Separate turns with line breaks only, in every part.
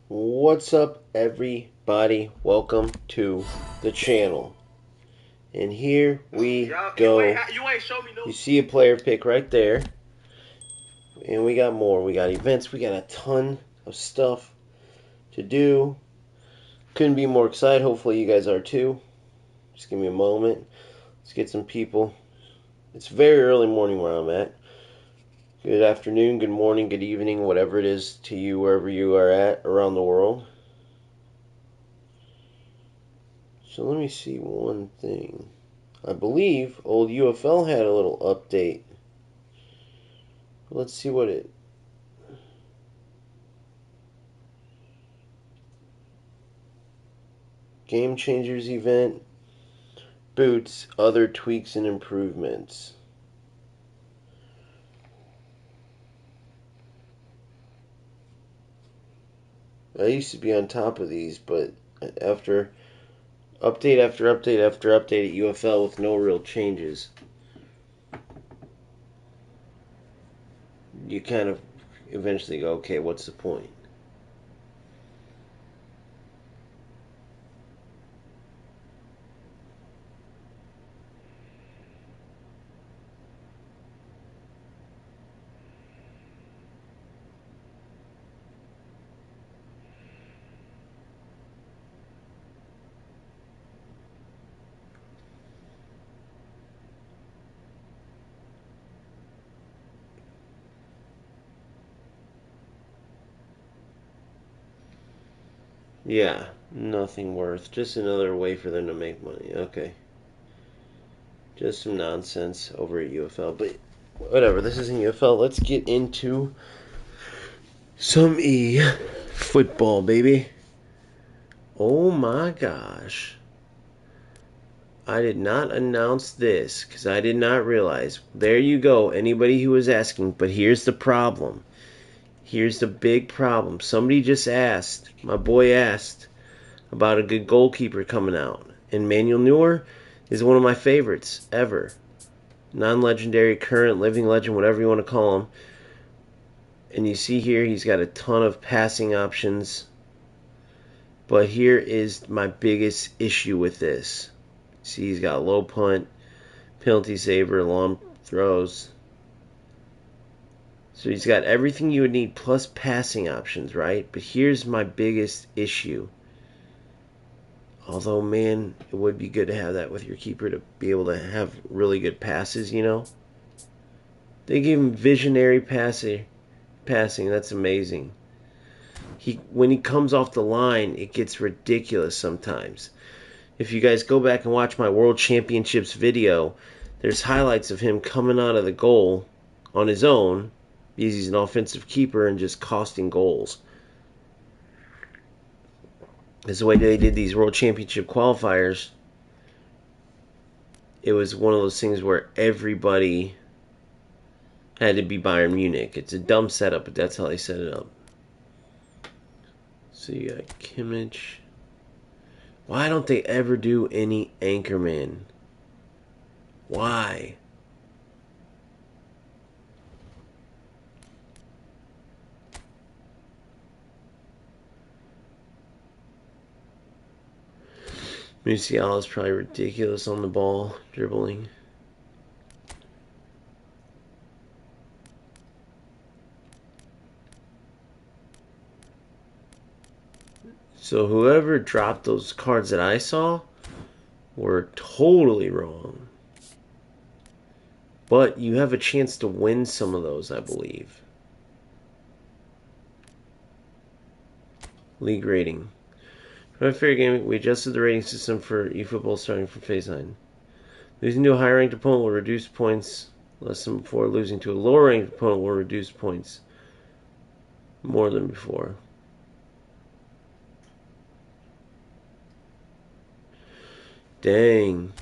What's up, everybody? Welcome to the channel. And here we go. You see a player pick right there. And we got more. We got events. We got a ton of stuff to do. Couldn't be more excited. Hopefully you guys are too. Just give me a moment. Let's get some people. It's very early morning where I'm at. Good afternoon, good morning, good evening, whatever it is to you, wherever you are at around the world. So let me see one thing. I believe old UFL had a little update. Let's see what it... Game Changers event. Boots, other tweaks and improvements. I used to be on top of these, but after update after update after update at UFL with no real changes, you kind of eventually go, okay, what's the point? Yeah, nothing worth. Just another way for them to make money. Okay. Just some nonsense over at UFL. But whatever, this isn't UFL. Let's get into some football, baby. Oh my gosh. I did not announce this because I did not realize. There you go, anybody who was asking. But here's the problem. Here's the big problem. Somebody just asked, my boy asked, about a good goalkeeper coming out. And Manuel Neuer is one of my favorites ever. Non-legendary, current, living legend, whatever you want to call him. And you see here he's got a ton of passing options. But here is my biggest issue with this. See, he's got low punt, penalty saver, long throws. So he's got everything you would need plus passing options, right? But here's my biggest issue. Although, man, it would be good to have that with your keeper to be able to have really good passes, you know? They give him visionary passing. That's amazing. When he comes off the line, it gets ridiculous sometimes. If you guys go back and watch my World Championships video, there's highlights of him coming out of the goal on his own because he's an offensive keeper and just costing goals. That's the way they did these World Championship qualifiers. It was one of those things where everybody had to be Bayern Munich. It's a dumb setup, but that's how they set it up. So you got Kimmich. Why don't they ever do any Anchorman? Why? Musiala is probably ridiculous on the ball, dribbling. So whoever dropped those cards that I saw were totally wrong. But you have a chance to win some of those, I believe. League rating. For a fair game, we adjusted the rating system for eFootball starting from phase 9. Losing to a higher ranked opponent will reduce points less than before. Losing to a lower ranked opponent will reduce points more than before. Dang.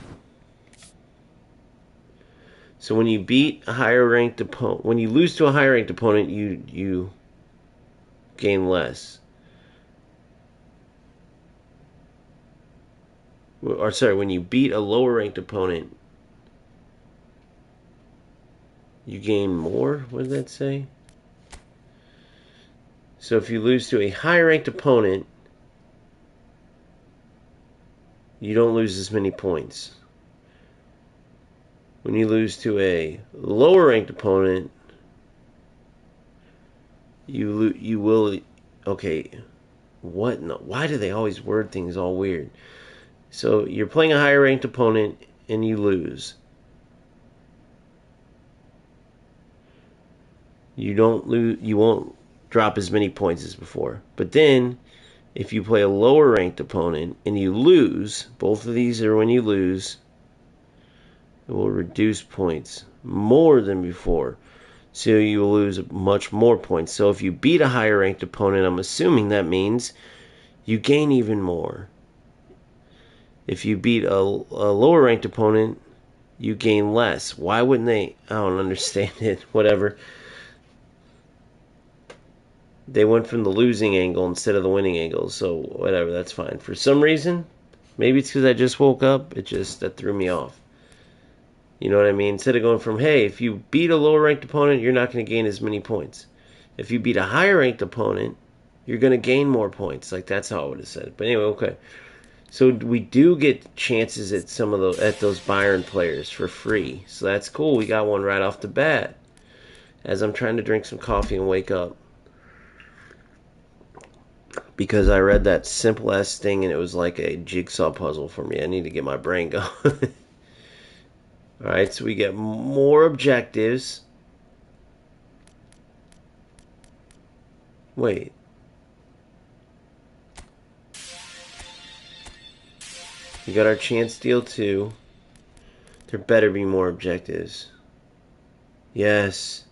So when you beat a higher ranked opponent, when you lose to a higher ranked opponent, you gain less. Or sorry, when you beat a lower ranked opponent, you gain more. What did that say? So if you lose to a high-ranked opponent, you don't lose as many points. When you lose to a lower-ranked opponent, you will. Okay, what? No, why do they always word things all weird? So you're playing a higher-ranked opponent and you lose. You don't lose. You won't drop as many points as before. But then, if you play a lower-ranked opponent and you lose, both of these are when you lose. It will reduce points more than before. So you will lose much more points. So if you beat a higher ranked opponent, I'm assuming that means you gain even more. If you beat a lower ranked opponent, you gain less. Why wouldn't they? I don't understand it. Whatever. They went from the losing angle instead of the winning angle. So whatever, that's fine. For some reason, maybe it's because I just woke up, that threw me off. You know what I mean? Instead of going from, hey, if you beat a lower ranked opponent, you're not going to gain as many points. If you beat a higher ranked opponent, you're going to gain more points. Like, that's how I would have said it. But anyway, okay. So we do get chances at those Byron players for free. So that's cool. We got one right off the bat. As I'm trying to drink some coffee and wake up. Because I read that simple ass thing and it was like a jigsaw puzzle for me. I need to get my brain going. Alright, so we get more objectives. Wait. We got our chance deal 2. There better be more objectives. Yes.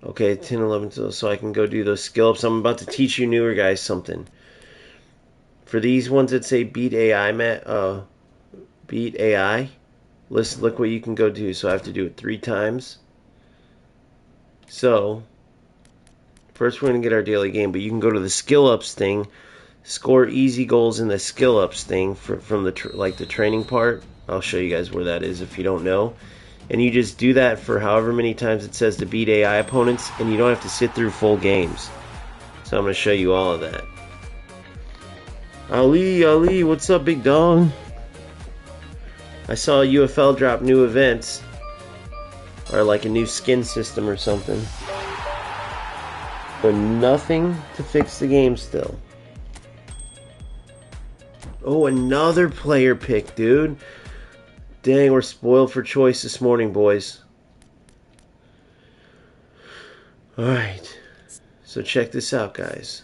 Okay, 10, 11, so I can go do those skill ups. I'm about to teach you newer guys something. For these ones that say beat AI, beat AI. Listen, look what you can go do. So I have to do it 3 times. So, first we're going to get our daily game, but you can go to the skill ups thing, score easy goals in the skill ups thing from the the training part. I'll show you guys where that is if you don't know. And you just do that for however many times it says to beat AI opponents, and you don't have to sit through full games. So I'm going to show you all of that. Ali, what's up, big dog? I saw UFL drop new events, or like a new skin system or something, but nothing to fix the game still. Oh, another player pick, dude. Dang, we're spoiled for choice this morning, boys. Alright, so check this out, guys.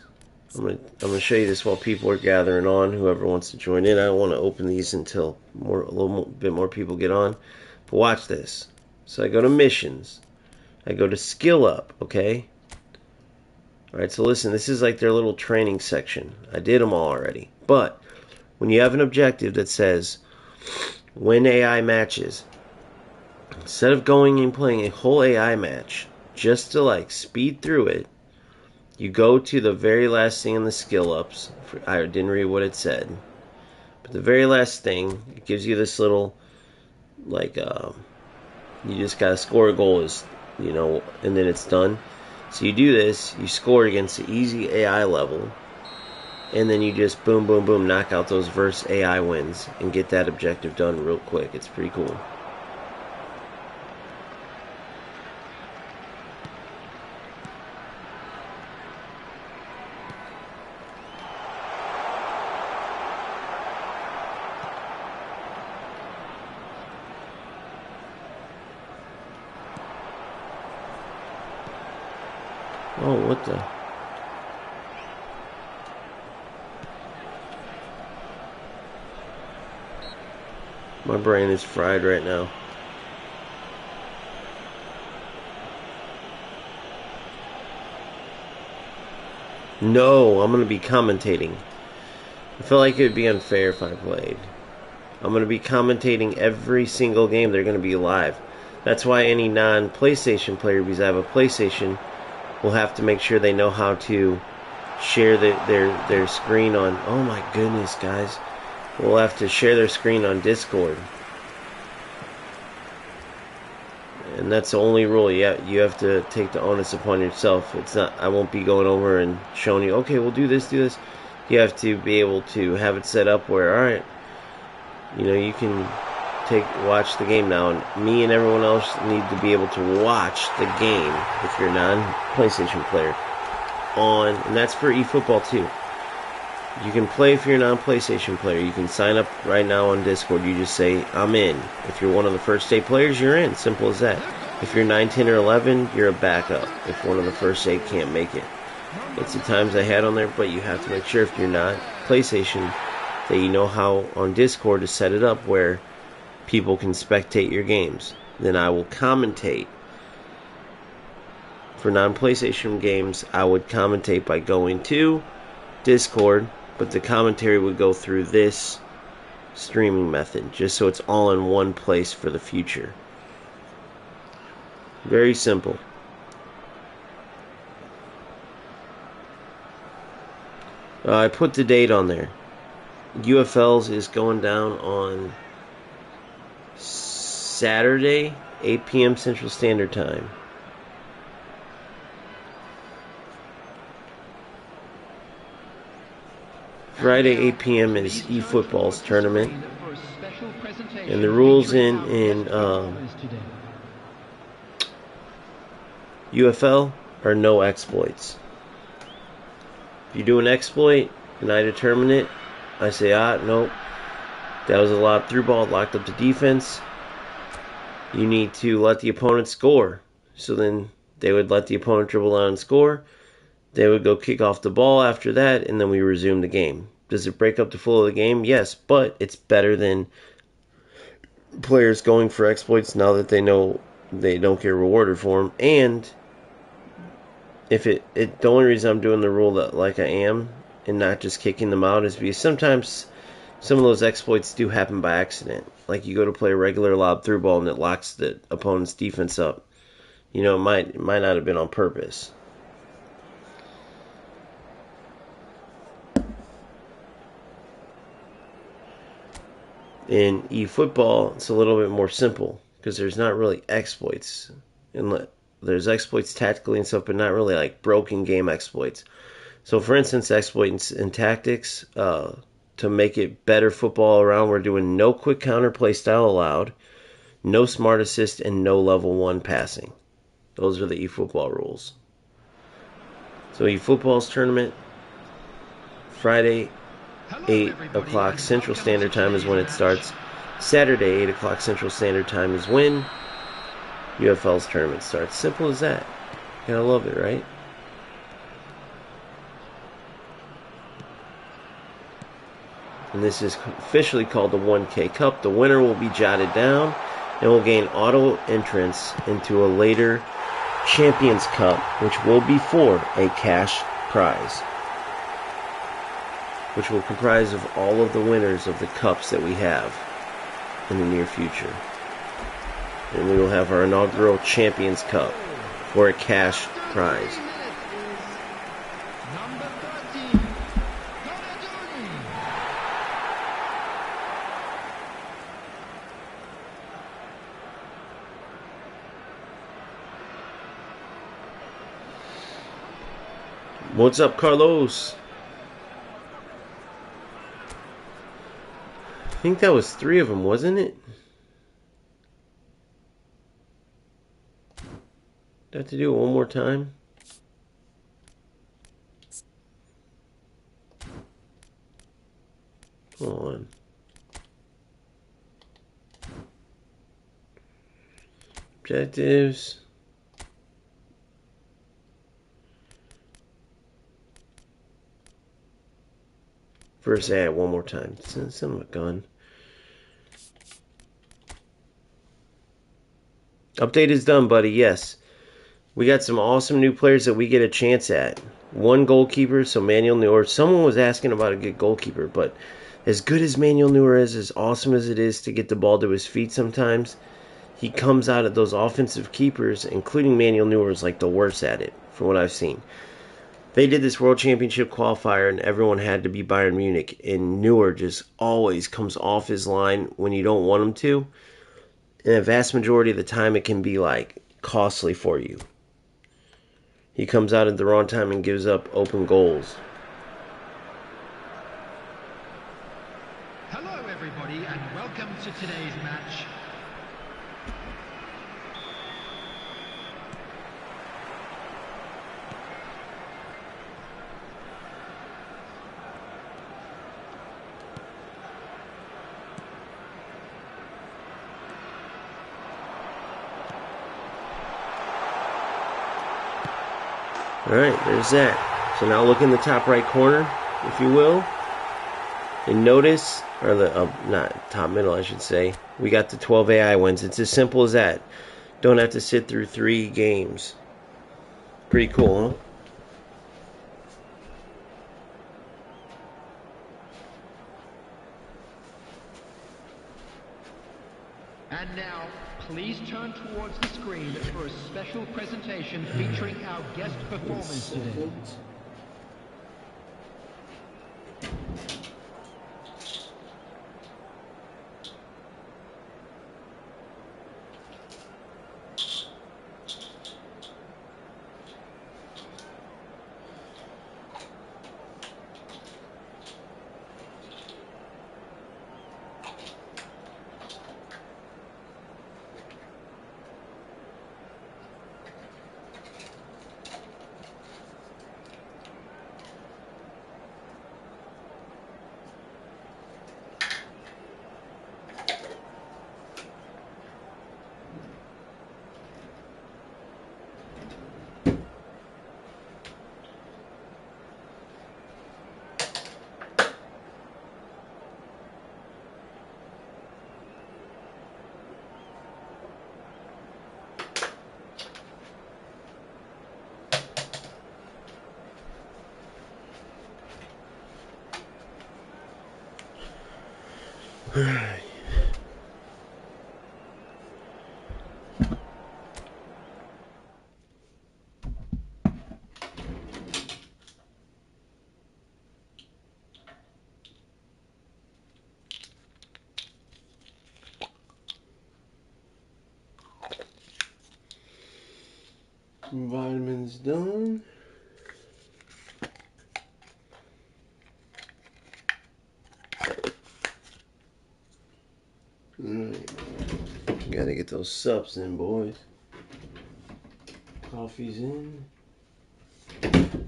I'm gonna show you this while people are gathering on, whoever wants to join in. I don't want to open these until a little bit more people get on. But watch this. So I go to missions. I go to skill up, okay? Alright, so listen, this is like their little training section. I did them all already. But when you have an objective that says win AI matches, instead of going and playing a whole AI match just to like speed through it, you go to the very last thing in the skill ups. I didn't read what it said, but the very last thing, it gives you this little, like, you just gotta score a goal, and then it's done. So you do this, you score against the easy AI level, and then you just boom, boom, boom, knock out those verse AI wins and get that objective done real quick. It's pretty cool. Oh, what the? My brain is fried right now. No, I'm going to be commentating. I feel like it would be unfair if I played. I'm going to be commentating every single game. They're going to be live. That's why any non-PlayStation player, because I have a PlayStation, will have to make sure they know how to share their screen on... Oh my goodness, guys. We'll have to share their screen on Discord. And that's the only rule. You have to take the onus upon yourself. It's not. I won't be going over and showing you. Okay, we'll do this, do this. You have to be able to have it set up where, all right, you can watch the game now, and me and everyone else need to be able to watch the game if you're a non-PlayStation player and that's for eFootball too. You can play if you're a non-PlayStation player. You can sign up right now on Discord. You just say, I'm in. If you're one of the first 8 players, you're in. Simple as that. If you're 9, 10, or 11, you're a backup if one of the first 8 can't make it. It's the times I had on there, but you have to make sure if you're not PlayStation that you know how on Discord to set it up where people can spectate your games. Then I will commentate. For non-PlayStation games, I would commentate by going to Discord, but the commentary would go through this streaming method, just so it's all in one place for the future. Very simple. I put the date on there. UFLs is going down on Saturday, 8 p.m. Central Standard Time. Friday, 8 p.m. is eFootball's tournament. And the rules in UFL are no exploits. If you do an exploit and I determine it, I say, nope, that was a lob through ball, locked up the defense. You need to let the opponent score. So then they would let the opponent dribble down and score. They would go kick off the ball after that, and then we resume the game. Does it break up the flow of the game? Yes, but it's better than players going for exploits now that they know they don't get rewarded for them. And if the only reason I'm doing the rule that like I am and not just kicking them out is because sometimes some of those exploits do happen by accident. Like you go to play a regular lob through ball and it locks the opponent's defense up. It might not have been on purpose. In eFootball, it's a little bit more simple because there's not really exploits. There's exploits tactically and stuff, but not really like broken game exploits. So, for instance, exploits in tactics, to make it better football around, we're doing no quick counter play style allowed, no smart assist, and no level 1 passing. Those are the eFootball rules. So, eFootball's tournament, Friday, 8 o'clock Central Standard Time is when it starts. Saturday, 8 o'clock Central Standard Time is when UFL's tournament starts. Simple as that. You gotta love it, right? And this is officially called the 1K Cup. The winner will be jotted down and will gain auto entrance into a later Champions Cup, which will be for a cash prize, which will comprise of all of the winners of the cups that we have in the near future. And we will have our inaugural Champions Cup for a cash prize. What's up, Carlos? I think that was 3 of them, wasn't it? Do I have to do it one more time? Hold on. Objectives. First ad one more time. Son of a gun. Update is done, buddy. Yes. We got some awesome new players that we get a chance at. 1 goalkeeper, so Manuel Neuer. Someone was asking about a good goalkeeper, but as good as Manuel Neuer is, as awesome as it is to get the ball to his feet sometimes, he comes out of those offensive keepers, including Manuel Neuer, is like the worst at it, from what I've seen. They did this World Championship qualifier, and everyone had to be Bayern Munich, and Neuer just always comes off his line when you don't want him to. and a vast majority of the time it can be like costly for you. He comes out at the wrong time and gives up open goals.
Hello everybody and welcome to today's match.
Alright, there's that. So now look in the top right corner, if you will. And notice, or the, not top middle, I should say, we got the 12 AI wins. It's as simple as that. Don't have to sit through 3 games. Pretty cool, huh?
And now, please turn towards the screen for a special presentation featuring our guest performers today.
Vitamins done. Alright. Gotta get those subs in, boys. Coffee's in.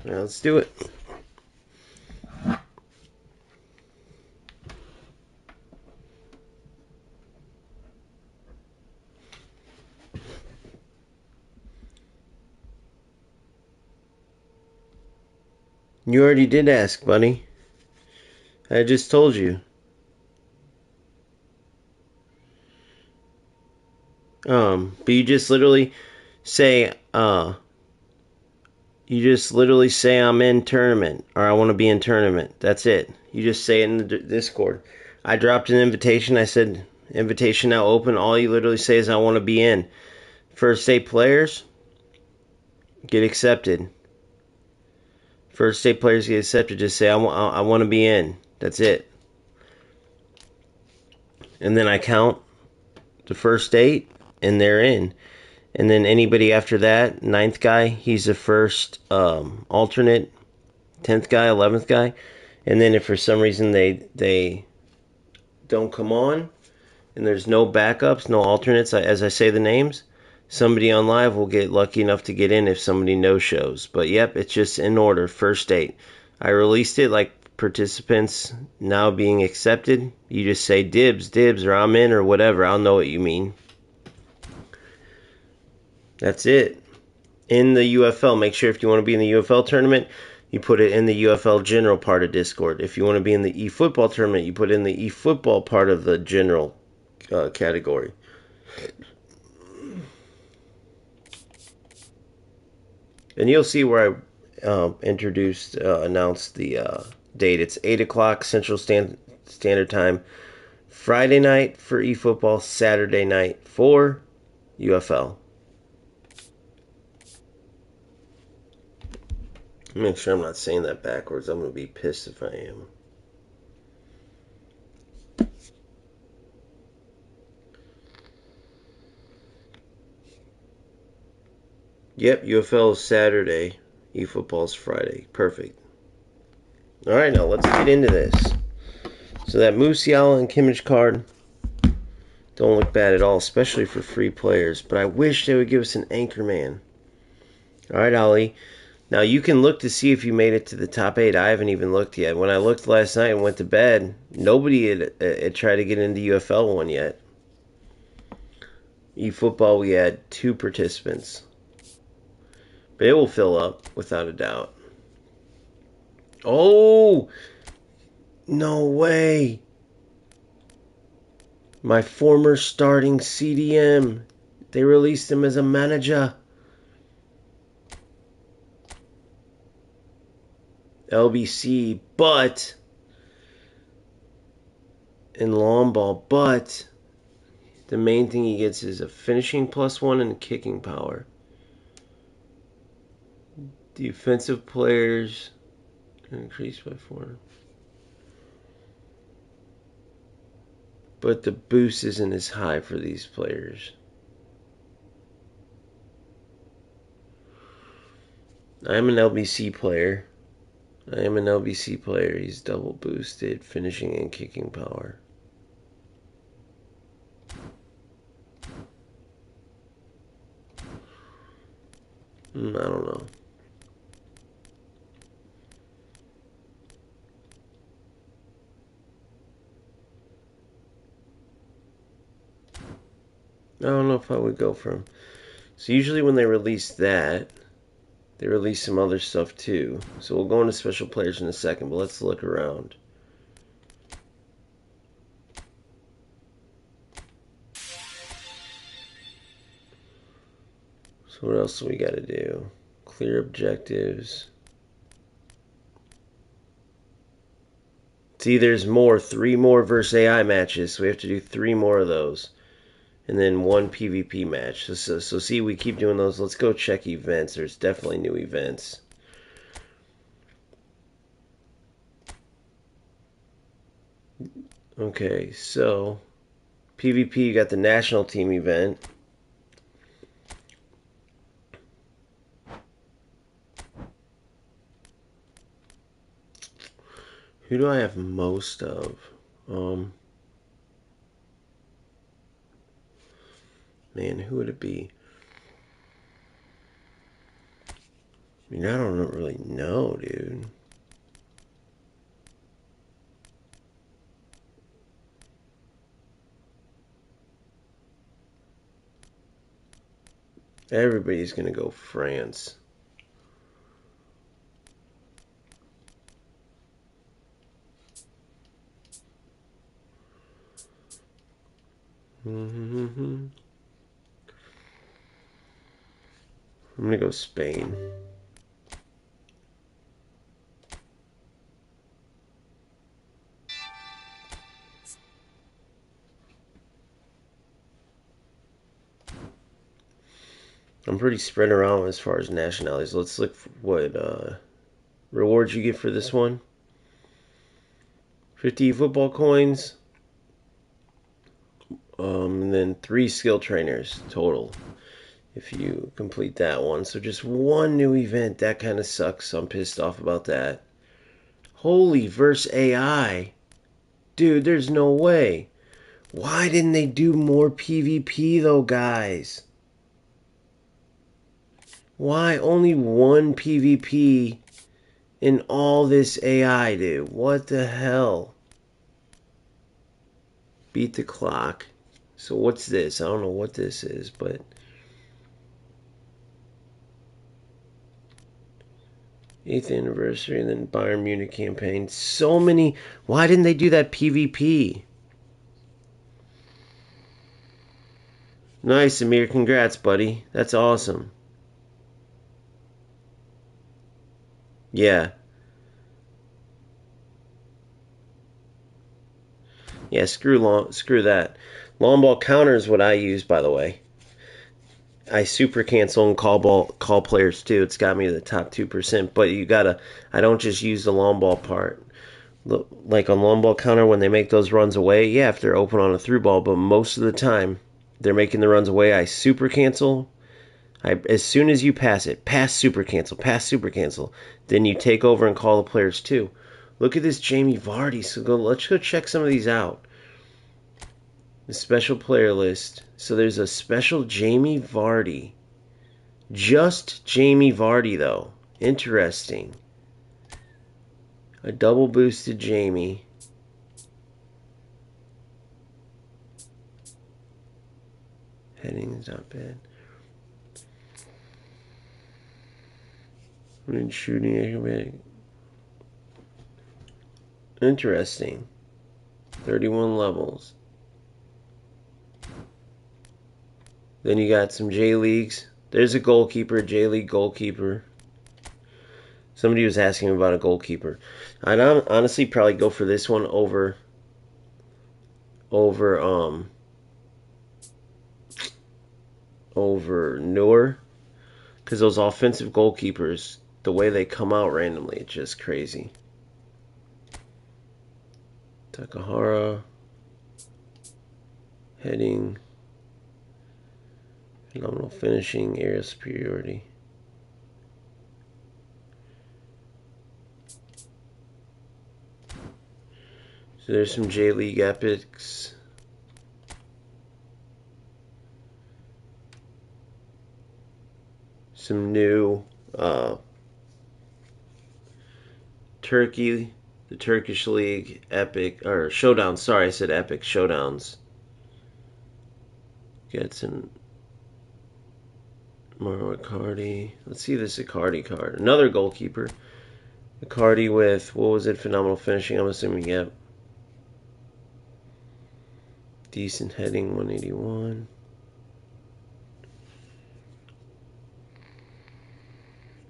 Now let's do it. You already did ask, buddy. I just told you. But you just literally say, I'm in tournament, or I want to be in tournament. That's it. You just say it in the Discord. I dropped an invitation. I said, invitation now open. All you literally say is, I want to be in. First 8 players get accepted. First 8 players get accepted. Just say, I want to be in. That's it. And then I count the first 8, and they're in. And then anybody after that, 9th guy, he's the first alternate. 10th guy, 11th guy. And then if for some reason they don't come on, and there's no backups, no alternates, as I say the names, somebody on live will get lucky enough to get in if somebody no-shows. But yep, it's just in order, first 8. I released it like participants now being accepted. You just say dibs, or I'm in, or whatever. I'll know what you mean. That's it. In the UFL, make sure if you want to be in the UFL tournament, you put it in the UFL general part of Discord. If you want to be in the eFootball tournament, you put it in the eFootball part of the general category. And you'll see where I announced the date. It's 8 o'clock Central Standard Time. Friday night for eFootball, Saturday night for UFL. Make sure I'm not saying that backwards. I'm going to be pissed if I am. Yep, UFL is Saturday. eFootball's Friday. Perfect. All right, now let's get into this. So that Musiala and Kimmich card don't look bad at all, especially for free players. But I wish they would give us an anchor man. All right, Ollie. Now you can look to see if you made it to the top 8. I haven't even looked yet. When I looked last night and went to bed, nobody had tried to get into UFL one yet. eFootball, we had 2 participants. But it will fill up, without a doubt. Oh! No way! My former starting CDM. They released him as a manager. LBC, but in long ball, but the main thing he gets is a finishing +1 and kicking power. Defensive players increased by 4. But the boost isn't as high for these players. I'm an LBC player. He's double boosted, finishing and kicking power. I don't know. I don't know if I would go for him. So usually when they release that, they release some other stuff too. So we'll go into special players in a second, but let's look around. So what else do we got to do? Clear objectives. See, there's more. 3 more versus AI matches. So we have to do 3 more of those. And then 1 PvP match. So see, we keep doing those. Let's go check events. There's definitely new events. Okay, so PvP, you got the national team event. Who do I have most of? Man, who would it be? I mean, I don't really know, dude. Everybody's going to go France. I'm going to go Spain. I'm pretty spread around as far as nationalities. Let's look for what rewards you get for this one. 50 football coins. And then 3 skill trainers total if you complete that one. So just 1 new event. That kind of sucks. I'm pissed off about that. Holy versus AI. Dude, there's no way. Why didn't they do more PvP though, guys? Why only 1 PvP in all this AI, dude? What the hell? Beat the clock. So what's this? I don't know what this is, but 8th anniversary and then Bayern Munich campaign. So many. Why didn't they do that PvP? Nice, Amir. Congrats, buddy. That's awesome. Yeah. Yeah, screw that. Long ball counter is what I use, by the way. I super cancel and call players too. It's got me to the top 2%, but I don't just use the long ball part. Like on long ball counter when they make those runs away, yeah, if they're open on a through ball, but most of the time they're making the runs away, I super cancel. As soon as you pass it, pass super cancel, then you take over and call the players too. Look at this Jamie Vardy. So let's go check some of these out. The special player list. So there's a special Jamie Vardy. Just Jamie Vardy though. Interesting. A double boosted Jamie. Heading is not bad. And shooting acrobatic. Interesting. 31 levels. Then you got some J Leagues. There's a goalkeeper, J League goalkeeper. Somebody was asking about a goalkeeper. I'd honestly probably go for this one over Noor, because those offensive goalkeepers, the way they come out randomly, it's just crazy. Takahara, heading, phenomenal finishing, area superiority. So there's some J League epics. Some new Turkey, the Turkish League epic, or showdowns. Sorry, I said epic showdowns. Get some more Icardi. Let's see this Icardi card. Another goalkeeper. Icardi with, what was it, phenomenal finishing, I'm assuming, yep. Decent heading, 181.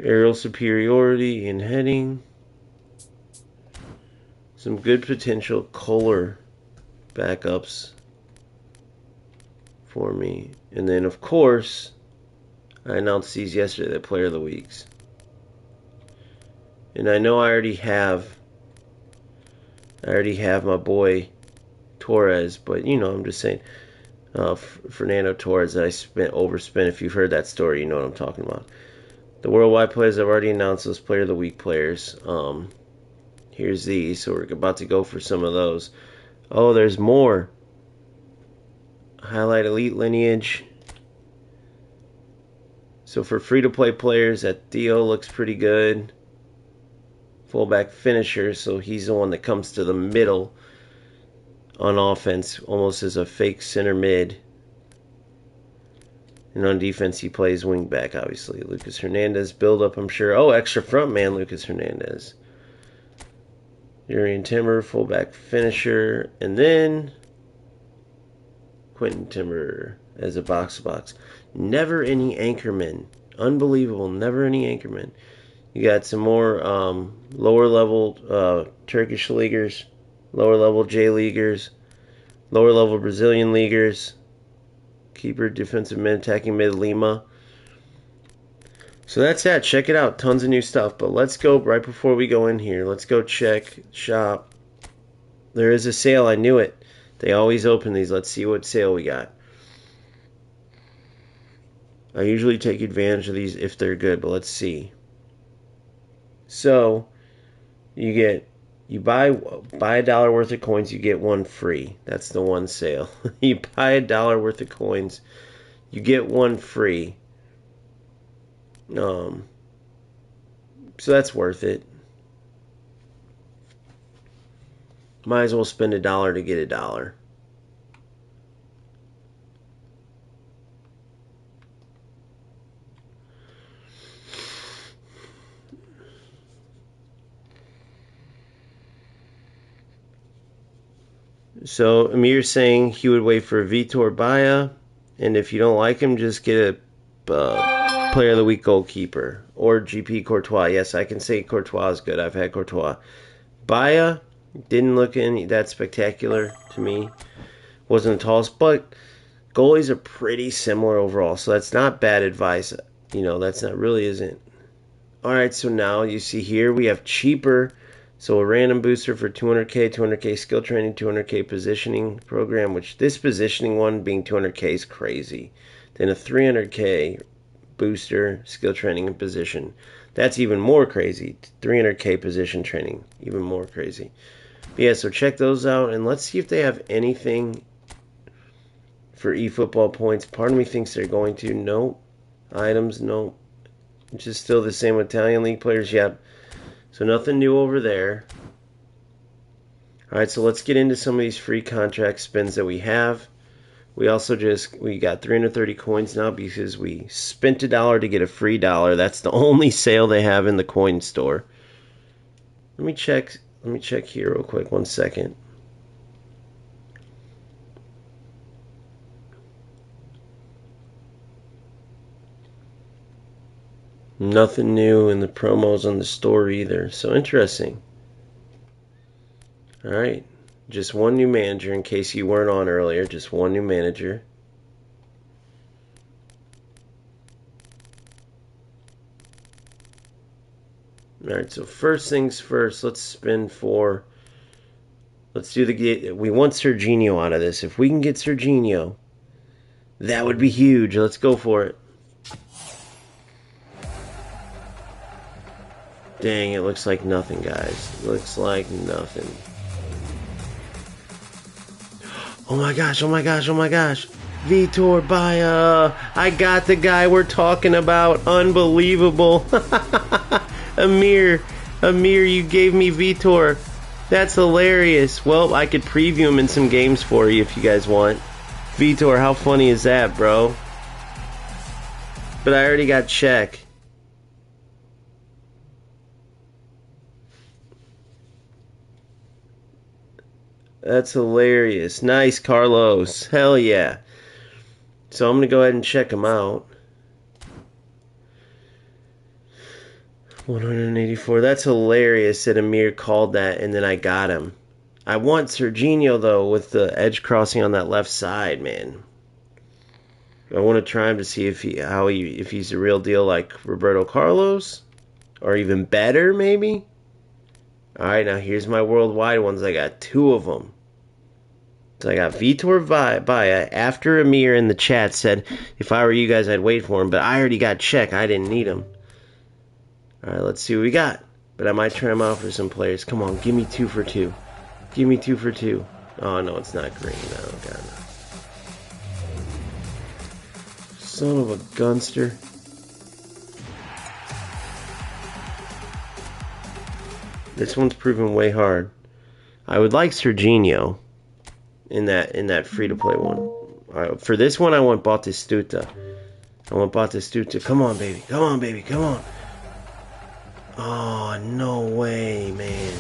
Aerial superiority in heading. Some good potential Kohler backups for me. And then, of course, I announced these yesterday, the Player of the Weeks. And I know I already have my boy Torres, but you know, I'm just saying, Fernando Torres that I overspent. If you've heard that story, you know what I'm talking about. The worldwide players, I've already announced those Player of the Week players. Here's these, so we're about to go for some of those. Oh, there's more. Highlight Elite Lineage. So for free-to-play players, that Theo looks pretty good. Fullback finisher, so he's the one that comes to the middle on offense, almost as a fake center mid. And on defense, he plays wingback, obviously. Lucas Hernandez, build-up, I'm sure. Oh, extra front man, Lucas Hernandez. Urian Timber, fullback finisher. And then Quentin Timber as a box-to-box. Never any anchorman. Unbelievable, never any anchorman. You got some more lower-level Turkish leaguers, lower-level J-leaguers, lower-level Brazilian leaguers. Keeper, defensive mid, attacking mid, Lima. So that's that. Check it out. Tons of new stuff. But let's go right before we go in here. Let's go check shop. There is a sale. I knew it. They always open these. Let's see what sale we got. I usually take advantage of these if they're good, but let's see. So you buy $1 worth of coins, you get one free. That's the one sale. You buy $1 worth of coins, you get one free. So that's worth it. Might as well spend $1 to get $1. So Amir's saying he would wait for Vitor Baia, and if you don't like him, just get a Player of the Week goalkeeper or GP Courtois. Yes, I can say Courtois is good. I've had Courtois. Baia didn't look any that spectacular to me. Wasn't the tallest, but goalies are pretty similar overall, so that's not bad advice. You know, that's not really isn't. All right, so now you see here we have cheaper. So a random booster for 200K, 200K skill training, 200K positioning program, which this positioning one being 200K is crazy. Then a 300K booster, skill training, and position. That's even more crazy. 300k position training, even more crazy. But yeah, so check those out, and let's see if they have anything for eFootball points. Part of me thinks they're going to. Nope. Items, nope. Just still the same Italian League players, yep. So nothing new over there. Alright, so let's get into some of these free contract spins that we have. We got 330 coins now because we spent $1 to get a free $1. That's the only sale they have in the coin store. Let me check here real quick, 1 second. Nothing new in the promos on the store either. So interesting. Alright. Just one new manager in case you weren't on earlier. Just one new manager. Alright, so first things first, let's spin for... Let's do we want Serginho out of this. If we can get Serginho, that would be huge. Let's go for it. Dang, it looks like nothing, guys. It looks like nothing. Oh my gosh, oh my gosh, oh my gosh. Vitor Baia. I got the guy we're talking about. Unbelievable. Amir, you gave me Vitor. That's hilarious. Well, I could preview him in some games for you if you guys want. Vitor, how funny is that, bro? But I already got Czech. That's hilarious. Nice, Carlos. Hell yeah. So I'm going to go ahead and check him out. 184. That's hilarious that Amir called that and then I got him. I want Serginho, though, with the edge crossing on that left side, man. I want to try him to see if he's the real deal like Roberto Carlos. Or even better, maybe. Alright, now here's my worldwide ones. I got 2 of them. So I got Vitor Baia. After Amir in the chat said, if I were you guys, I'd wait for him. But I already got Czech. I didn't need him. Alright, let's see what we got. But I might try him out for some players. Come on, give me 2 for 2. Give me 2 for 2. Oh, no, it's not green. No, God, no. Son of a gunster. This one's proven way hard. I would like Serginho in that free-to-play one. All right, for this one, I want Batistuta. Come on, baby. Come on, baby. Come on. Oh, no way, man.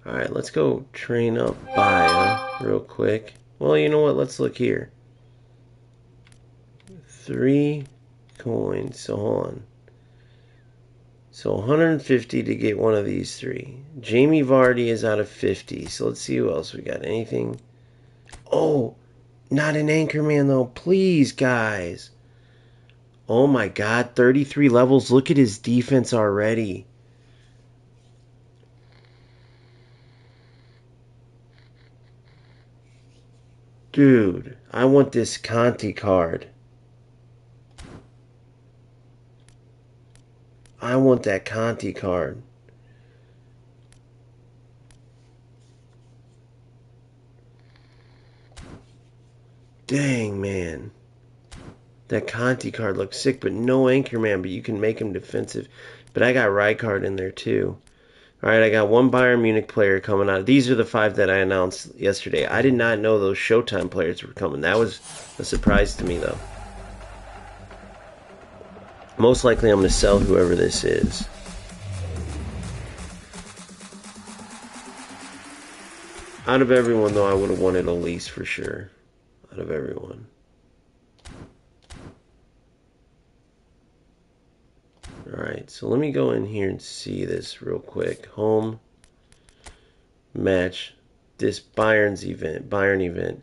All right, let's go train up Baia real quick. Well, you know what? Let's look here. 3 coins. So hold on. So 150 to get one of these 3. Jamie Vardy is out of 50. So let's see who else we got. Anything? Oh, not an Anchorman though. Please, guys. Oh my God, 33 levels. Look at his defense already. Dude, I want this Conti card. I want that Conti card. Dang, man. That Conti card looks sick, but no Anchorman, but you can make him defensive. But I got Rijkaard in there too. Alright, I got 1 Bayern Munich player coming out. These are the 5 that I announced yesterday. I did not know those Showtime players were coming. That was a surprise to me, though. Most likely I'm going to sell whoever this is. Out of everyone, though, I would have wanted Elise for sure. Out of everyone. Alright, so let me go in here and see this real quick. Home match. This Bayern event.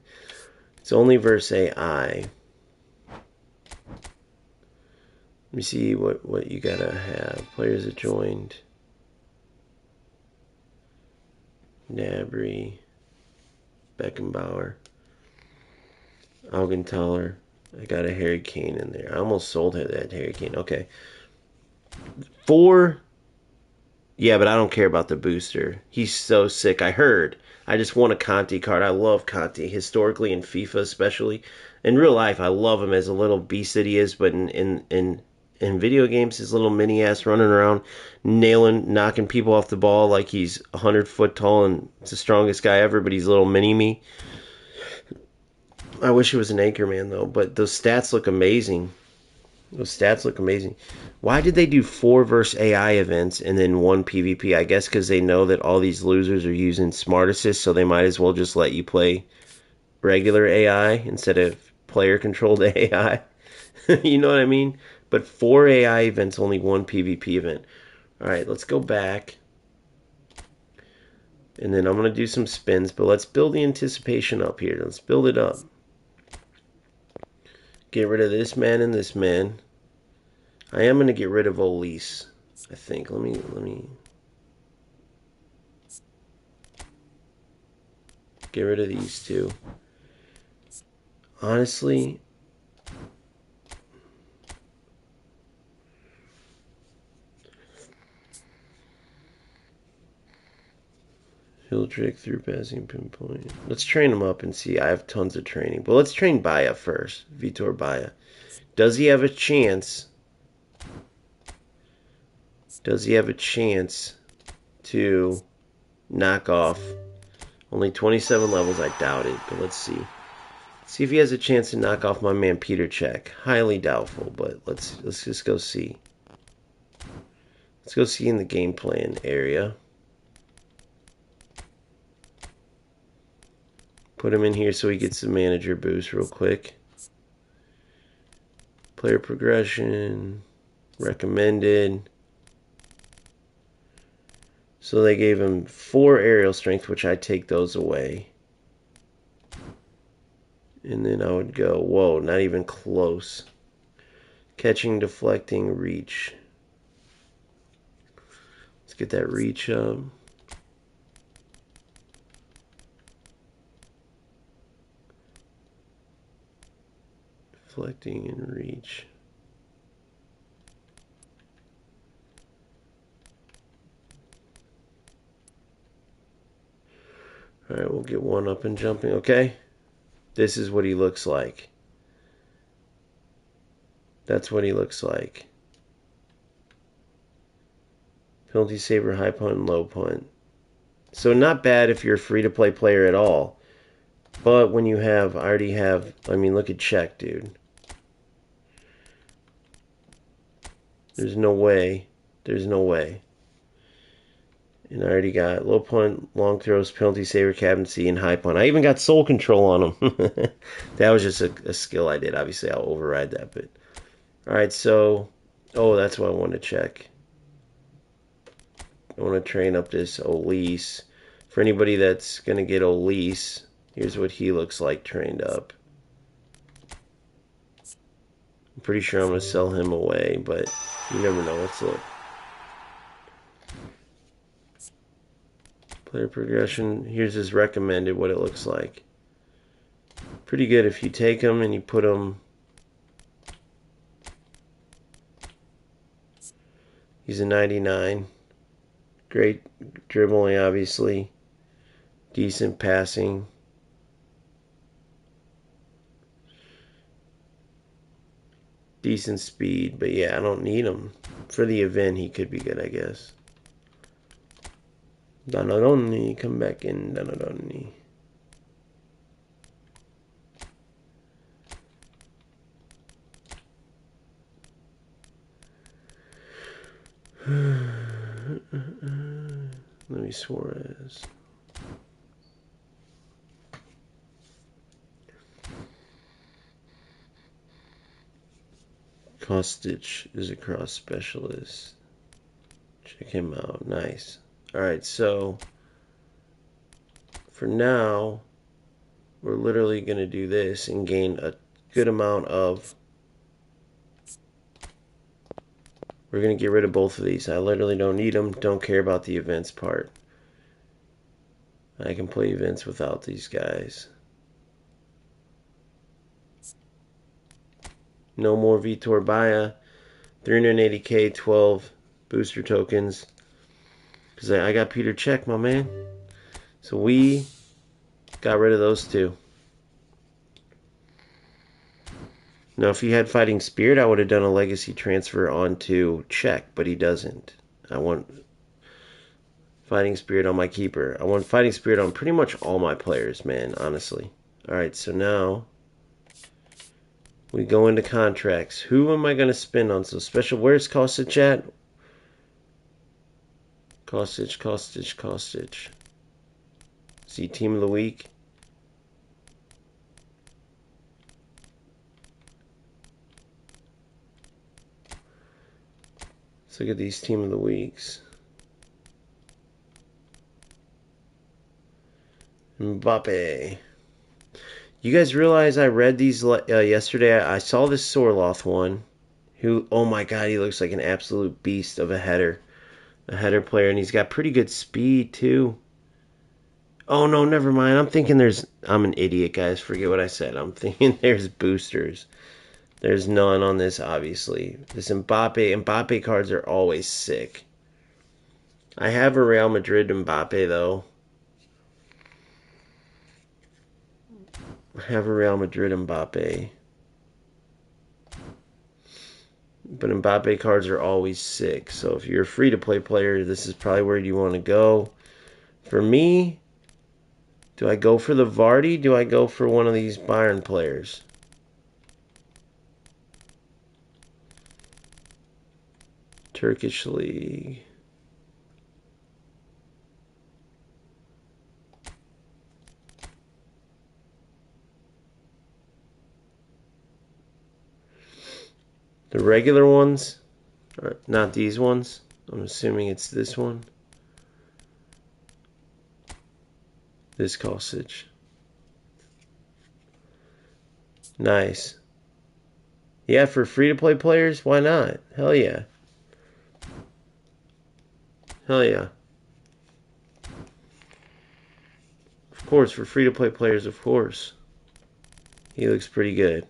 It's only versus AI. Let me see what you gotta have. Players that joined. Gnabry. Beckenbauer. Augenthaler. I got a Harry Kane in there. I almost sold that Harry Kane. Okay. 4. Yeah, but I don't care about the booster. He's so sick. I heard. I just want a Conti card. I love Conti, historically in FIFA especially. In real life, I love him as a little beast that he is, but in video games, his little mini ass running around, knocking people off the ball like he's 100 foot tall and it's the strongest guy ever, but he's a little mini me. I wish it was an Anchorman though, but those stats look amazing. Those stats look amazing. Why did they do 4 versus AI events and then 1 PvP? I guess because they know that all these losers are using Smart Assist, so they might as well just let you play regular AI instead of player controlled AI. You know what I mean? But 4 AI events, only 1 PvP event. All right, let's go back. And then I'm going to do some spins, but let's build the anticipation up here. Let's build it up. Get rid of this man and this man. I am going to get rid of Olise, I think. Let me get rid of these two. Honestly, he'll trick through passing pinpoint. Let's train him up and see. I have tons of training. But let's train Baya first. Vitor Baya. Does he have a chance? Does he have a chance to knock off only 27 levels? I doubt it, but let's see. See if he has a chance to knock off my man Peter Cech. Highly doubtful, but let's just go see. Let's go see in the game plan area. Put him in here so he gets the manager boost real quick. Player progression, recommended. So they gave him 4 aerial strength, which I take those away. And then I would go, whoa, not even close. Catching, deflecting, reach. Let's get that reach up. Deflecting and reach. Alright, we'll get 1 up and jumping, okay? This is what he looks like. That's what he looks like. Penalty saver, high punt, and low punt. So not bad if you're a free-to-play player at all. But when you have, I already have, I mean, look at Czech, dude. There's no way. There's no way. And I already got low punt, long throws, penalty saver, captaincy, and high punt. I even got soul control on him. That was just a skill I did. Obviously, I'll override that. But all right, so that's what I want to check. I want to train up this Olise. For anybody that's gonna get Olise, here's what he looks like trained up. I'm pretty sure I'm gonna sell him away, but you never know. Let's look. Player progression. Here's his recommended, what it looks like. Pretty good if you take him and you put him. He's a 99. Great dribbling, obviously. Decent passing. Decent speed, but yeah, I don't need him. For the event, he could be good, I guess. Donadoni, come back in, Donadoni. Luis Suarez. Kostic is a cross specialist. Check him out. Nice. Alright, so for now, we're literally going to do this and gain a good amount of. We're going to get rid of both of these. I literally don't need them. Don't care about the events part. I can play events without these guys. No more Vitor Baya. 380k, 12 booster tokens. Because I got Peter Cech, my man. So we got rid of those two. Now, if he had Fighting Spirit, I would have done a legacy transfer onto Cech, but he doesn't. I want Fighting Spirit on my keeper. I want Fighting Spirit on pretty much all my players, man, honestly. Alright, so now we go into contracts. Who am I going to spend on? So special, where's Kostic at? Kostic. See, team of the week. Let's look at these team of the weeks. Mbappe. You guys realize I read these yesterday? I saw this Sorloth one. Who, oh my god, he looks like an absolute beast of a header. A header player, and he's got pretty good speed too. Oh no, never mind. I'm an idiot, guys. Forget what I said. I'm thinking there's boosters. There's none on this, obviously. This Mbappe cards are always sick. I have a Real Madrid Mbappe, though. I have a Real Madrid Mbappe. But Mbappe cards are always sick. So if you're a free-to-play player, this is probably where you want to go. For me, do I go for the Vardy? Do I go for one of these Bayern players? Turkish League. The regular ones, are not these ones. I'm assuming it's this one. This Kostic. Nice. Yeah, for free-to-play players, why not? Hell yeah. Hell yeah. Of course, for free-to-play players, of course. He looks pretty good.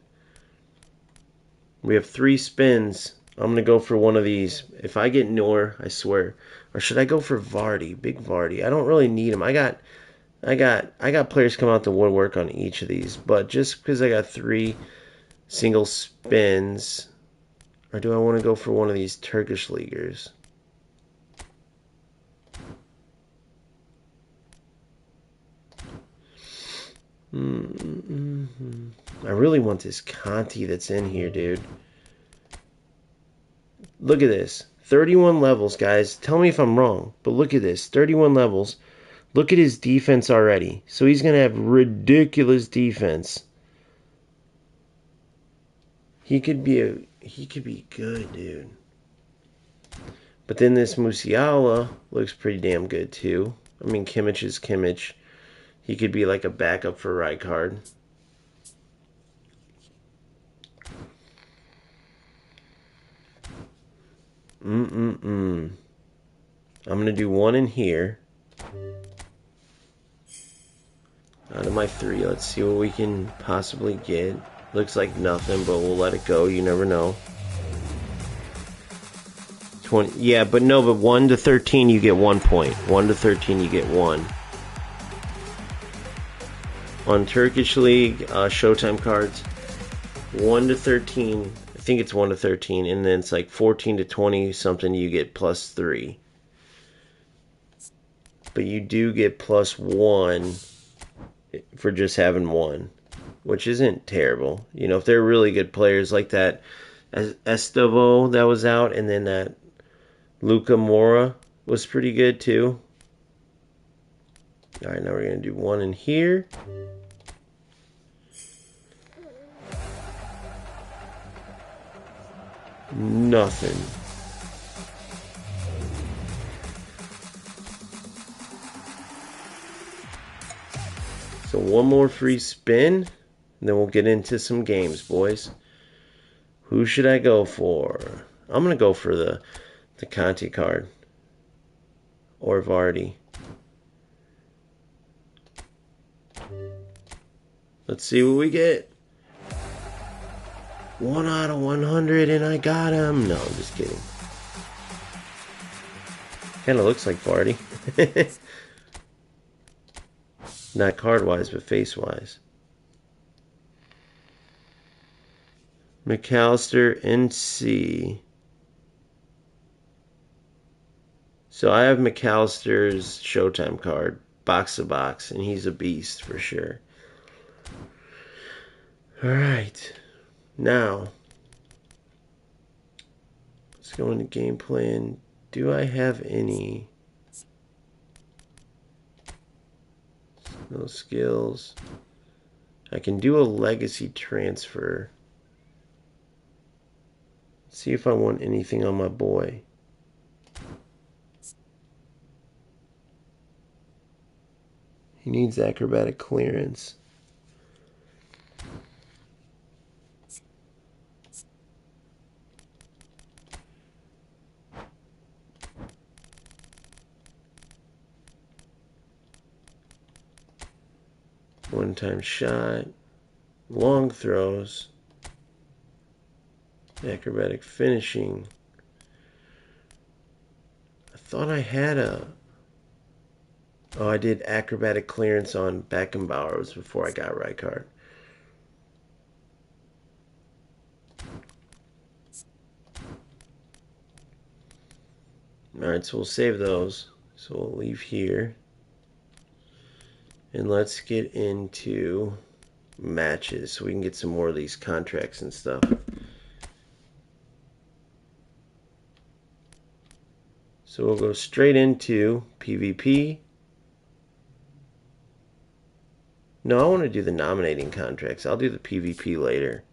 We have 3 spins. I'm going to go for one of these. If I get Noor, I swear. Or should I go for Vardy? Big Vardy. I don't really need him. I got players come out the woodwork on each of these. But just because I got 3 single spins, or do I want to go for one of these Turkish leaguers? I really want this Conti that's in here, dude. Look at this. 31 levels, guys. Tell me if I'm wrong, but look at this. 31 levels. Look at his defense already. So he's going to have ridiculous defense. He could be good, dude. But then this Musiala looks pretty damn good too. I mean, Kimmich is Kimmich. He could be like a backup for Rijkaard. I'm going to do one in here. Out of my 3, let's see what we can possibly get. Looks like nothing, but we'll let it go. You never know. 20, yeah, but 1 to 13 you get 1 point. 1 to 13 you get 1. On Turkish League, Showtime cards, 1 to 13, I think it's 1 to 13, and then it's like 14 to 20 something you get plus 3. But you do get plus 1 for just having 1, which isn't terrible. You know, if they're really good players like that, Estavo that was out, and then that Luka Mora was pretty good too. Alright, now we're going to do 1 in here. Nothing. So 1 more free spin, and then we'll get into some games, boys. Who should I go for? I'm going to go for the Conti card. Or Vardy. Let's see what we get. 1 out of 100 and I got him. No, I'm just kidding. Kind of looks like Barty. Not card-wise, but face-wise. McAllister, NC. So I have McAllister's Showtime card, box to box, and he's a beast for sure. Alright. Now, let's go into game plan. Do I have any... No skills. I can do a legacy transfer. See if I want anything on my boy. He needs acrobatic clearance. One-time shot. Long throws. Acrobatic finishing. I thought I had a... Oh, I did acrobatic clearance on Beckenbauer. It was before I got Rijkaard. Alright, so we'll save those. So we'll leave here. And let's get into matches so we can get some more of these contracts and stuff. So we'll go straight into PvP. No, I want to do the nominating contracts. I'll do the PvP later.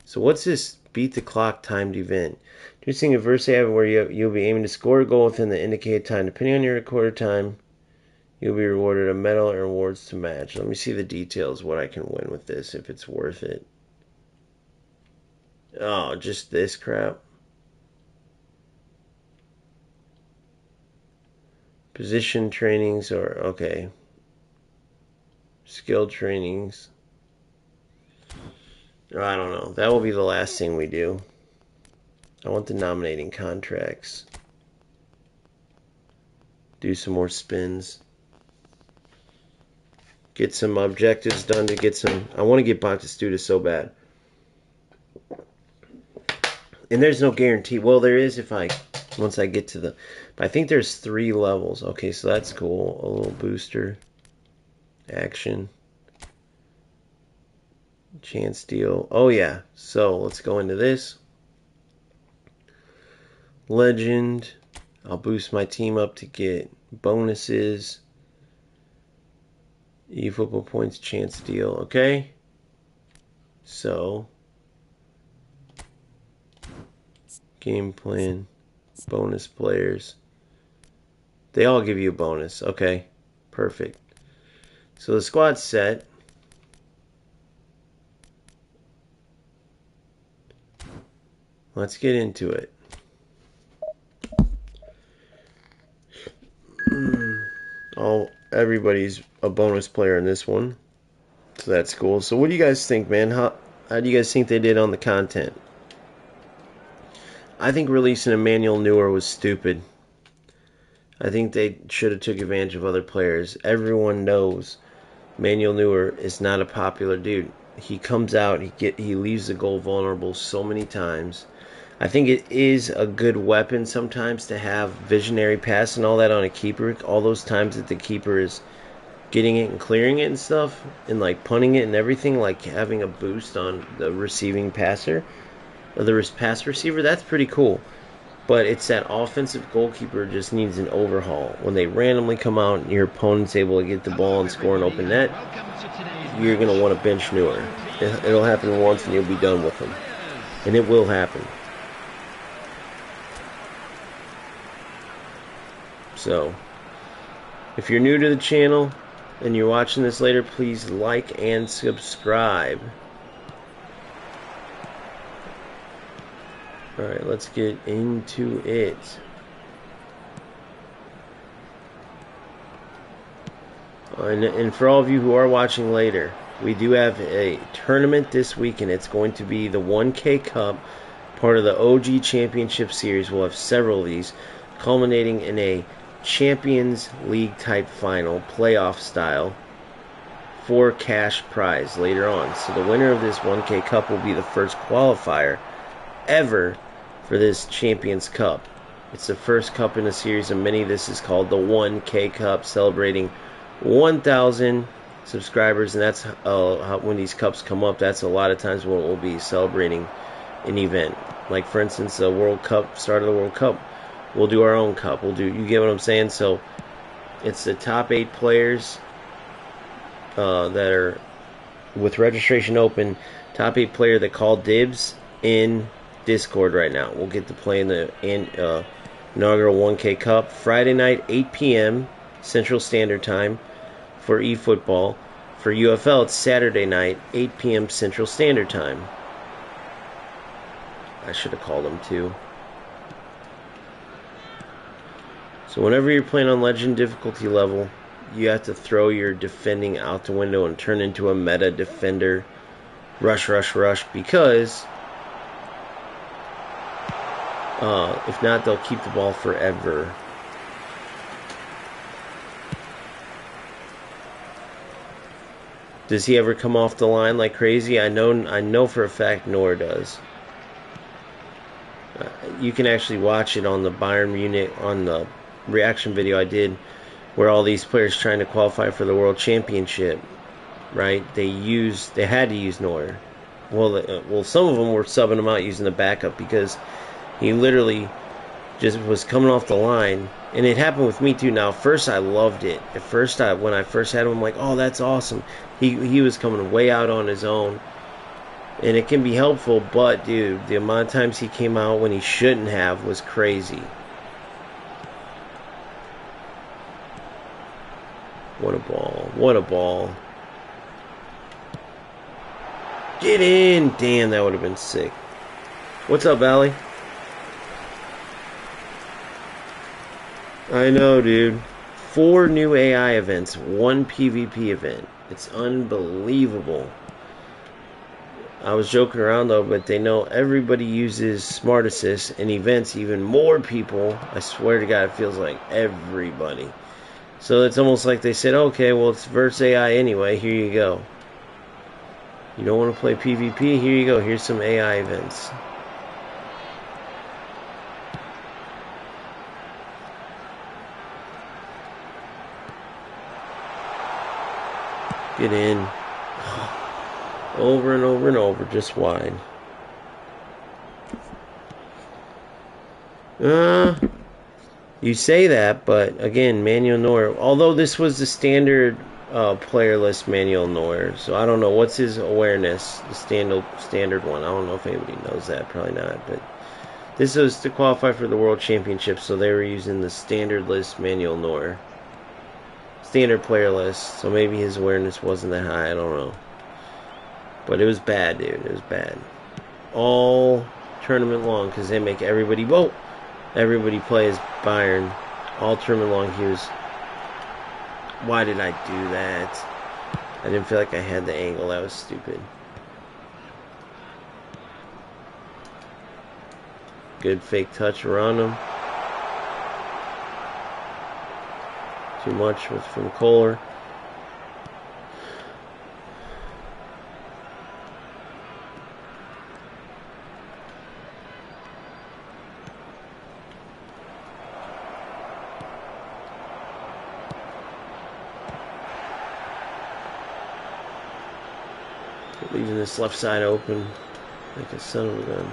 So what's this beat the clock timed event? Introducing adversity where you'll be aiming to score a goal within the indicated time. Depending on your recorded time, you'll be rewarded a medal and rewards to match. Let me see the details, what I can win with this, if it's worth it. Oh, just this crap. Position trainings or, okay. Skill trainings. I don't know. That will be the last thing we do. I want the nominating contracts. Do some more spins. Get some objectives done to get some... I want to get Batistuta so bad. And there's no guarantee. Well, there is if I... Once I get to the... But I think there's 3 levels. Okay, so that's cool. A little booster. Action. Chance deal. Oh, yeah. So, let's go into this. Legend. I'll boost my team up to get bonuses. eFootball points chance deal. Okay. So, game plan. Bonus players. They all give you a bonus. Okay. Perfect. So the squad's set. Let's get into it. Everybody's a bonus player in this one. So that's cool. So what do you guys think, man? How do you guys think they did on the content? I think releasing Emmanuel Neuer was stupid. I think they should have took advantage of other players. Everyone knows Emmanuel Neuer is not a popular dude. He comes out, he leaves the goal vulnerable so many times. I think it is a good weapon sometimes to have visionary pass and all that on a keeper. All those times that the keeper is getting it and clearing it and stuff, and like punting it and everything, like having a boost on the receiving passer, or the pass receiver, that's pretty cool. But it's that offensive goalkeeper just needs an overhaul. When they randomly come out and your opponent's able to get the ball and score an open net, you're going to want to bench Neuer. It'll happen once and you'll be done with him. And it will happen. So, if you're new to the channel and you're watching this later, please like and subscribe. Alright, let's get into it. And for all of you who are watching later, we do have a tournament this week, and it's going to be the 1K Cup, part of the OG Championship Series. We'll have several of these, culminating in a Champions League type final, playoff style, for cash prize later on. So the winner of this 1K Cup will be the first qualifier ever for this Champions Cup. It's the first cup in a series of many. This is called the 1K Cup, celebrating 1,000 subscribers, and that's when these cups come up. That's a lot of times when we'll be celebrating an event. Like, for instance, the World Cup, start of the World Cup, we'll do our own cup. You get what I'm saying? So it's the top 8 players that are with registration open. Top 8 player that call dibs in Discord right now. We'll get to play in the inaugural 1K Cup Friday night, 8 p.m. Central Standard Time for eFootball. For UFL, it's Saturday night, 8 p.m. Central Standard Time. I should have called them too. So whenever you're playing on Legend difficulty level, you have to throw your defending out the window and turn into a meta defender. Rush, rush, rush, because if not, they'll keep the ball forever. Does he ever come off the line like crazy? I know for a fact Noor does. You can actually watch it on the Bayern Munich, on the reaction video I did, where all these players trying to qualify for the World Championship, right? They had to use Noor. Well, some of them were subbing him out using the backup because he literally just was coming off the line. And it happened with me too. Now, at first I loved it. At first, when I first had him, I'm like, oh, that's awesome. He was coming way out on his own. And it can be helpful, but, dude, the amount of times he came out when he shouldn't have was crazy. What a ball. What a ball. Get in! Damn, that would have been sick. What's up, Allie? I know, dude. 4 new AI events, 1 PvP event. It's unbelievable. I was joking around, though, but they know everybody uses Smart Assist, and events, even more people. I swear to God, it feels like everybody. So it's almost like they said, okay, well, it's versus AI anyway. Here you go. You don't want to play PvP? Here you go. Here's some AI events. Get in. Over and over and over, just wide. You say that, but again, Manuel Neuer, although this was the standard player list Manuel Neuer, so I don't know, what's his awareness, the standard one. I don't know if anybody knows that, probably not, but this was to qualify for the World Championship, so they were using the standard list Manuel Neuer. Standard player list, so maybe his awareness wasn't that high, I don't know. But it was bad, dude, it was bad. All tournament long, because they make everybody play as Bayern. All tournament long, he was... Why did I do that? I didn't feel like I had the angle, that was stupid. Good fake touch around him. Too much from Kohler. Leaving this left side open like a son of a gun.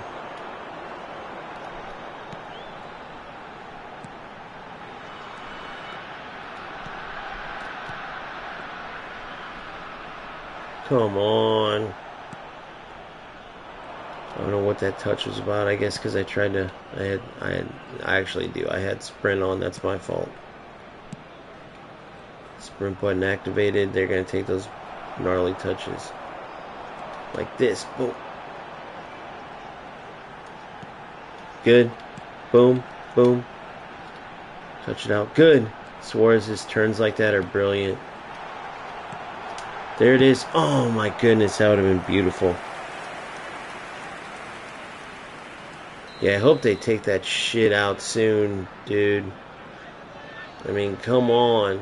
Come on. I don't know what that touch was about. I guess because I tried to. I actually do. I had sprint on. That's my fault. Sprint button activated. They're gonna take those gnarly touches. Like this. Boom. Good. Boom. Boom. Touch it out. Good. Suarez's turns like that are brilliant. There it is. Oh my goodness, that would have been beautiful. Yeah, I hope they take that shit out soon, dude. I mean, come on.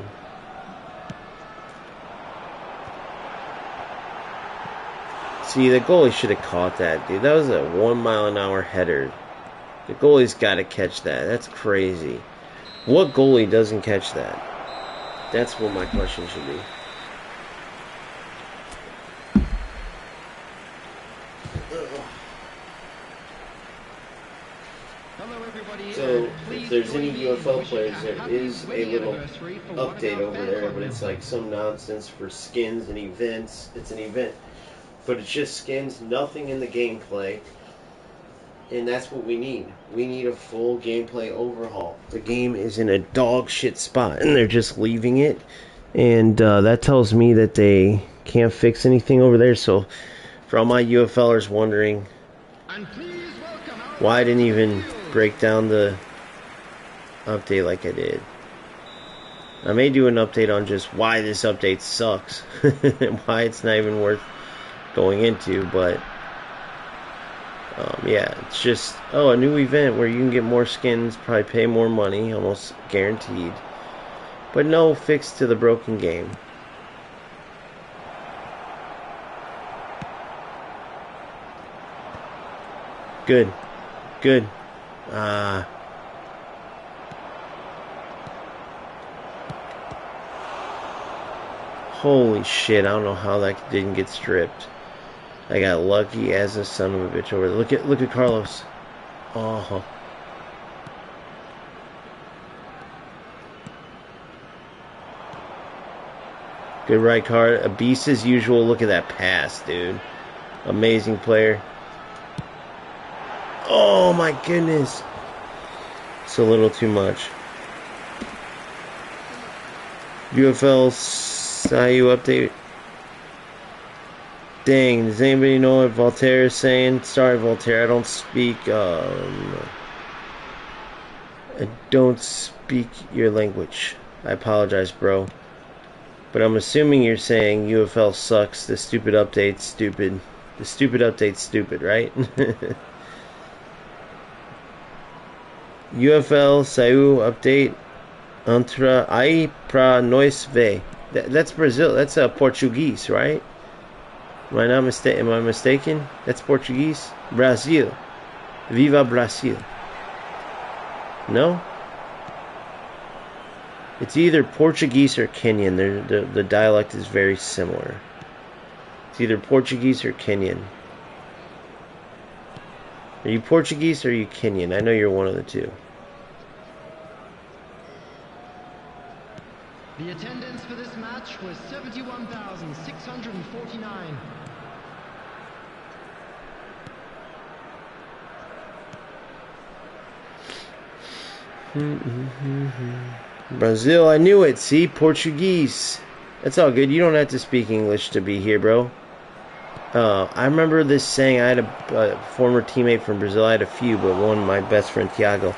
See, the goalie should have caught that, dude. That was a 1 mile an hour header. The goalie's got to catch that. That's crazy. What goalie doesn't catch that? That's what my question should be. So, if there's any UFL players, there is a little update over there, but it's like some nonsense for skins and events. It's an event, but it's just skins, nothing in the gameplay, and that's what we need. We need a full gameplay overhaul. The game is in a dog shit spot, and they're just leaving it, and that tells me that they can't fix anything over there. So, for all my UFLers wondering why I didn't even break down the update like I did. I may do an update on just why this update sucks and why it's not even worth going into, but yeah, it's just, a new event where you can get more skins, probably pay more money, almost guaranteed, but no fix to the broken game. Good. Holy shit, I don't know how that didn't get stripped. I got lucky as a son of a bitch over there. Look at Carlos. Oh. Good right card. A beast as usual. Look at that pass, dude. Amazing player. Oh my goodness. It's a little too much. UFL SIU update. Dang, does anybody know what Voltaire is saying? Sorry, Voltaire, I don't speak your language. I apologize, bro. But I'm assuming you're saying UFL sucks. The stupid update's stupid. The stupid update's stupid, right? UFL SIU update. Entra aí pra nós ver. That's Brazil. That's Portuguese, right? Am I mistaken? That's Portuguese. Brazil. Viva Brazil. No? It's either Portuguese or Kenyan. The dialect is very similar. It's either Portuguese or Kenyan. Are you Portuguese or are you Kenyan? I know you're one of the two.
The attendance for this match was 71,649.
Brazil, I knew it. See, Portuguese. That's all good. You don't have to speak English to be here, bro. I remember this saying. I had a former teammate from Brazil. I had a few, but one, my best friend, Thiago.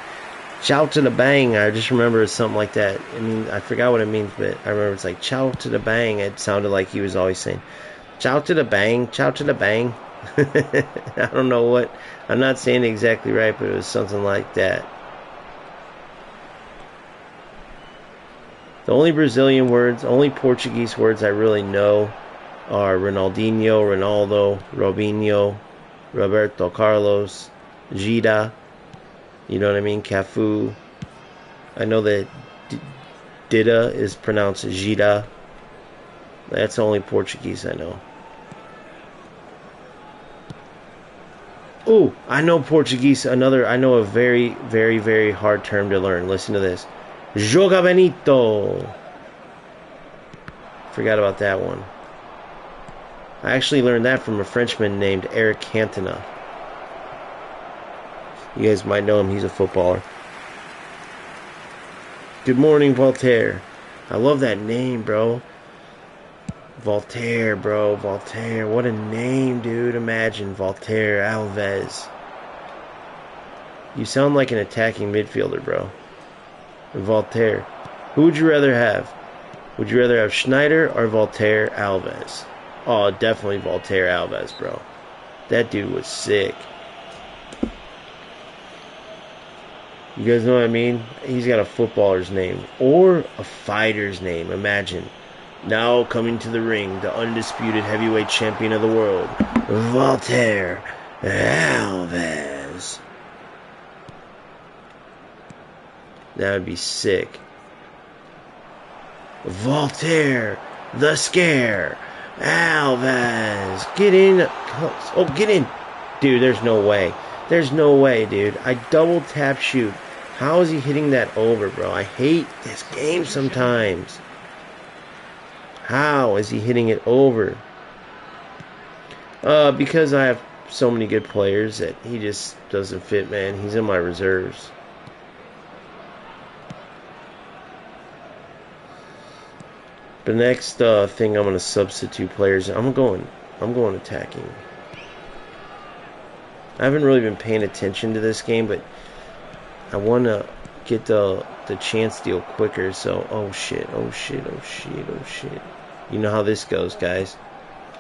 Chow to the bang. I just remember it's something like that. I mean, I forgot what it means, but I remember it's like chow to the bang. It sounded like he was always saying, chow to the bang, chow to the bang. I don't know what. I'm not saying it exactly right, but it was something like that. The only Brazilian words, only Portuguese words I really know are Ronaldinho, Ronaldo, Robinho, Roberto Carlos, Gida. You know what I mean? Cafu. I know that Dida is pronounced Gida. That's the only Portuguese I know. Oh, I know Portuguese. I know a very, very, very hard term to learn. Listen to this. Joga Benito. Forgot about that one. I actually learned that from a Frenchman named Eric Cantona. You guys might know him. He's a footballer. Good morning, Voltaire. I love that name, bro. Voltaire, bro. Voltaire. What a name, dude. Imagine Voltaire Alves. You sound like an attacking midfielder, bro. Voltaire. Who would you rather have? Would you rather have Schneider or Voltaire Alves? Oh, definitely Voltaire Alves, bro. That dude was sick. You guys know what I mean? He's got a footballer's name or a fighter's name. Imagine. Now coming to the ring, the undisputed heavyweight champion of the world, Voltaire Alves. That would be sick. Voltaire, the Scare, Alves. Get in. Oh, get in. Dude, there's no way. There's no way, dude. I double tap shoot. How is he hitting that over, bro? I hate this game sometimes. How is he hitting it over? Because I have so many good players that he just doesn't fit, man. He's in my reserves. The next thing I'm gonna substitute players. I'm going attacking. I haven't really been paying attention to this game, but I want to get the chance deal quicker. So, oh shit. You know how this goes, guys.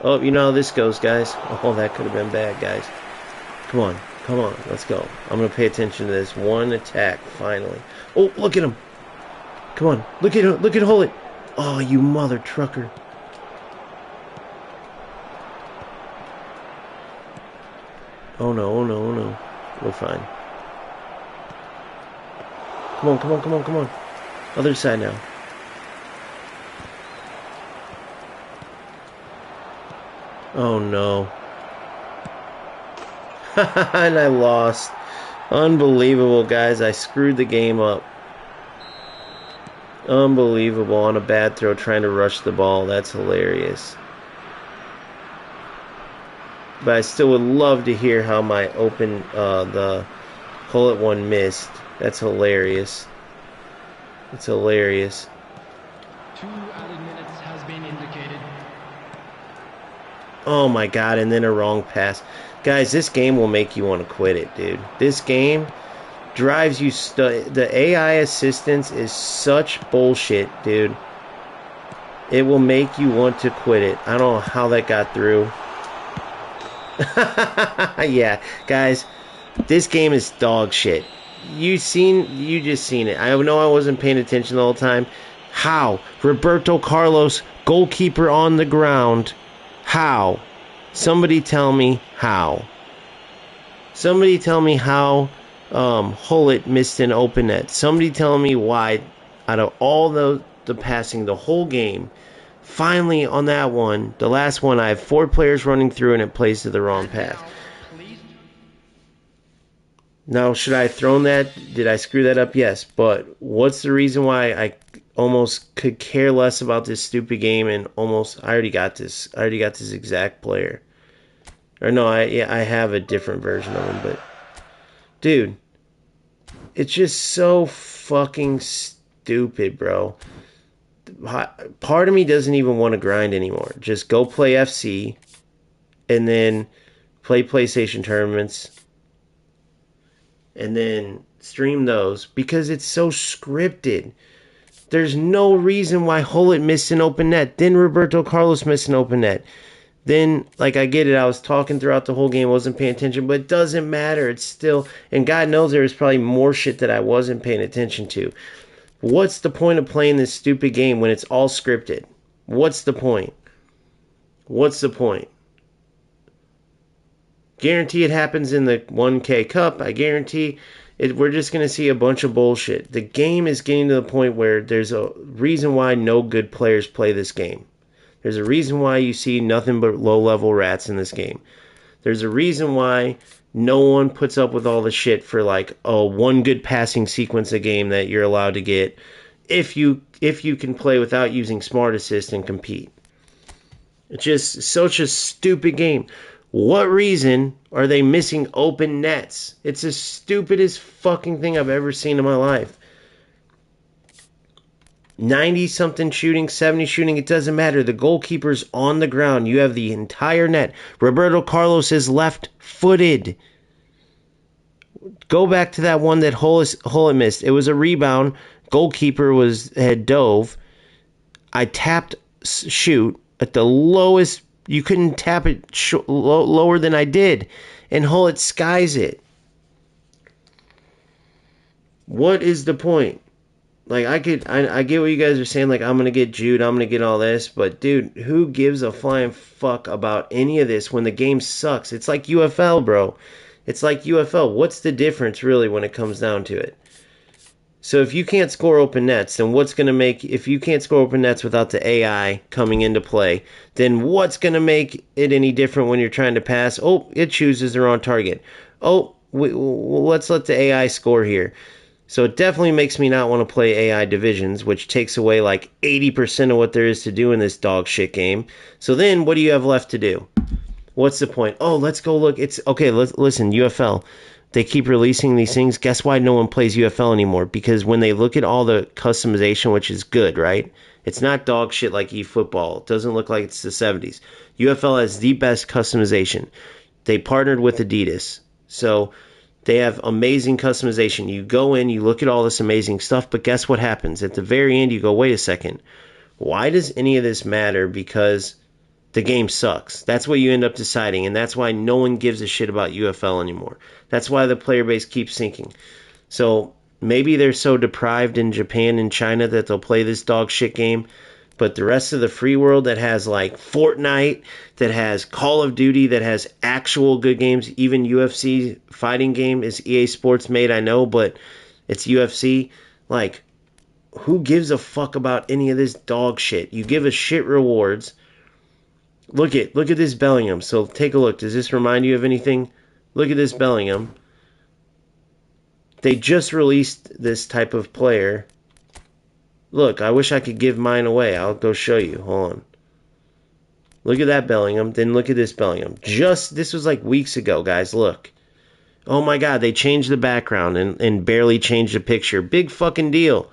Oh, you know how this goes, guys. Oh, that could have been bad, guys. Come on, let's go. I'm gonna pay attention to this one attack finally. Oh, look at him. Come on, look at Hullet. Oh, you mother trucker. Oh no. We're fine. Come on. Other side now. Oh no. And I lost. Unbelievable, guys. I screwed the game up. Unbelievable on a bad throw trying to rush the ball. That's hilarious. But I still would love to hear how my open, the Hullet one missed. That's hilarious. It's hilarious.
2 added minutes has been indicated.
Oh my god, and then a wrong pass. Guys, this game will make you want to quit it, dude. This game drives you the AI assistance is such bullshit, dude. It will make you want to quit it. I don't know how that got through. Yeah, guys, this game is dog shit. You just seen it. I know I wasn't paying attention the whole time. How? Roberto Carlos, goalkeeper on the ground. How? Somebody tell me how. Somebody tell me how Hullet missed an open net. Somebody tell me why, out of all the passing the whole game, finally on that one, the last one, I have 4 players running through and it plays to the wrong path. Now, should I have thrown that? Did I screw that up? Yes. But what's the reason why I almost could care less about this stupid game and almost I already got this exact player. Or no, I have a different version of him, but dude, it's just so fucking stupid, bro. Part of me doesn't even want to grind anymore. Just go play FC and then play PlayStation tournaments and then stream those because it's so scripted. There's no reason why Hullet missed an open net. Then Roberto Carlos missed an open net. Then, like, I get it. I was talking throughout the whole game. Wasn't paying attention. But it doesn't matter. It's still... And God knows there was probably more shit that I wasn't paying attention to. What's the point of playing this stupid game when it's all scripted? What's the point? What's the point? Guarantee it happens in the 1K Cup. I guarantee we're just going to see a bunch of bullshit. The game is getting to the point where there's a reason why no good players play this game. There's a reason why you see nothing but low-level rats in this game. There's a reason why no one puts up with all the shit for like, one good passing sequence a game that you're allowed to get if you can play without using Smart Assist and compete. It's just such a stupid game. What reason are they missing open nets? It's the stupidest fucking thing I've ever seen in my life. 90-something shooting, 70 shooting, it doesn't matter. The goalkeeper's on the ground. You have the entire net. Roberto Carlos is left-footed. Go back to that one that Hullet missed. It was a rebound. Goalkeeper had dove. I tapped shoot at the lowest. You couldn't tap it lower than I did, and Hullet skies it. What is the point? Like, I get what you guys are saying, like, I'm gonna get Jude, I'm gonna get all this, but dude, who gives a flying fuck about any of this when the game sucks? It's like UFL, bro. It's like UFL. What's the difference, really, when it comes down to it? So if you can't score open nets, then what's gonna make, if you can't score open nets without the AI coming into play, then what's gonna make it any different when you're trying to pass? Oh, it chooses the wrong target. Oh, let's let the AI score here. So it definitely makes me not want to play AI divisions, which takes away like 80% of what there is to do in this dog shit game. So then what do you have left to do? What's the point? Oh, let's go look. It's okay, listen, UFL. They keep releasing these things. Guess why no one plays UFL anymore? Because when they look at all the customization, which is good, right? It's not dog shit like eFootball. It doesn't look like it's the 70s. UFL has the best customization. They partnered with Adidas. So they have amazing customization. You go in, you look at all this amazing stuff, but guess what happens? At the very end, you go, wait a second. Why does any of this matter? Because the game sucks. That's what you end up deciding, and that's why no one gives a shit about UFL anymore. That's why the player base keeps sinking. So maybe they're so deprived in Japan and China that they'll play this dog shit game, but the rest of the free world that has like Fortnite, that has Call of Duty, that has actual good games, even UFC fighting game is EA Sports made, I know, but it's UFC. Like, who gives a fuck about any of this dog shit? You give us shit rewards. Look at this Bellingham. So take a look. Does this remind you of anything? Look at this Bellingham. They just released this type of player. Look, I wish I could give mine away. I'll go show you. Hold on. Look at that Bellingham. Then look at this Bellingham. This was like weeks ago, guys. Look. Oh my God, they changed the background and barely changed the picture. Big fucking deal.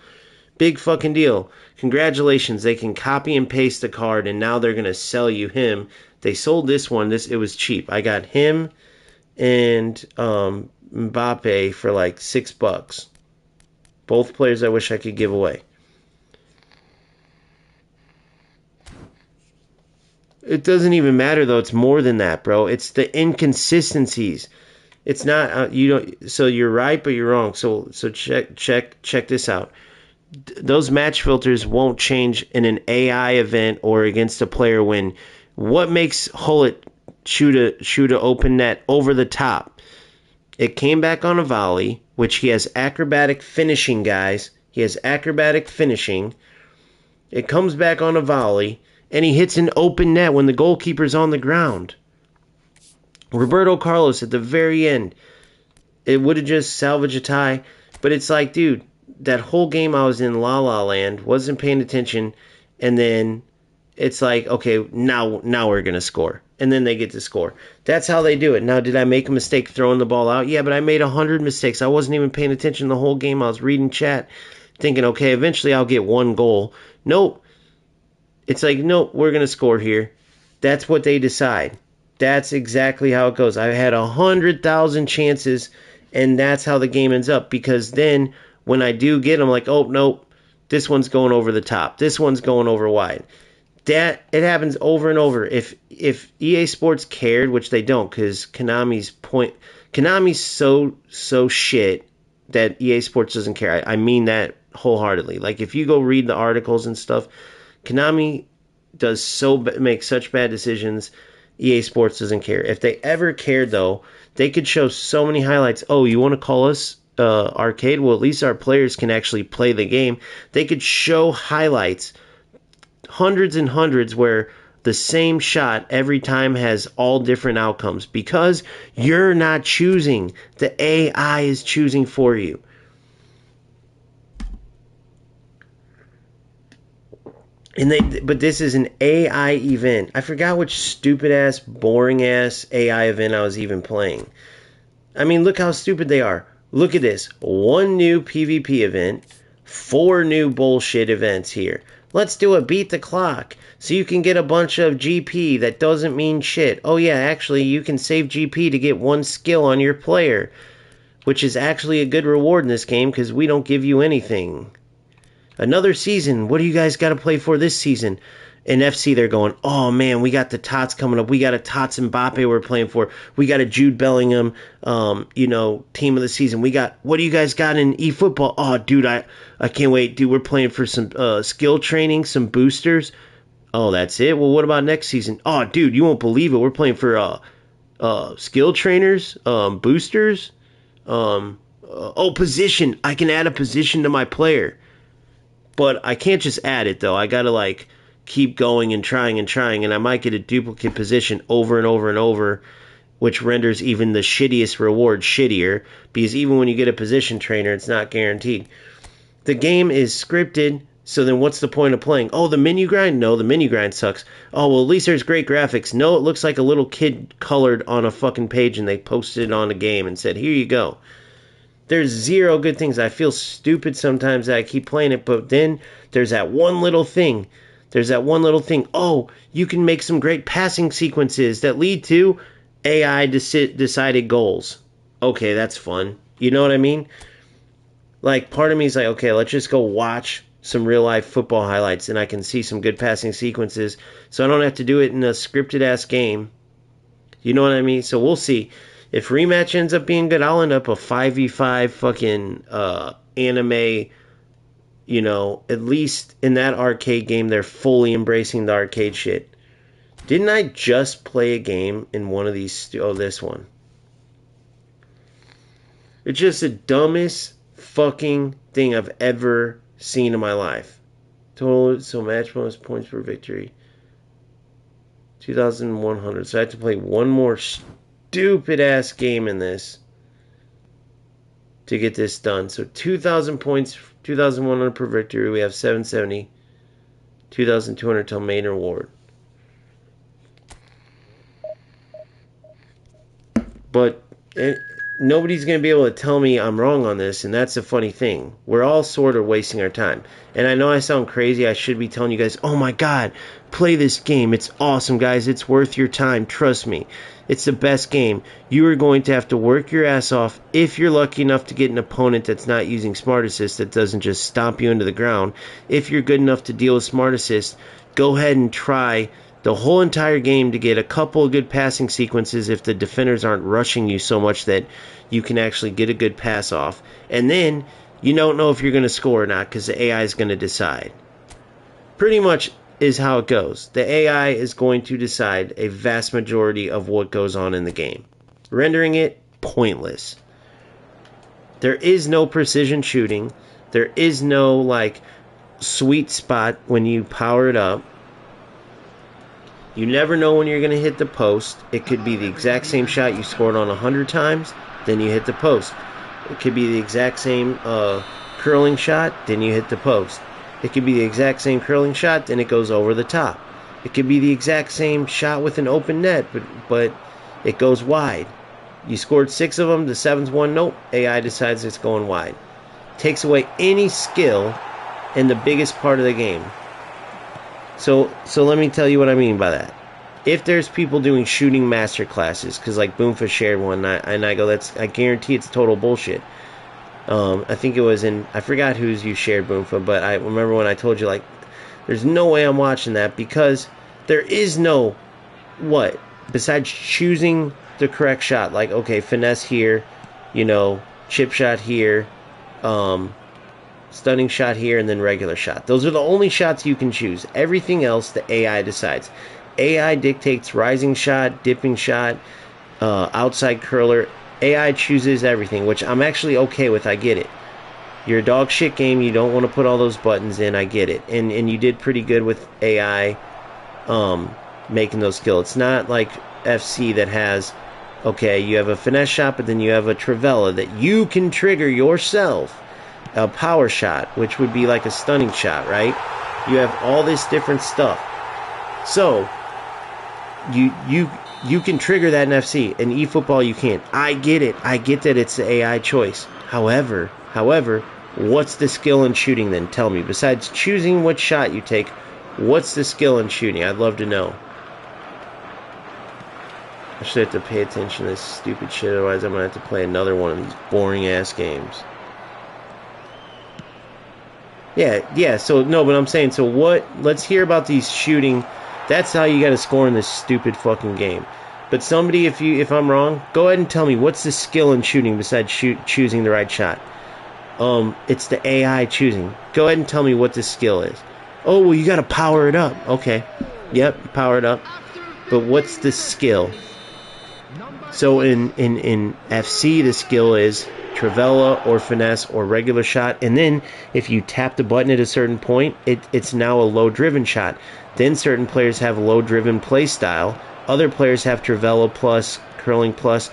Big fucking deal. Congratulations. They can copy and paste the card, and now they're going to sell you him. They sold this one. It was cheap. I got him and Mbappe for like $6. Both players I wish I could give away. It doesn't even matter though. It's more than that, bro. It's the inconsistencies. It's not you don't. So you're right, but you're wrong. So check this out. Those match filters won't change in an AI event or against a player win. What makes Hullet shoot a open net over the top? It came back on a volley, which he has acrobatic finishing, guys. He has acrobatic finishing. It comes back on a volley, and he hits an open net when the goalkeeper's on the ground. Roberto Carlos at the very end, it would have just salvaged a tie, but it's like, dude, that whole game I was in La La Land, wasn't paying attention, and then it's like, okay, now we're going to score. And then they get to score. That's how they do it. Now, did I make a mistake throwing the ball out? Yeah, but I made 100 mistakes. I wasn't even paying attention the whole game. I was reading chat, thinking, okay, eventually I'll get one goal. Nope. It's like, nope, we're going to score here. That's what they decide. That's exactly how it goes. I had 100,000 chances, and that's how the game ends up. Because then when I do get them, like, oh, nope, this one's going over the top. This one's going over wide. That it happens over and over. If EA Sports cared, which they don't, because Konami's so shit that EA Sports doesn't care. I mean that wholeheartedly. Like, if you go read the articles and stuff, Konami makes such bad decisions. EA Sports doesn't care. If they ever cared, though, they could show so many highlights. Oh, you want to call us arcade? Well, at least our players can actually play the game. They could show highlights, hundreds and hundreds, where the same shot every time has all different outcomes, because you're not choosing. The AI is choosing for you. But this is an AI event. I forgot which stupid ass, boring ass AI event I was even playing. I mean, look how stupid they are. Look at this. 1 new PvP event, 4 new bullshit events here. Let's do a beat the clock so you can get a bunch of GP that doesn't mean shit. Oh yeah, actually you can save GP to get 1 skill on your player, which is actually a good reward in this game because we don't give you anything. Another season. What do you guys got to play for this season? In FC, they're going, oh man, we got the Tots coming up. We got a Tots Mbappe we're playing for. We got a Jude Bellingham, team of the season. What do you guys got in eFootball? Oh, dude, I can't wait. Dude, we're playing for some skill training, some boosters. Oh, that's it? Well, what about next season? Oh, dude, you won't believe it. We're playing for skill trainers, boosters. Position. I can add a position to my player. But I can't just add it, though. I got to, keep going and trying, and I might get a duplicate position over and over and over, which renders even the shittiest reward shittier, because even when you get a position trainer, it's not guaranteed. The game is scripted, so then what's the point of playing? Oh, the menu grind? No, the menu grind sucks. Oh, well, at least there's great graphics. No, it looks like a little kid colored on a fucking page and they posted it on a game and said, here you go. There's zero good things. I feel stupid sometimes that I keep playing it, but then there's that one little thing. Oh, you can make some great passing sequences that lead to AI decided goals. Okay, that's fun. You know what I mean? Like, part of me is like, okay, let's just go watch some real life football highlights and I can see some good passing sequences so I don't have to do it in a scripted ass game. You know what I mean? So we'll see. If rematch ends up being good, I'll end up a 5v5 fucking anime. At least in that arcade game, they're fully embracing the arcade shit. Didn't I just play a game in one of these? This one. It's just the dumbest fucking thing I've ever seen in my life. Total, so match bonus points per victory. 2,100. So I have to play one more stupid ass game in this to get this done. So 2,000 points, 2,100 per victory. We have 770, 2,200 till main reward. But nobody's going to be able to tell me I'm wrong on this, and that's the funny thing. We're all sort of wasting our time. And I know I sound crazy. I should be telling you guys, oh my god, play this game. It's awesome, guys. It's worth your time. Trust me. It's the best game. You are going to have to work your ass off if you're lucky enough to get an opponent that's not using Smart Assist, that doesn't just stomp you into the ground. If you're good enough to deal with Smart Assist, go ahead and try the whole entire game to get a couple of good passing sequences if the defenders aren't rushing you so much that you can actually get a good pass off. And then you don't know if you're going to score or not because the AI is going to decide. Pretty much is how it goes. The AI is going to decide a vast majority of what goes on in the game, rendering it pointless. There is no precision shooting. There is no sweet spot when you power it up. You never know when you're going to hit the post. It could be the exact same shot you scored on 100 times, then you hit the post. It could be the exact same curling shot, then you hit the post. It could be the exact same curling shot, then it goes over the top. It could be the exact same shot with an open net, but it goes wide. You scored 6 of them, the 7th one, nope, AI decides it's going wide. Takes away any skill in the biggest part of the game. So let me tell you what I mean by that. If there's people doing shooting master classes, because Boomfa shared one, and I go, I guarantee it's total bullshit. I think it was I forgot whose you shared, Boomfa, but I remember when I told you, there's no way I'm watching that, because there is no, besides choosing the correct shot, okay, finesse here, chip shot here, stunning shot here, and then regular shot. Those are the only shots you can choose. Everything else, the AI decides. AI dictates rising shot, dipping shot, outside curler. AI chooses everything, which I'm actually okay with. I get it. You're a dog shit game. You don't want to put all those buttons in. I get it. And you did pretty good with AI making those skills. It's not like FC that has, okay, you have a finesse shot, but then you have a trivela that you can trigger yourself. A power shot, which would be like a stunning shot, right? You have all this different stuff. So, you can trigger that in FC. In eFootball, you can't. I get it. I get that it's the AI choice. However, what's the skill in shooting then? Tell me. Besides choosing what shot you take, what's the skill in shooting? I'd love to know. I should have to pay attention to this stupid shit, otherwise I'm going to have to play another one of these boring-ass games. Yeah. So no, but I'm saying, so what? Let's hear about these shooting. That's how you got to score in this stupid fucking game. But somebody, if I'm wrong, go ahead and tell me what's the skill in shooting besides choosing the right shot. It's the AI choosing. Go ahead and tell me what the skill is. Oh, well, you got to power it up. Okay, yep, power it up. But what's the skill? So in FC, the skill is Trivela or finesse or regular shot, and then if you tap the button at a certain point, it's now a low-driven shot. Then certain players have low-driven play style. Other players have Trivela plus, curling plus.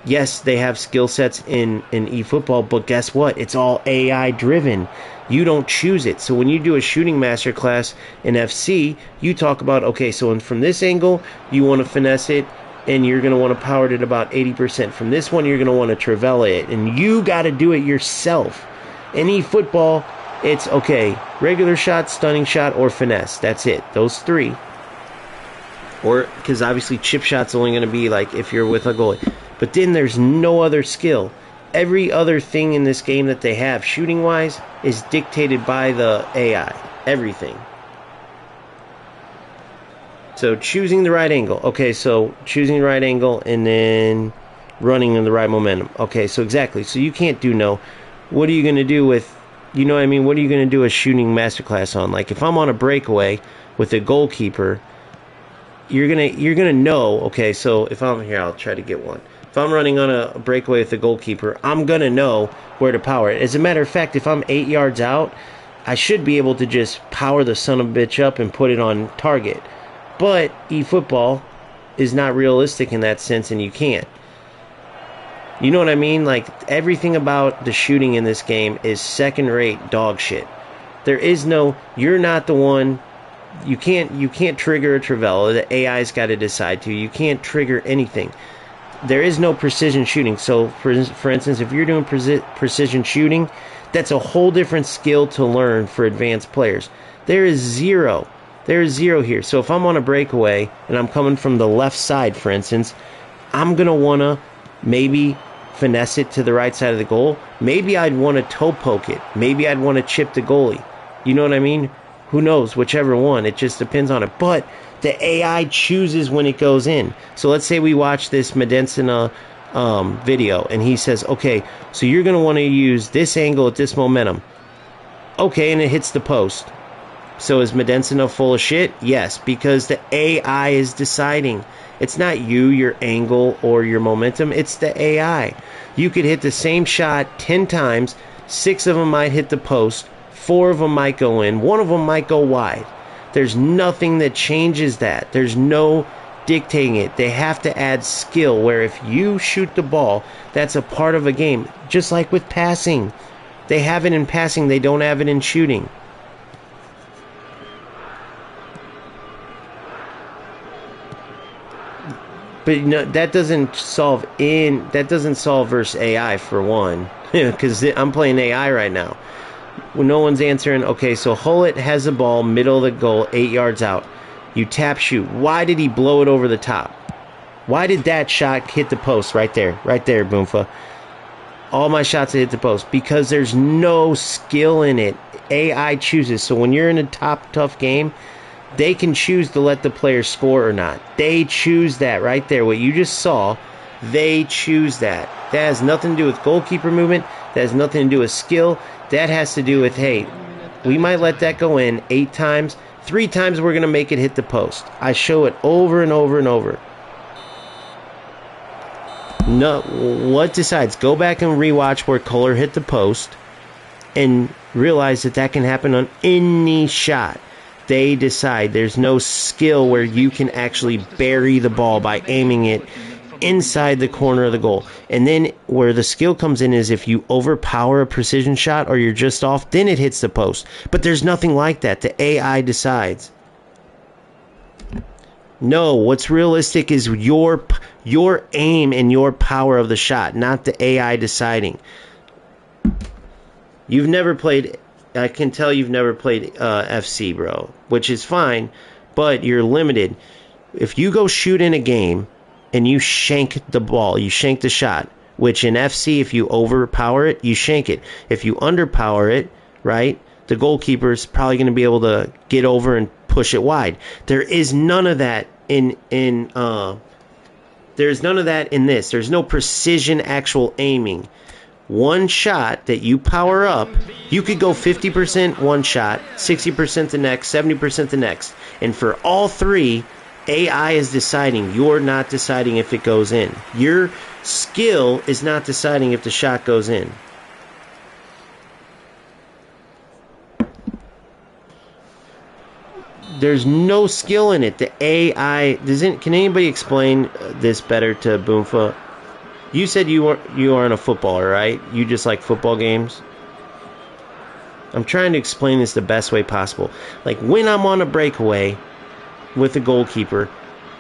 Yes, they have skill sets in eFootball, but guess what? It's all AI-driven. You don't choose it. So when you do a shooting masterclass in FC, you talk about, okay, so from this angle, you want to finesse it, and you're going to want to power it at about 80%. From this one, you're going to want to Trivela it, and you got to do it yourself. In eFootball, it's, okay, regular shot, stunning shot, or finesse. That's it. Those three. Or, because obviously chip shot's only going to be like if you're with a goalie. But then there's no other skill. Every other thing in this game that they have, shooting-wise, is dictated by the AI. Everything. So choosing the right angle. Okay, so choosing the right angle and then running in the right momentum. Okay, so exactly. So you can't do no. What are you going to do with, you know what I mean? What are you going to do a shooting masterclass on? Like if I'm on a breakaway with a goalkeeper, you're gonna know, okay, so if I'm here, I'll try to get one. If I'm running on a breakaway with the goalkeeper, I'm gonna know where to power it. As a matter of fact, if I'm 8 yards out, I should be able to just power the son of a bitch up and put it on target. But eFootball is not realistic in that sense, and you can't. You know what I mean? Like, everything about the shooting in this game is second-rate dog shit. There is no, you're not the one. You can't trigger a Trivela. The AI's got to decide to. You can't trigger anything. There is no precision shooting. So, for instance, if you're doing precision shooting, that's a whole different skill to learn for advanced players. There is zero. There is zero here. So if I'm on a breakaway and I'm coming from the left side, for instance, I'm going to want to maybe finesse it to the right side of the goal. Maybe I'd want to toe poke it. Maybe I'd want to chip the goalie. You know what I mean? Who knows? Whichever one. It just depends on it. But the AI chooses when it goes in. So let's say we watch this Medensina video, and he says, okay, so you're going to want to use this angle at this momentum. Okay, and it hits the post. So is Medensina full of shit? Yes, because the AI is deciding. It's not you, your angle, or your momentum. It's the AI. You could hit the same shot 10 times. 6 of them might hit the post. 4 of them might go in. 1 of them might go wide. There's nothing that changes that. There's no dictating it. They have to add skill, where if you shoot the ball, that's a part of a game. Just like with passing. They have it in passing. They don't have it in shooting. But that doesn't solve versus AI for one, because I'm playing AI right now. When no one's answering. Okay, so Hullet has the ball, middle of the goal, 8 yards out. You tap shoot. Why did he blow it over the top? Why did that shot hit the post right there, Boomfa? All my shots hit the post because there's no skill in it. AI chooses. So when you're in a tough game, they can choose to let the player score or not. They choose that right there. What you just saw, they choose that. That has nothing to do with goalkeeper movement. That has nothing to do with skill. That has to do with, hey, we might let that go in 8 times. 3 times we're going to make it hit the post. I show it over and over and over. No, what decides? Go back and rewatch where Kohler hit the post and realize that can happen on any shot. They decide. There's no skill where you can actually bury the ball by aiming it inside the corner of the goal. And then where the skill comes in is if you overpower a precision shot or you're just off, then it hits the post. But there's nothing like that. The AI decides. No, what's realistic is your aim and your power of the shot, not the AI deciding. You've never played... I can tell you've never played FC, bro, which is fine, but you're limited. If you go shoot in a game and you shank the ball, you shank the shot, which in FC, if you overpower it, you shank it. If you underpower it, right, the goalkeeper's probably going to be able to get over and push it wide. There is none of that in there's none of that in this. There's no precision actual aiming. One shot that you power up, you could go 50% one shot, 60% the next, 70% the next. And for all three, AI is deciding. You're not deciding if it goes in. Your skill is not deciding if the shot goes in. There's no skill in it. The AI doesn't. Can anybody explain this better to Boomfa? You said you aren't a footballer, right? You just like football games. I'm trying to explain this the best way possible. Like when I'm on a breakaway with a goalkeeper,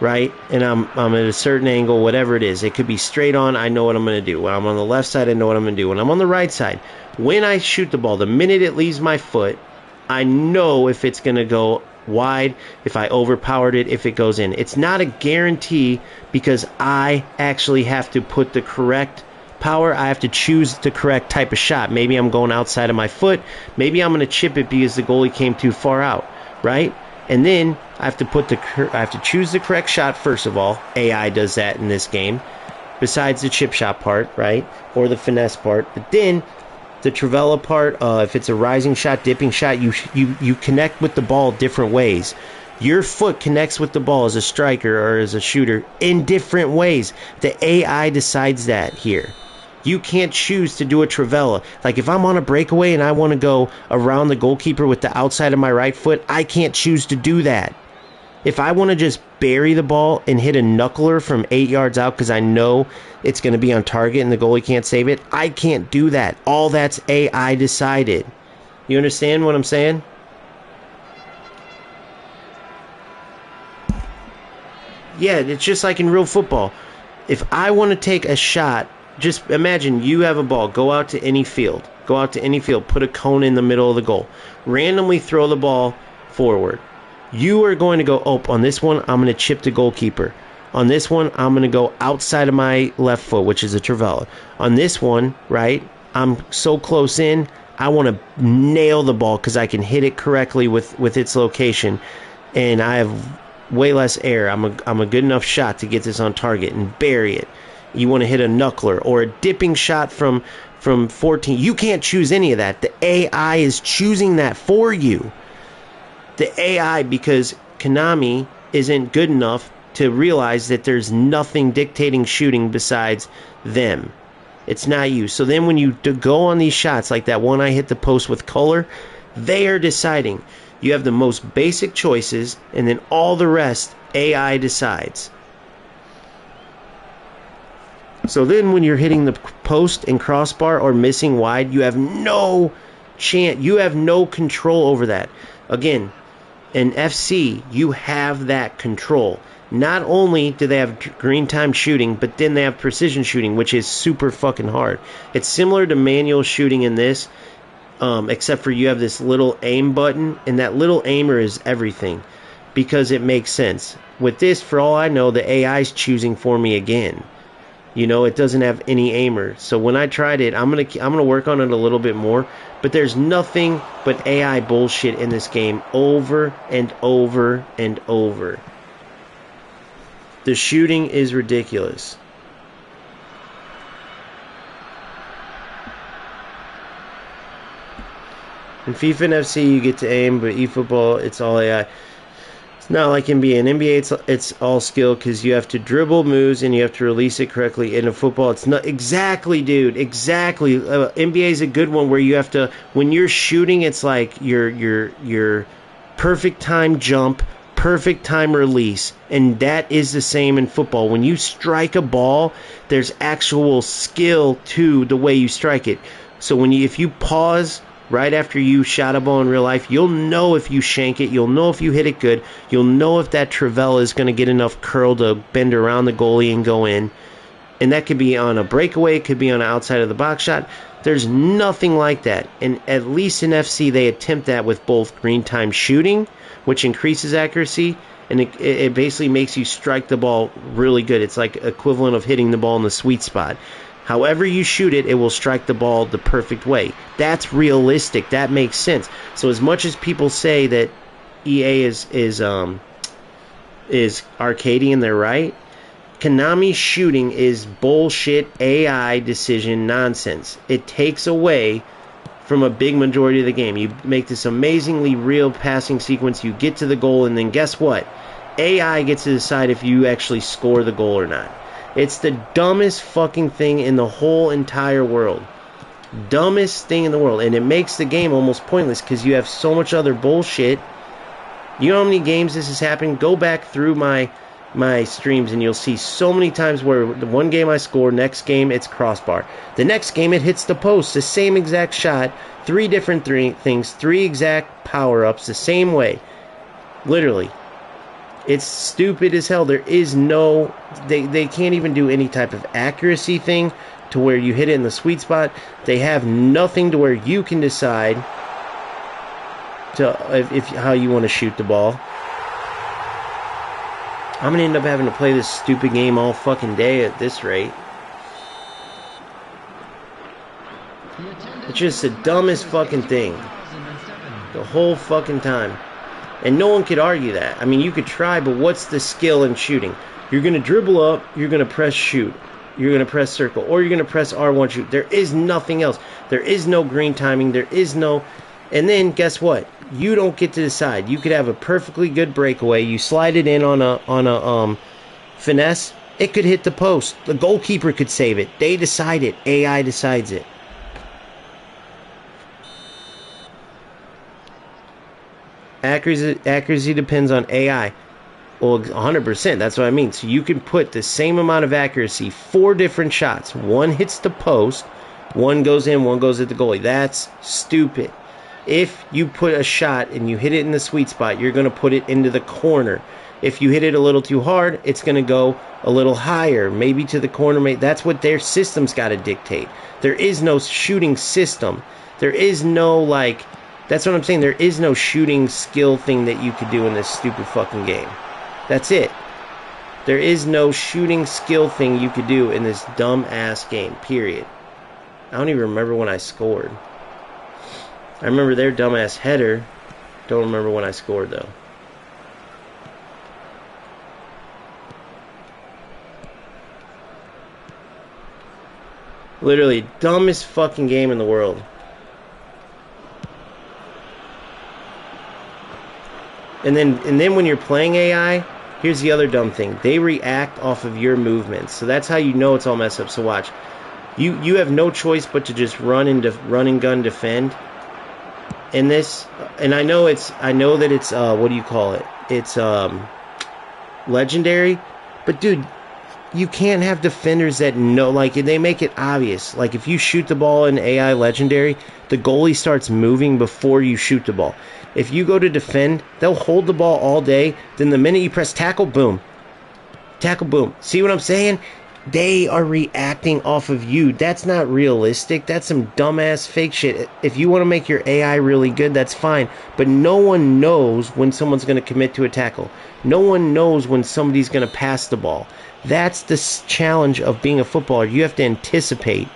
right? And I'm at a certain angle, whatever it is. It could be straight on. I know what I'm going to do. When I'm on the left side, I know what I'm going to do. When I'm on the right side, when I shoot the ball, the minute it leaves my foot, I know if it's going to go wide, if I overpowered it, if it goes in. It's not a guarantee because I actually have to put the correct power. I have to choose the correct type of shot. Maybe I'm going outside of my foot. Maybe I'm going to chip it because the goalie came too far out, right? And then I have to choose the correct shot first of all. AI does that in this game. Besides the chip shot part, right? Or the finesse part. But then the trivela part, if it's a rising shot, dipping shot, you connect with the ball different ways. Your foot connects with the ball as a striker or as a shooter in different ways. The AI decides that here. You can't choose to do a trivela. Like if I'm on a breakaway and I want to go around the goalkeeper with the outside of my right foot, I can't choose to do that. If I want to just bury the ball and hit a knuckler from 8 yards out because I know it's going to be on target and the goalie can't save it, I can't do that. All that's AI decided. You understand what I'm saying? Yeah, it's just like in real football. If I want to take a shot, just imagine you have a ball. Go out to any field. Put a cone in the middle of the goal. Randomly throw the ball forward. You are going to go, on this one, I'm going to chip the goalkeeper. On this one, I'm going to go outside of my left foot, which is a trivela. On this one, right, I'm so close in, I want to nail the ball because I can hit it correctly with its location. And I have way less air. I'm a good enough shot to get this on target and bury it. You want to hit a knuckler or a dipping shot from 14. You can't choose any of that. The AI is choosing that for you. The AI, because Konami isn't good enough to realize that there's nothing dictating shooting besides them. It's not you. So then when you go on these shots, like that one I hit the post with color, they are deciding. You have the most basic choices, and then all the rest, AI decides. So then when you're hitting the post and crossbar or missing wide, you have no chance. You have no control over that. Again, in FC, you have that control. Not only do they have green time shooting, but then they have precision shooting, which is super fucking hard. It's similar to manual shooting in this, except for you have this little aim button, and that little aimer is everything because it makes sense. With this, for all I know, the AI is choosing for me again. You know, it doesn't have any aimer. So when I tried it, I'm gonna work on it a little bit more. But there's nothing but AI bullshit in this game over and over and over. The shooting is ridiculous. In FIFA and FC, you get to aim, but eFootball, it's all AI. It's not like NBA. In NBA, it's all skill because you have to dribble moves and you have to release it correctly. In a football, it's not exactly, dude. Exactly. NBA is a good one where you have to, when you're shooting, it's like your perfect time jump, perfect time release, and that is the same in football. When you strike a ball, there's actual skill to the way you strike it. So if you pause right after you shot a ball in real life, you'll know if you shank it, you'll know if you hit it good, you'll know if that trivela is going to get enough curl to bend around the goalie and go in. And that could be on a breakaway, it could be on an outside of the box shot. There's nothing like that. And at least in FC, they attempt that with both green time shooting, which increases accuracy, and it basically makes you strike the ball really good. It's like equivalent of hitting the ball in the sweet spot. However you shoot it, it will strike the ball the perfect way. That's realistic. That makes sense. So as much as people say that EA is arcadey and they're right, Konami's shooting is bullshit AI decision nonsense. It takes away from a big majority of the game. You make this amazingly real passing sequence, you get to the goal, and then guess what? AI gets to decide if you actually score the goal or not. It's the dumbest fucking thing in the whole entire world. Dumbest thing in the world. And it makes the game almost pointless because you have so much other bullshit. You know how many games this has happened? Go back through my streams and you'll see so many times where the one game I score, next game it's crossbar. The next game it hits the post, the same exact shot, three different things, three exact power-ups the same way. Literally. It's stupid as hell. There is no... They can't even do any type of accuracy thing to where you hit it in the sweet spot. They have nothing to where you can decide how you want to shoot the ball. I'm going to end up having to play this stupid game all fucking day at this rate. It's just the dumbest fucking thing. The whole fucking time. And no one could argue that. I mean, you could try, but what's the skill in shooting? You're going to dribble up, you're going to press shoot. You're going to press circle, or you're going to press R1 shoot. There is nothing else. There is no green timing. There is no... And then, guess what? You don't get to decide. You could have a perfectly good breakaway. You slide it in on a finesse. It could hit the post. The goalkeeper could save it. They decide it. AI decides it. Accuracy depends on AI. Well, 100%. That's what I mean. So you can put the same amount of accuracy, 4 different shots. One hits the post, one goes in, one goes at the goalie. That's stupid. If you put a shot and you hit it in the sweet spot, you're going to put it into the corner. If you hit it a little too hard, it's going to go a little higher, maybe to the corner. That's what their system's got to dictate. There is no shooting system. There is no, like... That's what I'm saying. There is no shooting skill thing that you could do in this stupid fucking game. That's it. There is no shooting skill thing you could do in this dumb-ass game, period. I don't even remember when I scored. I remember their dumb-ass header. Don't remember when I scored, though. Literally, dumbest fucking game in the world. And then when you're playing AI, here's the other dumb thing. They react off of your movements. So that's how you know it's all messed up. So watch. You have no choice but to just run and gun defend. In this, and I know that it's what do you call it? It's legendary. But dude, you can't have defenders that know, like, they make it obvious. Like, if you shoot the ball in AI legendary, the goalie starts moving before you shoot the ball. If you go to defend, they'll hold the ball all day. Then the minute you press tackle, boom. Tackle, boom. See what I'm saying? They are reacting off of you. That's not realistic. That's some dumbass fake shit. If you want to make your AI really good, that's fine. But no one knows when someone's going to commit to a tackle. No one knows when somebody's going to pass the ball. That's the challenge of being a footballer. You have to anticipate.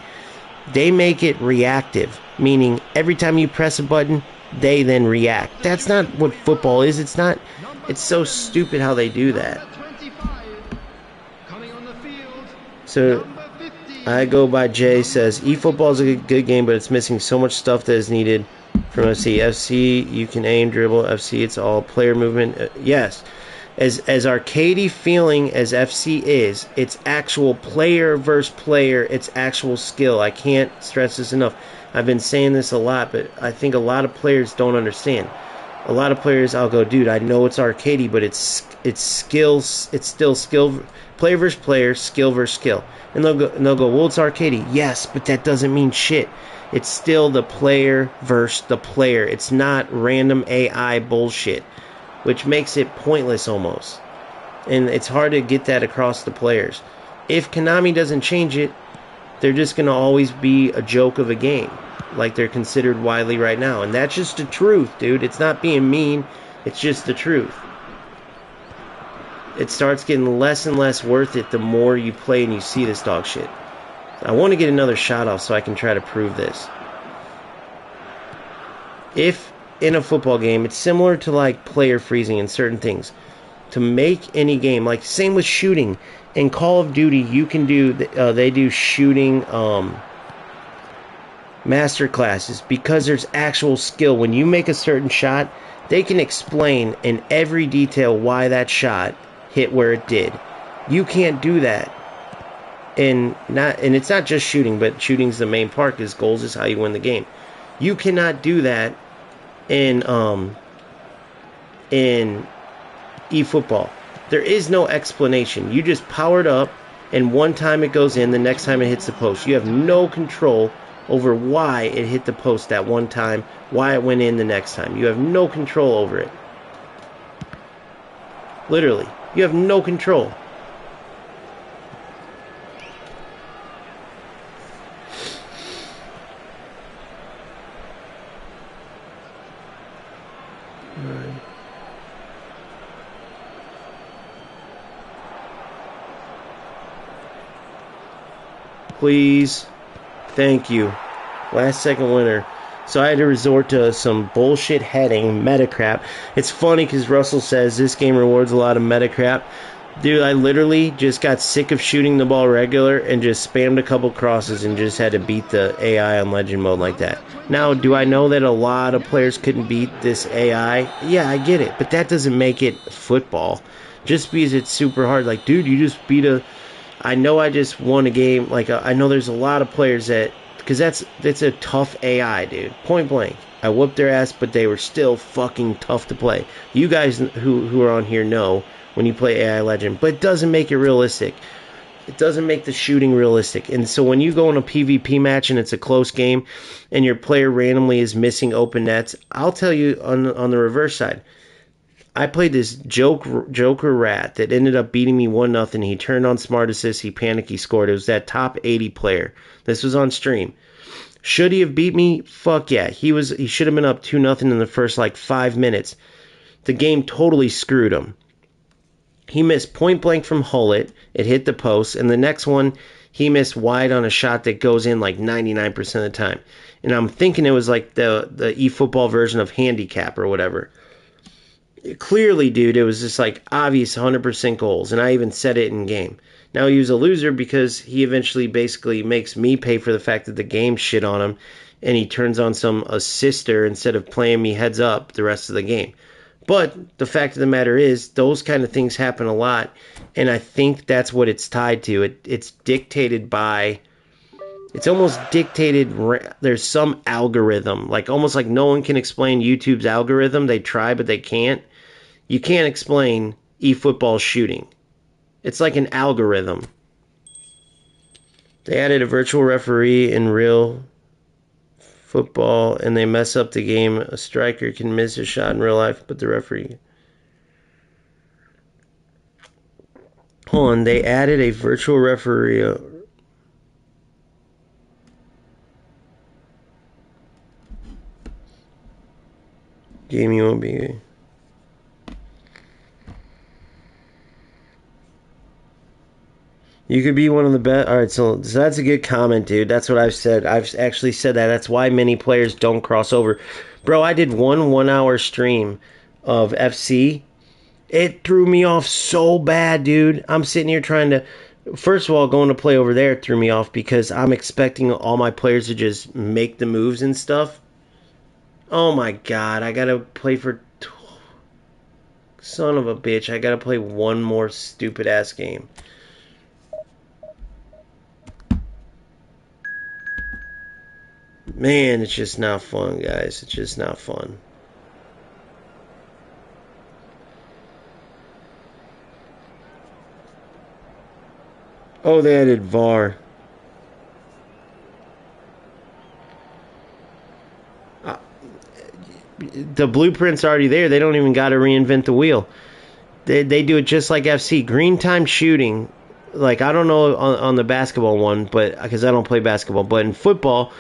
They make it reactive, meaning every time you press a button, they then react. That's not what football is. It's not. It's so stupid how they do that. So I go by Jay says eFootball is a good game, but it's missing so much stuff that is needed from FC. FC, you can aim, dribble. FC, it's all player movement. Yes, as arcadey feeling as FC is, it's actual player versus player. It's actual skill. I can't stress this enough. I've been saying this a lot, but I think a lot of players don't understand. A lot of players, I'll go, dude, I know it's arcadey, but it's skills. It's still skill, player versus player, skill versus skill. And they'll go, well, it's arcadey. Yes, but that doesn't mean shit. It's still the player versus the player. It's not random AI bullshit, which makes it pointless almost. And it's hard to get that across the players. If Konami doesn't change it, they're just going to always be a joke of a game, like they're considered widely right now. And that's just the truth, dude. It's not being mean. It's just the truth. It starts getting less and less worth it the more you play and you see this dog shit. I want to get another shot off so I can try to prove this. If in a football game, it's similar to like player freezing and certain things. To make any game, like same with shooting. In Call of Duty, you can do, they do shooting master classes because there's actual skill. When you make a certain shot, they can explain in every detail why that shot hit where it did. You can't do that. And it's not just shooting, but shooting's the main part because goals is how you win the game. You cannot do that in eFootball. There is no explanation. You just power it up, and one time it goes in, the next time it hits the post. You have no control over why it hit the post that one time, why it went in the next time. You have no control over it. Literally. You have no control. Please. Thank you. Last second winner. So I had to resort to some bullshit heading, meta crap. It's funny because Russell says this game rewards a lot of meta crap. Dude, I literally just got sick of shooting the ball regular and just spammed a couple crosses and just had to beat the AI on legend mode like that. Now, do I know that a lot of players couldn't beat this AI? Yeah, I get it. But that doesn't make it football. Just because it's super hard. Like, dude, you just beat a... I know I just won a game. Like, I know there's a lot of players that... Because that's a tough AI, dude. Point blank. I whooped their ass, but they were still fucking tough to play. You guys who are on here know when you play AI Legend. But it doesn't make it realistic. It doesn't make the shooting realistic. And so when you go in a PvP match and it's a close game and your player randomly is missing open nets, I'll tell you on the reverse side. I played this Joker rat that ended up beating me 1-0. He turned on smart assist. He panicked. He scored. It was that top 80 player. This was on stream. Should he have beat me? Fuck yeah. He should have been up 2-0 in the first 5 minutes. The game totally screwed him. He missed point blank from Hullet. It hit the post. And the next one, he missed wide on a shot that goes in 99% of the time. And I'm thinking it was the eFootball version of handicap or whatever. Clearly, dude, it was just obvious 100% goals, and I even said it in game. Now he was a loser because he eventually basically makes me pay for the fact that the game shit on him, and he turns on some assister instead of playing me heads up the rest of the game. But the fact of the matter is, those kind of things happen a lot, and I think that's what it's tied to. It's dictated by... It's almost dictated, there's some algorithm, almost like no one can explain YouTube's algorithm. They try, but they can't. You can't explain eFootball shooting. It's like an algorithm. They added a virtual referee in real football, and they mess up the game. A striker can miss a shot in real life, but the referee... Hold on, they added a virtual referee... Game you won't be... You could be one of the best. Alright, so that's a good comment, dude. That's what I've said. I've actually said that. That's why many players don't cross over. Bro, I did one 1-hour stream of FC. It threw me off so bad, dude. I'm sitting here trying to... First of all, going to play over there threw me off because I'm expecting all my players to just make the moves and stuff. Oh my god, I gotta play for... Son of a bitch, I gotta play one more stupid ass game. Man, it's just not fun, guys. It's just not fun. Oh, they added VAR. The blueprint's already there. They don't even got to reinvent the wheel. They do it just like FC. Green time shooting. I don't know on the basketball one, but because I don't play basketball. But in football,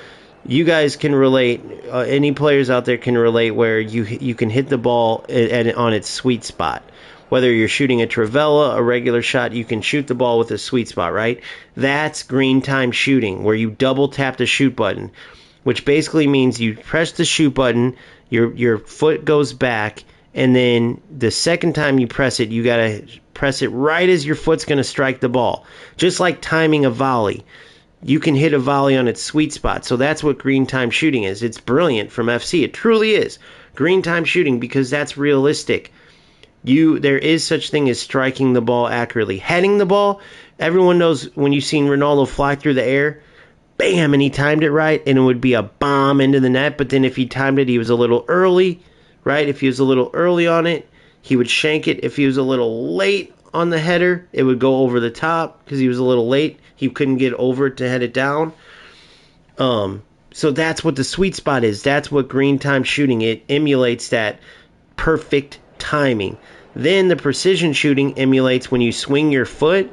you guys can relate. Any players out there can relate where you can hit the ball on its sweet spot. Whether you're shooting a trivela, a regular shot, you can shoot the ball with a sweet spot, right? That's green time shooting, where you double tap the shoot button, which basically means you press the shoot button, your foot goes back, and then the second time you press it, you got to press it right as your foot's going to strike the ball. Just like timing a volley. You can hit a volley on its sweet spot. So that's what green time shooting is. It's brilliant from FC. It truly is. Green time shooting, because that's realistic. There is such thing as striking the ball accurately. Heading the ball, everyone knows when you've seen Ronaldo fly through the air, bam, and he timed it right, and it would be a bomb into the net. But then if he timed it, he was a little early, right? If he was a little early on it, he would shank it. If he was a little late on the header, it would go over the top because he was a little late. He couldn't get over it to head it down. So that's what the sweet spot is. That's what green time shooting. It emulates that perfect timing. Then the precision shooting emulates when you swing your foot.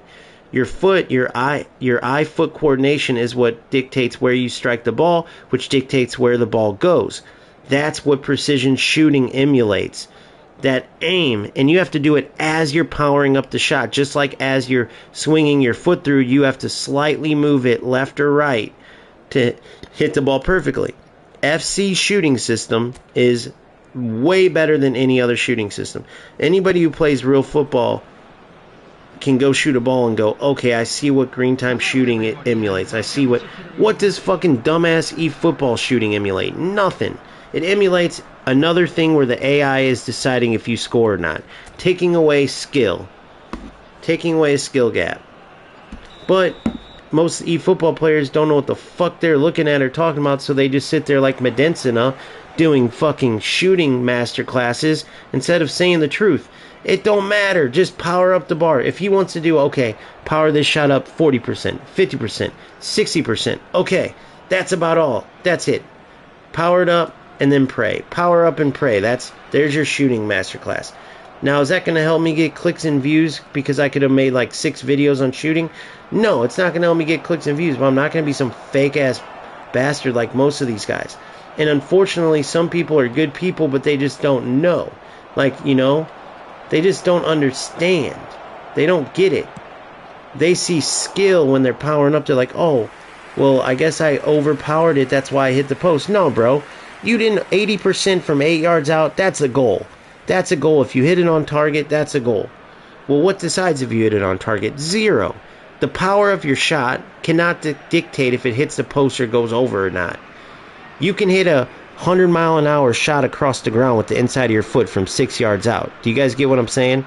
Your eye-foot coordination is what dictates where you strike the ball, which dictates where the ball goes. That's what precision shooting emulates. That aim, and you have to do it as you're powering up the shot. Just like as you're swinging your foot through, you have to slightly move it left or right to hit the ball perfectly. FC shooting system is way better than any other shooting system. Anybody who plays real football can go shoot a ball and go, okay, I see what green time shooting it emulates. I see what does fucking dumbass eFootball shooting emulate? Nothing. It emulates another thing where the AI is deciding if you score or not. Taking away skill. Taking away a skill gap. But most eFootball players don't know what the fuck they're looking at or talking about, so they just sit there like Medensina doing fucking shooting master classes instead of saying the truth. It don't matter. Just power up the bar. If he wants to do, okay, power this shot up 40%, 50%, 60%. Okay, that's about all. That's it. Power it up and then pray. Power up and pray. There's your shooting masterclass. Now, is that going to help me get clicks and views because I could have made like 6 videos on shooting? No, it's not going to help me get clicks and views, but I'm not going to be some fake-ass bastard like most of these guys. And unfortunately, some people are good people, but they just don't know. Like, they just don't understand. They don't get it. They see skill when they're powering up. They're like, oh, well, I guess I overpowered it. That's why I hit the post. No, bro. You didn't 80% from 8 yards out. That's a goal. That's a goal. If you hit it on target, that's a goal. Well, what decides if you hit it on target? 0. The power of your shot cannot dictate if it hits the post or goes over or not. You can hit a 100-mile-an-hour shot across the ground with the inside of your foot from 6 yards out. Do you guys get what I'm saying?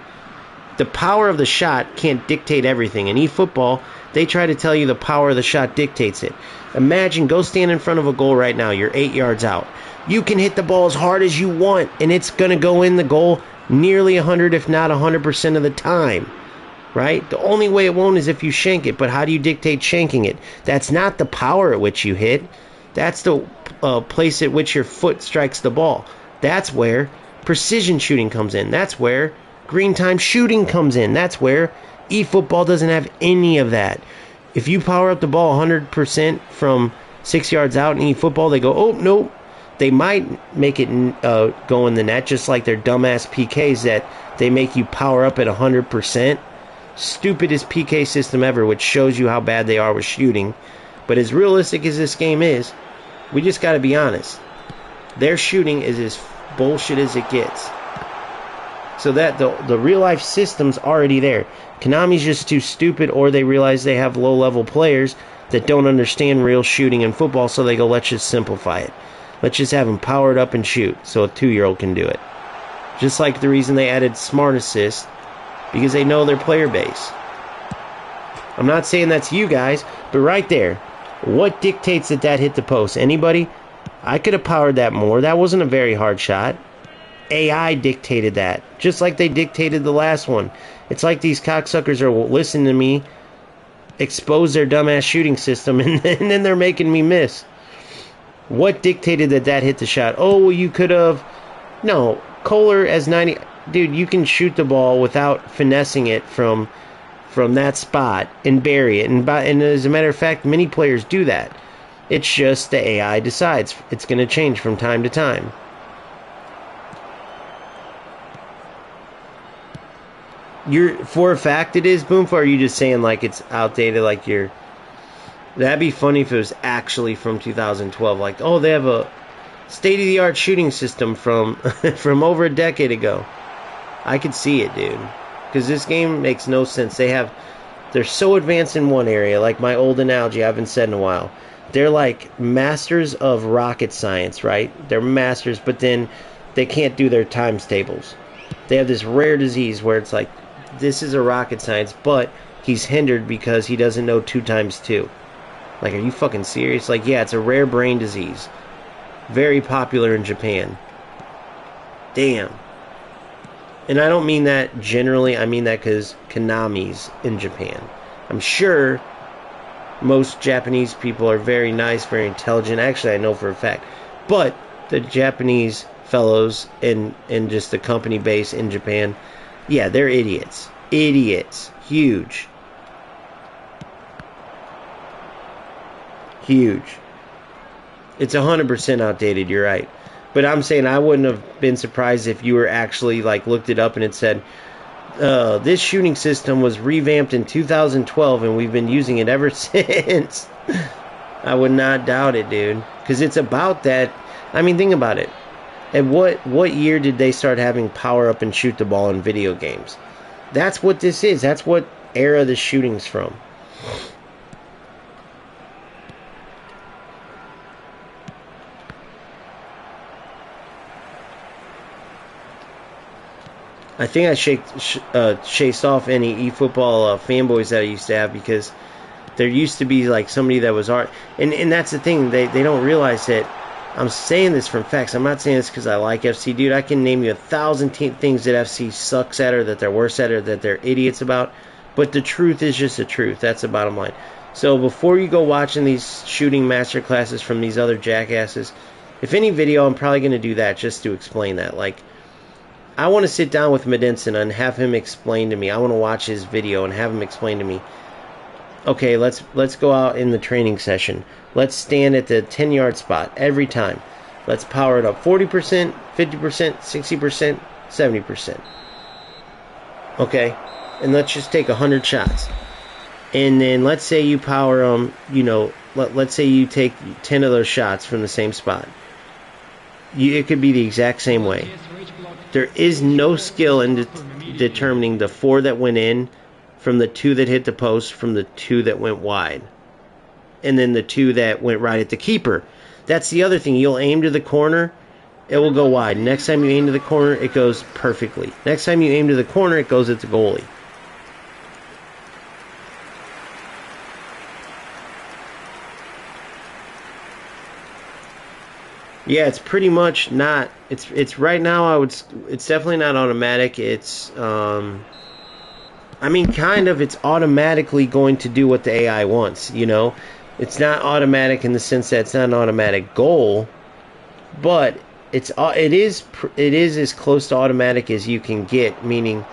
The power of the shot can't dictate everything. In eFootball, they try to tell you the power of the shot dictates it. Imagine, go stand in front of a goal right now. You're 8 yards out. You can hit the ball as hard as you want, and it's going to go in the goal nearly 100, if not 100% of the time. Right? The only way it won't is if you shank it. But how do you dictate shanking it? That's not the power at which you hit. That's the place at which your foot strikes the ball. That's where precision shooting comes in. That's where green time shooting comes in. That's where eFootball doesn't have any of that. If you power up the ball 100% from 6 yards out in eFootball, they go, oh, nope. They might make it go in the net, just like their dumbass PKs that they make you power up at 100%. Stupidest PK system ever, which shows you how bad they are with shooting. But as realistic as this game is, we just got to be honest. Their shooting is as bullshit as it gets. So that the real-life system's already there. Konami's just too stupid, or they realize they have low-level players that don't understand real shooting in football, so they go, let's just simplify it. Let's just have them powered up and shoot so a 2-year-old can do it. Just like the reason they added Smart Assist, because they know their player base. I'm not saying that's you guys, but right there, what dictates that hit the post? Anybody? I could have powered that more. That wasn't a very hard shot. AI dictated that, just like they dictated the last one. It's like these cocksuckers are listening to me expose their dumbass shooting system, and then they're making me miss. What dictated that hit the shot? Oh, well, you could have... No, Kohler as 90... Dude, you can shoot the ball without finessing it from that spot and bury it. And as a matter of fact, many players do that. It's just the AI decides. It's going to change from time to time. You're for a fact it is Boomfa, or are you just saying like it's outdated, like you're... That'd be funny if it was actually from 2012. Like, oh, they have a state-of-the-art shooting system from from over a decade ago. I could see it, dude. Because this game makes no sense. They're so advanced in one area, like my old analogy I haven't said in a while. They're like masters of rocket science, right? They're masters, but then they can't do their times tables. They have this rare disease where it's like, this is a rocket science, but he's hindered because he doesn't know 2 times 2. Like, are you fucking serious? Like, yeah, it's a rare brain disease. Very popular in Japan. Damn. And I don't mean that generally. I mean that because Konami's in Japan. I'm sure most Japanese people are very nice, very intelligent. Actually, I know for a fact. But the Japanese fellows in just the company base in Japan, yeah, they're idiots. Idiots. Huge. Huge. It's 100% outdated, you're right. But I'm saying I wouldn't have been surprised if you were actually, like, looked it up and it said, this shooting system was revamped in 2012 and we've been using it ever since. I would not doubt it, dude. Because it's about that. I mean, think about it. At what year did they start having power up and shoot the ball in video games? That's what this is. That's what era the shooting's from. I think I chased off any eFootball fanboys that I used to have, because there used to be like somebody that was art, and that's the thing, they don't realize that I'm saying this from facts. I'm not saying this because I like FC, dude. I can name you 1,000 things that FC sucks at, or that they're worse at, or that they're idiots about, but the truth is just the truth. That's the bottom line. So before you go watching these shooting master classes from these other jackasses, if any video, I'm probably going to do that just to explain that. Like, I want to sit down with Medinson and have him explain to me. I want to watch his video and have him explain to me, okay, let's go out in the training session. Let's stand at the 10-yard spot every time. Let's power it up 40%, 50%, 60%, 70%. Okay? And let's just take 100 shots. And then let's say you power them, let's say you take 10 of those shots from the same spot. It could be the exact same way. There is no skill in determining the 4 that went in from the 2 that hit the post from the 2 that went wide. And then the 2 that went right at the keeper. That's the other thing. You'll aim to the corner, it will go wide. Next time you aim to the corner, it goes perfectly. Next time you aim to the corner, it goes at the goalie. Yeah, it's pretty much not. It's right now. It's definitely not automatic. It's I mean, kind of. It's automatically going to do what the AI wants. It's not automatic in the sense that it's not an automatic goal, but it is as close to automatic as you can get. Meaning,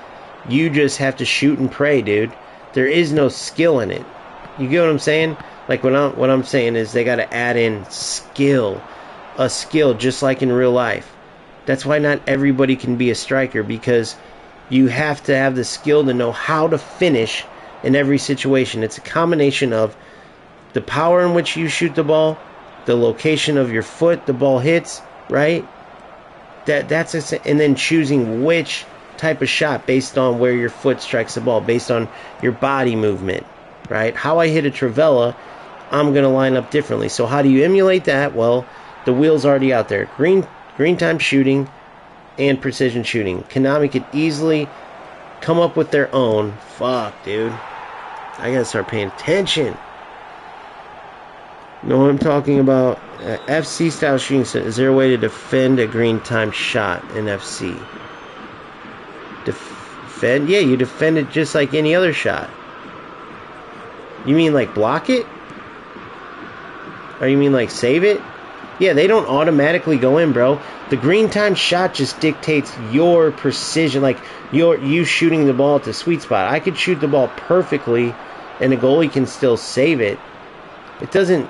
you just have to shoot and pray, dude. There is no skill in it. You get what I'm saying? Like what I'm saying is they got to add in skill. A skill, just like in real life. That's why not everybody can be a striker, because you have to have the skill to know how to finish in every situation. It's a combination of the power in which you shoot the ball, the location of your foot the ball hits, right? And then choosing which type of shot based on where your foot strikes the ball, based on your body movement, right? How I hit a trivela, I'm going to line up differently. So how do you emulate that? Well, the wheel's already out there. Green time shooting and precision shooting. Konami could easily come up with their own. Fuck, dude. I gotta start paying attention. Know what I'm talking about? FC style shooting. Is there a way to defend a green time shot in FC? Defend? Yeah, you defend it just like any other shot. You mean like block it? Or you mean like save it? Yeah, they don't automatically go in, bro. The green time shot just dictates your precision, like you shooting the ball at the sweet spot. I could shoot the ball perfectly, and the goalie can still save it. It doesn't.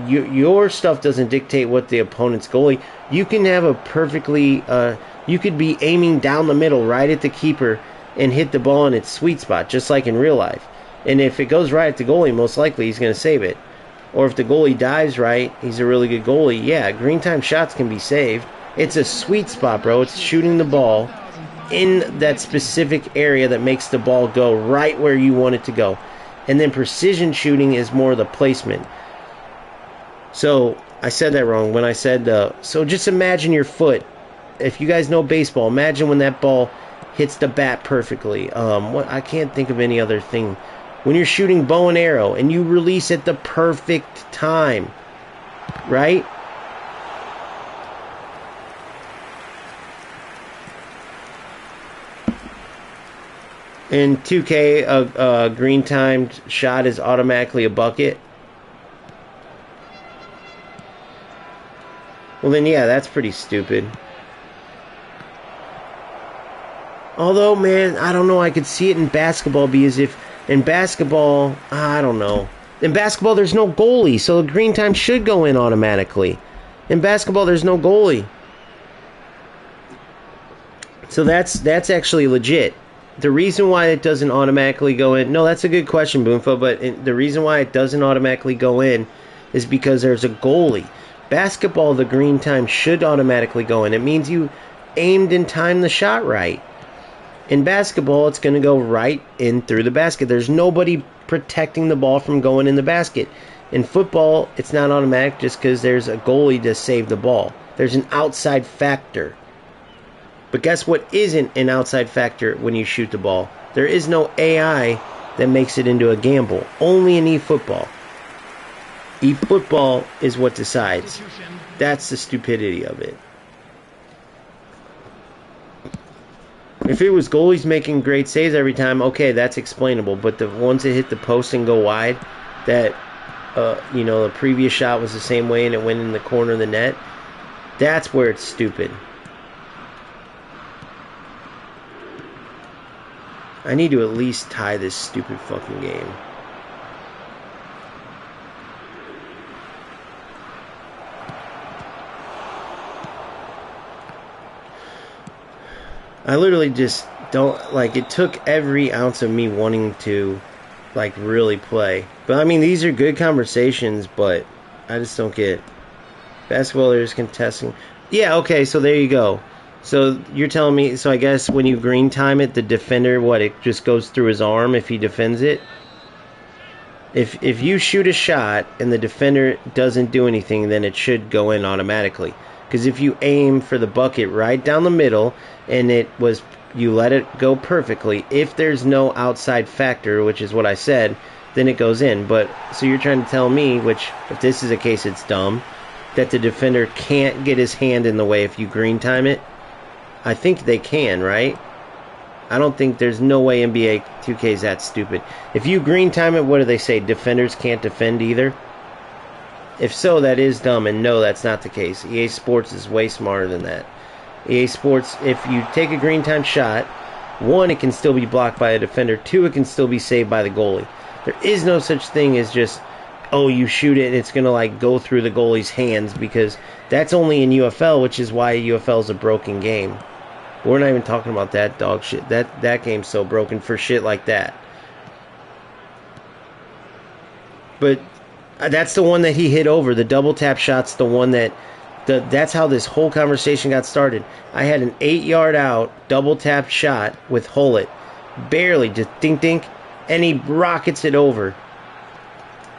Your stuff doesn't dictate what the opponent's goalie. You can have a perfectly. You could be aiming down the middle, right at the keeper, and hit the ball in its sweet spot, just like in real life. And if it goes right at the goalie, most likely he's going to save it. Or if the goalie dives right, he's a really good goalie. Yeah, green time shots can be saved. It's a sweet spot, bro. It's shooting the ball in that specific area that makes the ball go right where you want it to go. And then precision shooting is more the placement. So I said that wrong when I said, so just imagine your foot. If you guys know baseball, imagine when that ball hits the bat perfectly. I can't think of any other thing. When you're shooting bow and arrow and you release at the perfect time, right? In 2K, a green timed shot is automatically a bucket. Well then, yeah, that's pretty stupid. Although, man, I don't know, I could see it in basketball because if in basketball, I don't know. In basketball, there's no goalie, so the green time should go in automatically. In basketball, there's no goalie. So that's actually legit. The reason why it doesn't automatically go in... No, that's a good question, Boomfo, but the reason why it doesn't automatically go in is because there's a goalie. Basketball, the green time should automatically go in. It means you aimed and timed the shot right. In basketball, it's going to go right in through the basket. There's nobody protecting the ball from going in the basket. In football, it's not automatic just because there's a goalie to save the ball. There's an outside factor. But guess what isn't an outside factor when you shoot the ball? There is no AI that makes it into a gamble. Only in eFootball. eFootball is what decides. That's the stupidity of it. If it was goalies making great saves every time, okay, that's explainable. But the ones that hit the post and go wide, that, the previous shot was the same way and it went in the corner of the net, that's where it's stupid. I need to at least tie this stupid fucking game. I literally just don't, it took every ounce of me wanting to, really play. But, I mean, these are good conversations, but I just don't get it. Basketball, there's contesting. Yeah, okay, so there you go. So you're telling me, so I guess when you green time it, the defender, it just goes through his arm if he defends it? If you shoot a shot and the defender doesn't do anything, then it should go in automatically. Because if you aim for the bucket right down the middle and you let it go perfectly, if there's no outside factor, which is what I said, then it goes in. But so you're trying to tell me, which if this is a case, it's dumb, that the defender can't get his hand in the way if you green time it? I think they can, right? I don't think there's no way NBA 2K is that stupid. If you green time it, what do they say? Defenders can't defend either? If so, that is dumb, and no, that's not the case. EA Sports is way smarter than that. EA Sports, if you take a green time shot, 1, it can still be blocked by a defender. 2, it can still be saved by the goalie. There is no such thing as just, oh, you shoot it and it's going to go through the goalie's hands, because that's only in UFL, which is why UFL is a broken game. We're not even talking about that dog shit. That game's so broken for shit like that. But that's the one that he hit over. The double tap shot's the one that's how this whole conversation got started. I had an 8-yard out double tap shot with Hullet. Barely, just dink dink, and he rockets it over.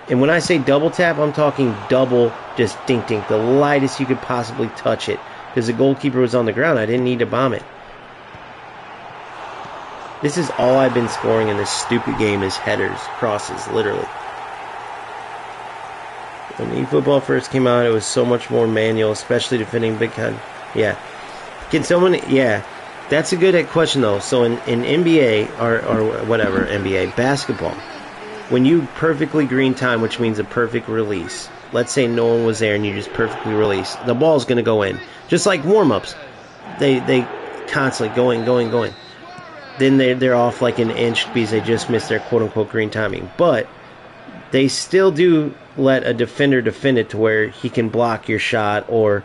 And when I say double tap, I'm talking double, just dink dink, the lightest you could possibly touch it. Because the goalkeeper was on the ground. I didn't need to bomb it. This is all I've been scoring in this stupid game is headers, crosses, literally. When eFootball first came out, it was so much more manual, especially defending big con. Yeah. Can someone... Yeah. That's a good question, though. So in NBA, or whatever, NBA, basketball, when you perfectly green time, which means a perfect release, let's say no one was there and you just perfectly release, the ball's going to go in. Just like warm-ups. They constantly going. Then they're off like an inch because they just missed their quote-unquote green timing. But they still do let a defender defend it to where he can block your shot or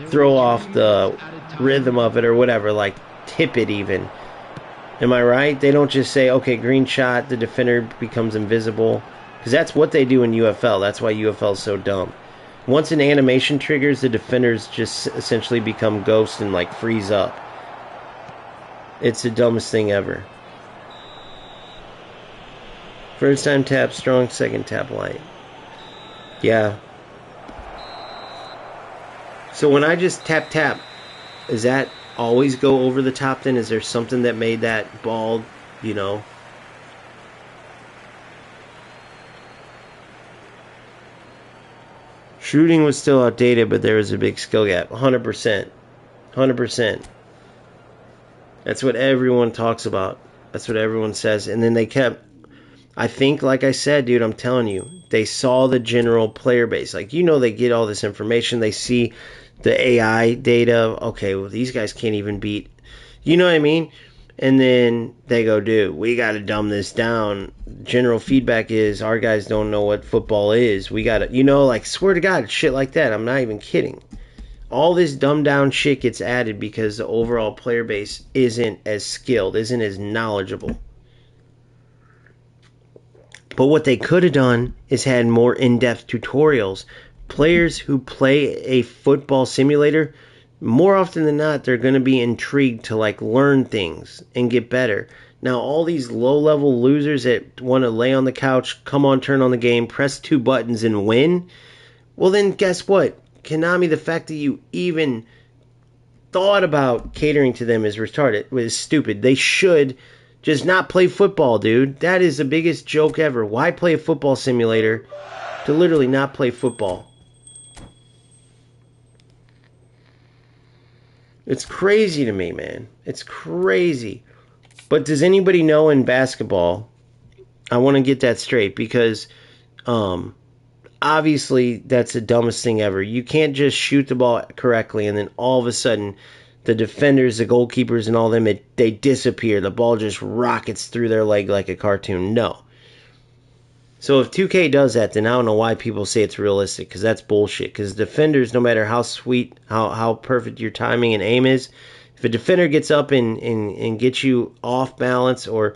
throw off the rhythm of it or whatever, like tip it even. Am I right? They don't just say, okay, green shot, the defender becomes invisible. Because that's what they do in UFL. That's why UFL is so dumb. Once an animation triggers, the defenders just essentially become ghosts and like freeze up. It's the dumbest thing ever. First time tap strong, second tap light. Yeah. So when I just tap, does that always go over the top then? Is there something that made that ball, you know? Shooting was still outdated, but there was a big skill gap. 100%. 100%. That's what everyone talks about. That's what everyone says. And then they kept, I think, like I said, dude, I'm telling you, they saw the general player base. Like, you know, they get all this information. They see the AI data. Okay, well, these guys can't even beat, you know what I mean? And then they go, dude, we got to dumb this down. General feedback is our guys don't know what football is. We got to, you know, like, swear to God, shit like that. I'm not even kidding. All this dumbed down shit gets added because the overall player base isn't as skilled, isn't as knowledgeable. But what they could have done is had more in-depth tutorials. Players who play a football simulator, more often than not, they're going to be intrigued to like learn things and get better. Now, all these low-level losers that want to lay on the couch, come on, turn on the game, press 2 buttons and win, well then guess what? Konami, the fact that you even thought about catering to them is retarded. It was stupid. They should just not play football, dude. That is the biggest joke ever. Why play a football simulator to literally not play football? It's crazy to me, man. It's crazy. But does anybody know in basketball? I want to get that straight because obviously that's the dumbest thing ever. You can't just shoot the ball correctly and then all of a sudden the defenders, the goalkeepers and all them, they disappear. The ball just rockets through their leg like a cartoon. No. So if 2K does that, then I don't know why people say it's realistic, because that's bullshit. Because defenders, no matter how sweet, how perfect your timing and aim is, if a defender gets up and gets you off balance or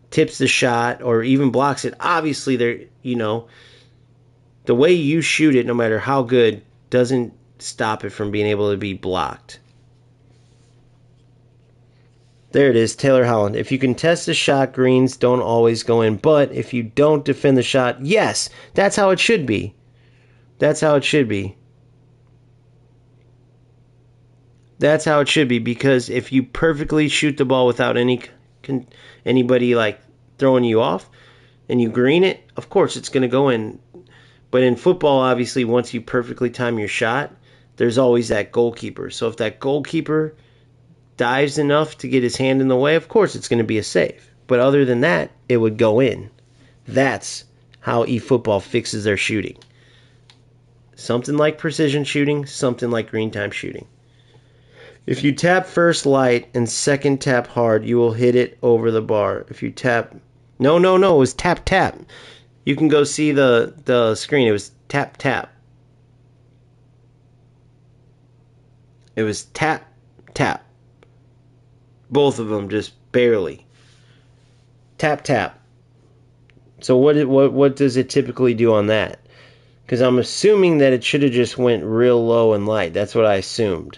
tips the shot or even blocks it, obviously they're, you know, the way you shoot it, no matter how good, doesn't stop it from being able to be blocked. There it is, Taylor Holland. If you can test the shot, greens don't always go in. But if you don't defend the shot, yes, that's how it should be. That's how it should be. That's how it should be, because if you perfectly shoot the ball without anybody like throwing you off and you green it, of course it's going to go in. But in football, obviously, once you perfectly time your shot, there's always that goalkeeper. So if that goalkeeper dives enough to get his hand in the way, of course it's going to be a save. But other than that, it would go in. That's how eFootball fixes their shooting. Something like precision shooting, something like green time shooting. If you tap first light and second tap hard, you will hit it over the bar. If you tap... No, it was tap. You can go see the screen. It was tap. It was tap. Both of them just barely. Tap. So what does it typically do on that? Because I'm assuming that it should have just went real low and light. That's what I assumed.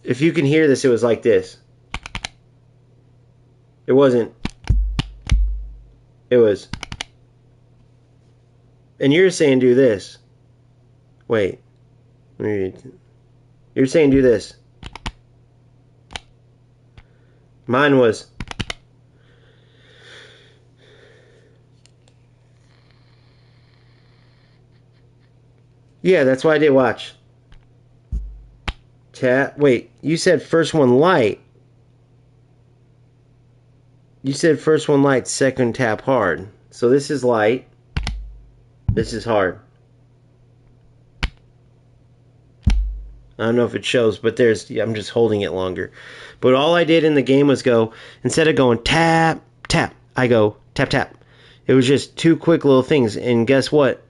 If you can hear this, it was like this. It wasn't. It was. And you're saying do this. Wait. You're saying do this. Mine was. Yeah, that's why I did watch. Tap. Wait, you said first one light. You said first one light, second tap hard. So this is light. This is hard. I don't know if it shows, but I'm just holding it longer. But all I did in the game was go, instead of going tap, I go tap. It was just 2 quick little things. And guess what?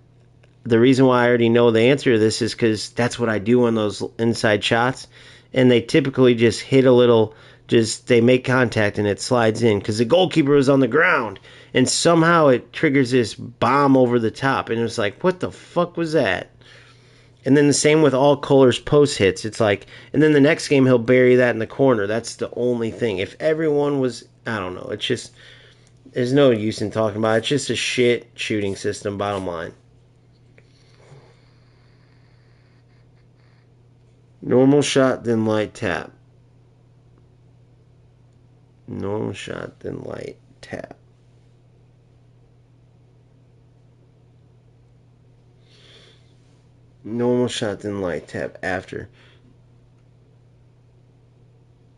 The reason why I already know the answer to this is because that's what I do on those inside shots. and they typically just hit a little, just they make contact and it slides in because the goalkeeper was on the ground, and somehow it triggers this bomb over the top, and it was like, what the fuck was that? And then the same with all Kohler's post hits. It's like, and then the next game he'll bury that in the corner. That's the only thing. If everyone was, I don't know. It's just, there's no use in talking about it. It's just a shit shooting system, bottom line. Normal shot, then light tap. Normal shot, then light tap. Normal shot, then light tap after.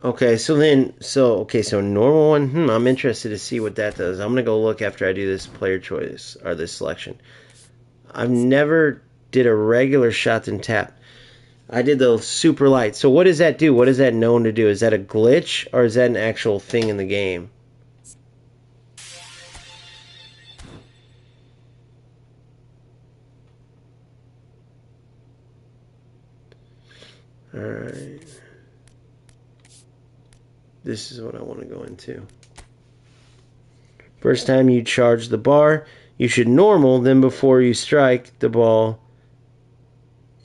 Okay, so normal one. I'm interested to see what that does. I'm gonna go look after I do this player choice or this selection. I've never did a regular shot then tap. I did the super light. So what does that do? What is that known to do? Is that a glitch or is that an actual thing in the game? Alright. This is what I want to go into. First time you charge the bar, you should normal, then before you strike the ball,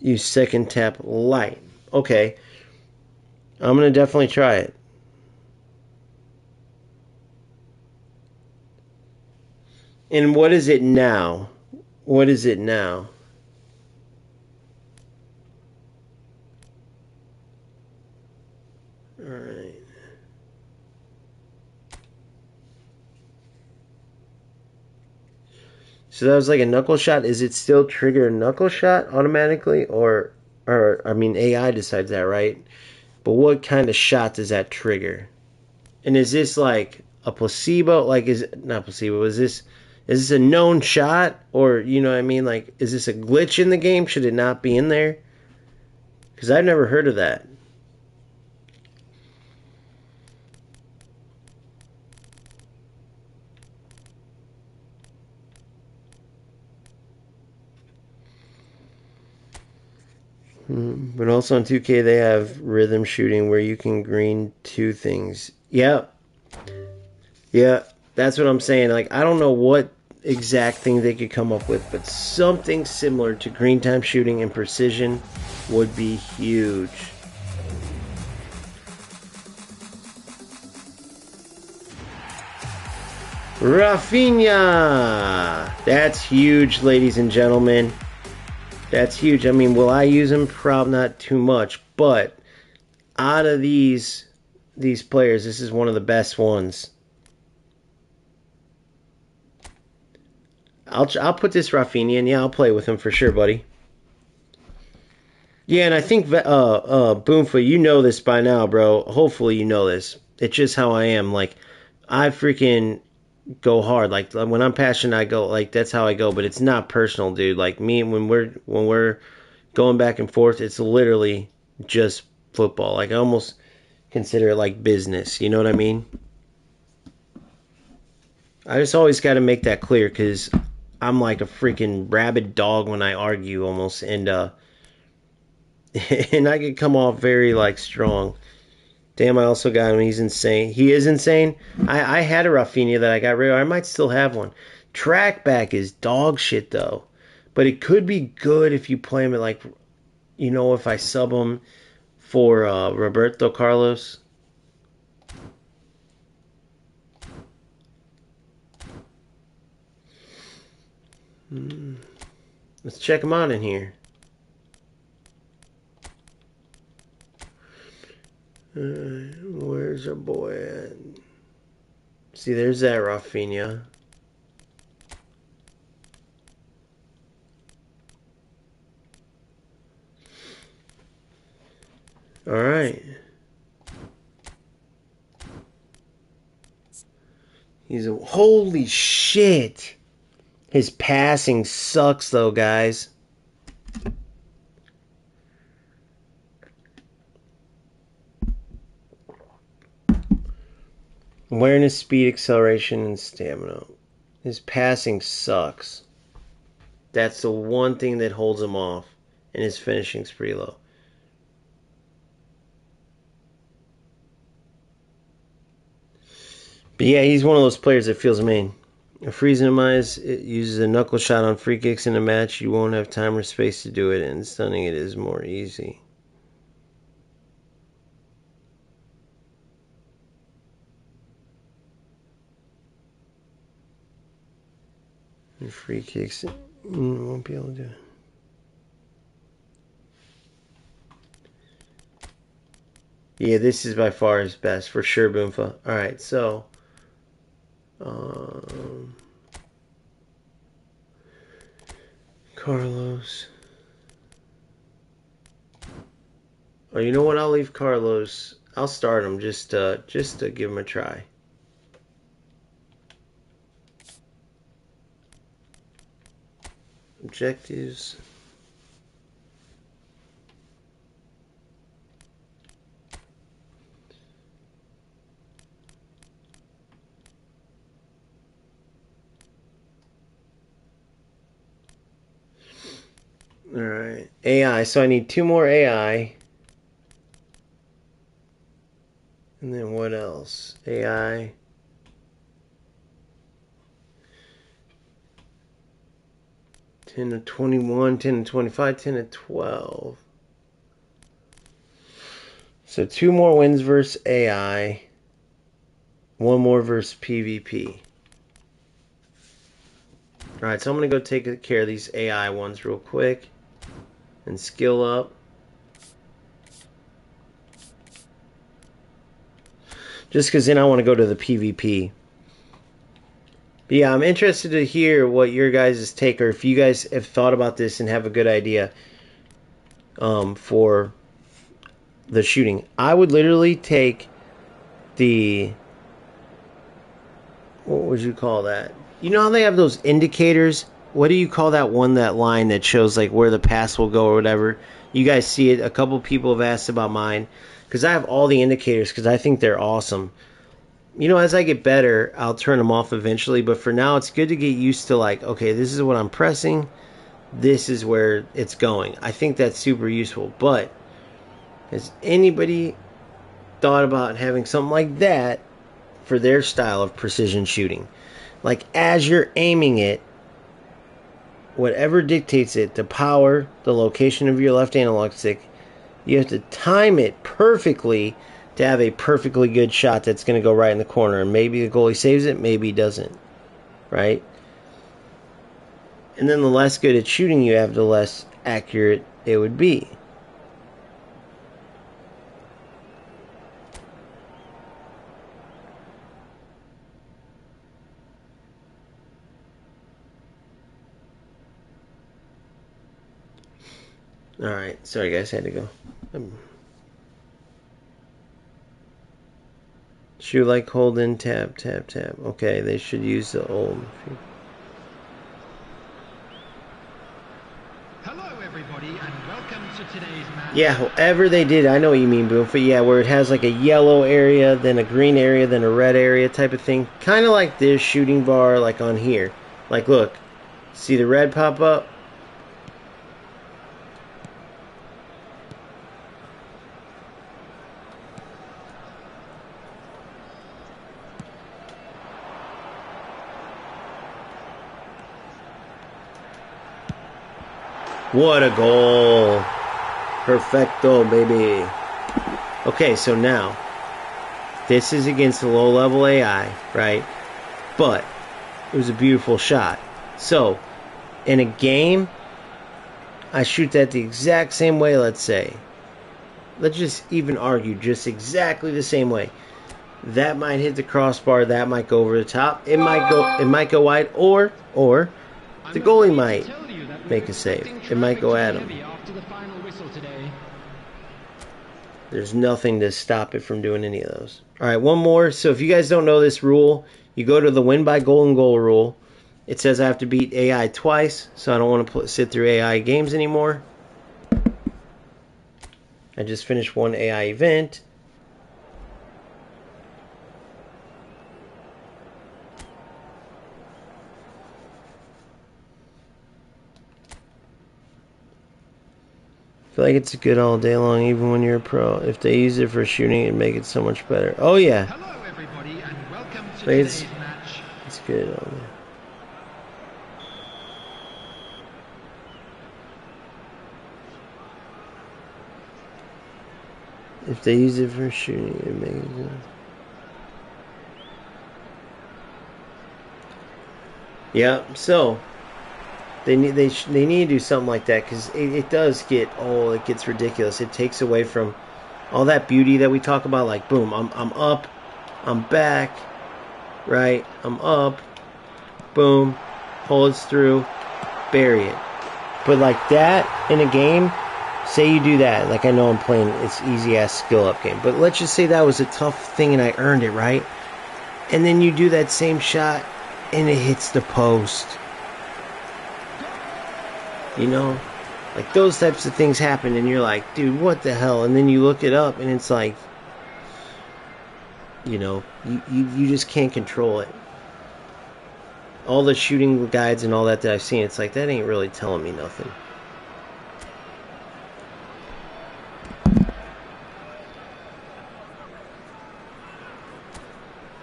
you second tap light. Okay. I'm going to definitely try it. And what is it now? What is it now? Alright. So that was like a knuckle shot. Is it still trigger a knuckle shot automatically? Or I mean, AI decides that, right? But what kind of shot does that trigger? And is this like a placebo? Like, is it not placebo? Is this a known shot? Or, you know what I mean? Like, is this a glitch in the game? Should it not be in there? Because I've never heard of that. But also in 2K, they have rhythm shooting where you can green two things. Yep. Yeah, that's what I'm saying. Like, I don't know what exact thing they could come up with, but something similar to green time shooting and precision would be huge. Rafinha! That's huge, ladies and gentlemen. That's huge. I mean, will I use him? Probably not too much, but out of these players, this is one of the best ones. I'll put this Rafinha in. Yeah, I'll play with him for sure, buddy. Yeah, and I think Boomfoot, you know this by now, bro. Hopefully you know this. It's just how I am. Like, I freaking go hard. Like when I'm passionate, I go like that's how I go. But it's not personal, dude. Like me, when we're going back and forth, it's literally just football. Like I almost consider it like business. You know what I mean? I just always got to make that clear because I'm like a freaking rabid dog when I argue almost, and and I could come off very like strong. Damn, I also got him. He's insane. He is insane. I had a Rafinha that I got rid of. I might still have one. Trackback is dog shit though, but it could be good if you play him at like, if I sub him for Roberto Carlos. Let's check him out in here. Where's our boy at? See, there's that Rafinha. All right. Holy shit. His passing sucks though, guys. Awareness, speed, acceleration, and stamina. His passing sucks. That's the one thing that holds him off. And his finishing's pretty low. But yeah, he's one of those players that feels mean. A freezing demise, it uses a knuckle shot on free kicks in a match. You won't have time or space to do it, and stunning it is more easy. And free kicks, you won't be able to do it. Yeah, this is by far his best, for sure, Boomfa. Alright, so... Carlos. Oh, you know what? I'll leave Carlos. I'll start him just to give him a try. Objectives. Alright. AI. So I need 2 more AI. And then what else? AI. Ten to 21, 10 to 25, 10 to 12. So 2 more wins versus AI. 1 more versus PvP. Alright, so I'm going to go take care of these AI ones real quick. And skill up. Just because then I want to go to the PvP. But yeah, I'm interested to hear what your guys' take, or if you guys have thought about this and have a good idea for the shooting. I would literally take the... What would you call that? You know how they have those indicators? What do you call that one, that line that shows like where the pass will go or whatever? You guys see it. A couple people have asked about mine. Because I have all the indicators because I think they're awesome. You know, as I get better, I'll turn them off eventually. But for now, it's good to get used to like, okay, this is what I'm pressing. This is where it's going. I think that's super useful. But has anybody thought about having something like that for their style of precision shooting? Like as you're aiming it, whatever dictates it, the power, the location of your left analog stick, you have to time it perfectly to have a perfectly good shot that's going to go right in the corner. And maybe the goalie saves it, maybe he doesn't. Right? And then the less good at shooting you have, the less accurate it would be. Alright, sorry guys, I had to go. Shoot like hold in, tab, tab, tab. Okay, they should use the old.
Hello everybody and welcome to today's match.
Yeah, however they did, I know what you mean, Boom. But yeah, where it has like a yellow area, then a green area, then a red area type of thing. Kind of like this shooting bar, like on here. Like, look. See the red pop up? What a goal. Perfecto, baby. Okay, so now, this is against the low-level AI, right? But it was a beautiful shot. So, in a game, I shoot that the exact same way, let's say. Let's just even argue just exactly the same way. That might hit the crossbar, that might go over the top. It might go wide, or the goalie might make a save. It might go at him. There's nothing to stop it from doing any of those. Alright, one more. So if you guys don't know this rule, you go to the win by golden goal rule. It says I have to beat AI twice, so I don't want to sit through AI games anymore. I just finished one AI event. I feel like it's good all day long, even when you're a pro. If they use it for shooting, it'd make it so much better. Oh, yeah.
Hello everybody and welcome to
But
today's match.
it's good on there. If they use it for shooting, it makes it. Yeah, so they need to do something like that because it does get it gets ridiculous. It takes away from all that beauty that we talk about. Like boom, I'm up, I'm back, right? I'm up, boom, holds through, bury it. But like that in a game, say you do that. Like I know I'm playing, it's easy ass skill up game. But let's just say that was a tough thing and I earned it, right? And then you do that same shot and it hits the post. You know? Like those types of things happen and you're like, dude, what the hell? And then you look it up and it's like, you know, you just can't control it. All the shooting guides and all that I've seen, it's like, that ain't really telling me nothing.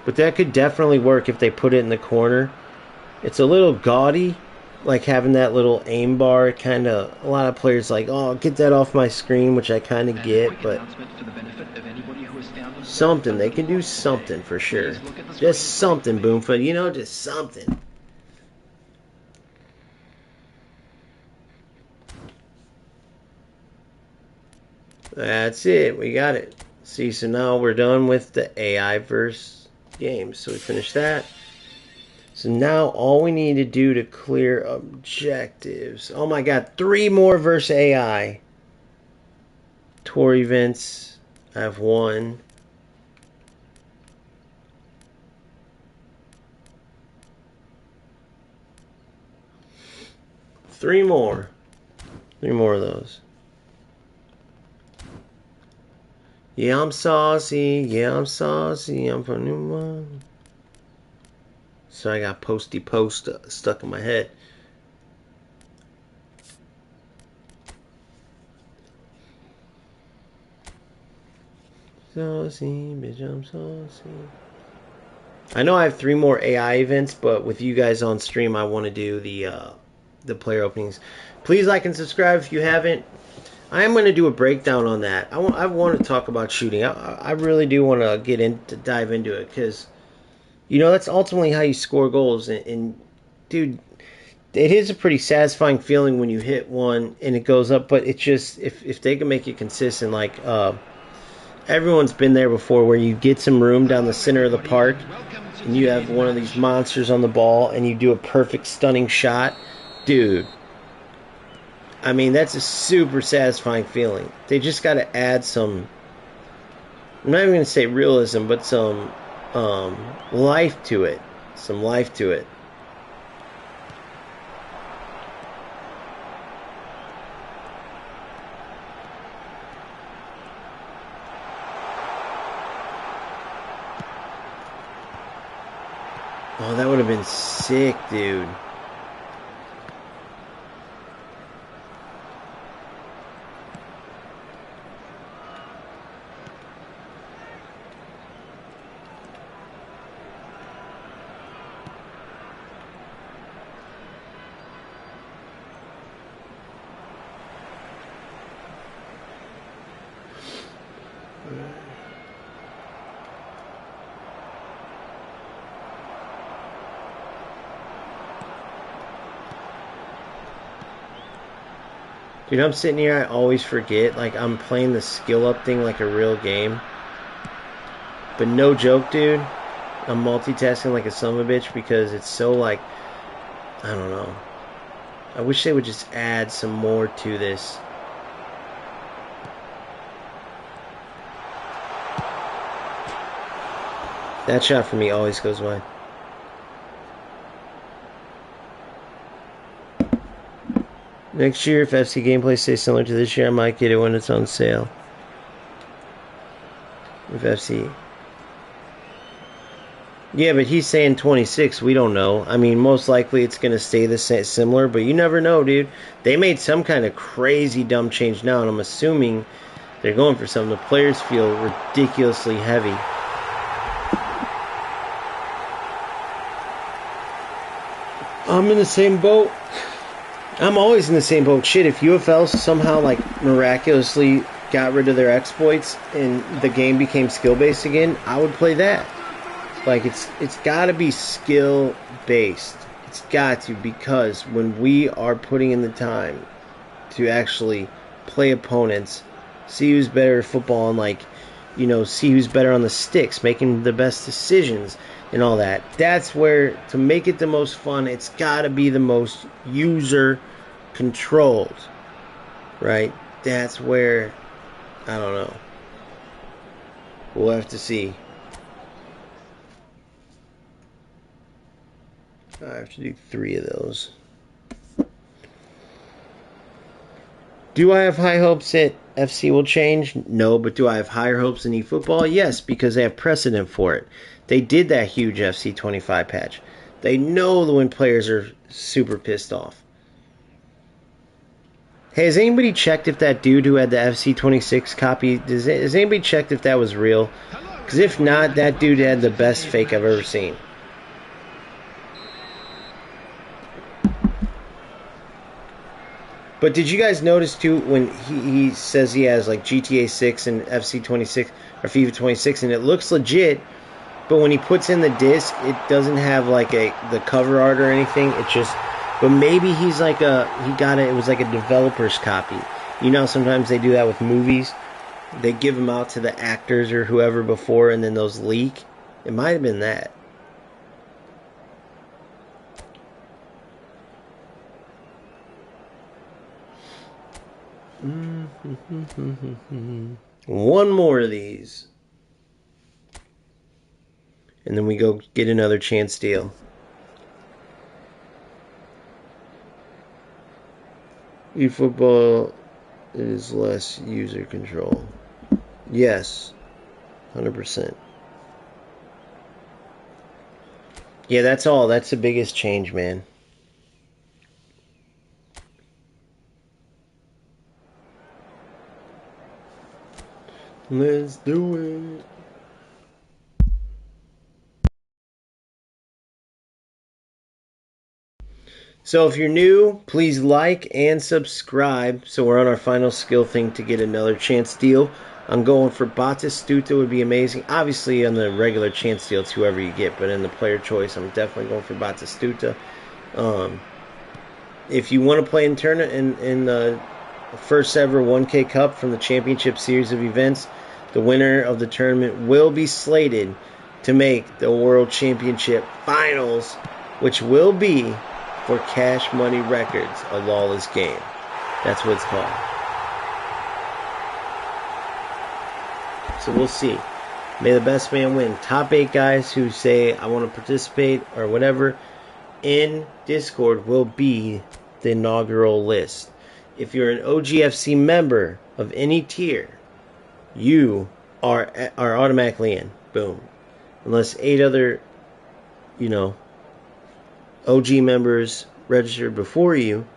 But that could definitely work if they put it in the corner. It's a little gaudy, like having that little aim bar. Kind of, a lot of players like, oh, get that off my screen, which I kind of get, but something, they can do something for sure. Just something, Boomfoot, you know, just something. That's it, we got it. See, so now we're done with the AI verse games. So we finished that. So now all we need to do to clear objectives. Oh my god, 3 more versus AI. Tour events. I have 1. Three more of those. Yeah, I'm saucy. Yeah, I'm saucy. I'm from New One. So I got posty post stuck in my head. Saucy, bitch, I'm saucy. I know I have 3 more AI events, but with you guys on stream, I want to do the player openings. Please like and subscribe if you haven't. I am going to do a breakdown on that. I want to talk about shooting. I really do want to dive into it because, you know, that's ultimately how you score goals. And dude, it is a pretty satisfying feeling when you hit one and it goes up. But it's just, if they can make it consistent, like everyone's been there before, where you get some room down the center of the park and you have one of these monsters on the ball and you do a perfect stunning shot, dude. I mean, that's a super satisfying feeling. They just got to add some, I'm not even going to say realism, but some life to it. Some life to it. Oh, that would have been sick, dude. Dude, I'm sitting here, I always forget, like, I'm playing the skill up thing like a real game. But no joke, dude, I'm multitasking like a son of a bitch because it's so, like, I don't know. I wish they would just add some more to this. That shot for me always goes wide. Next year, if FC gameplay stays similar to this year, I might get it when it's on sale. If FC... Yeah, but he's saying 26. We don't know. I mean, most likely it's going to stay the same, similar, but you never know, dude. They made some kind of crazy dumb change now, and I'm assuming they're going for something. The players feel ridiculously heavy. I'm in the same boat. I'm always in the same boat. Shit, if UFL somehow like miraculously got rid of their exploits and the game became skill based again, I would play that. Like it's got to be skill based. It's got to, because when we are putting in the time to actually play opponents, see who's better at football, and like, see who's better on the sticks, making the best decisions and all that. That's where, to make it the most fun, it's got to be the most user controlled, right? That's where, I don't know. We'll have to see. I have to do 3 of those. Do I have high hopes that FC will change? No, but do I have higher hopes in eFootball? Yes, because they have precedent for it. They did that huge FC 25 patch. They know when players are super pissed off. Hey, has anybody checked if that dude who had the FC 26 copy, has anybody checked if that was real? Because if not, that dude had the best fake I've ever seen. But did you guys notice too when he says he has like GTA 6 and FC 26 or FIFA 26 and it looks legit, but when he puts in the disc, it doesn't have like the cover art or anything. It just, but maybe he's like it was like a developer's copy. You know, sometimes they do that with movies. They give them out to the actors or whoever before, and then those leak. It might have been that. One more of these. And then we go get another chance deal. eFootball is less user control. Yes. 100%. Yeah, that's all. That's the biggest change, man. Let's do it. So if you're new, please like and subscribe. So we're on our final skill thing to get another chance deal. I'm going for Batistuta, would be amazing. Obviously on the regular chance deal, it's whoever you get. But in the player choice, I'm definitely going for Batistuta. If you want to play in tournament in the first ever 1K Cup from the championship series of events, the winner of the tournament will be slated to make the World Championship Finals, which will be for Cash Money Records, a lawless game. That's what it's called. So we'll see. May the best man win. Top 8 guys who say, I want to participate or whatever, in Discord will be the inaugural list. If you're an OGFC member of any tier, you are automatically in. Boom. Unless 8 other, OG members registered before you,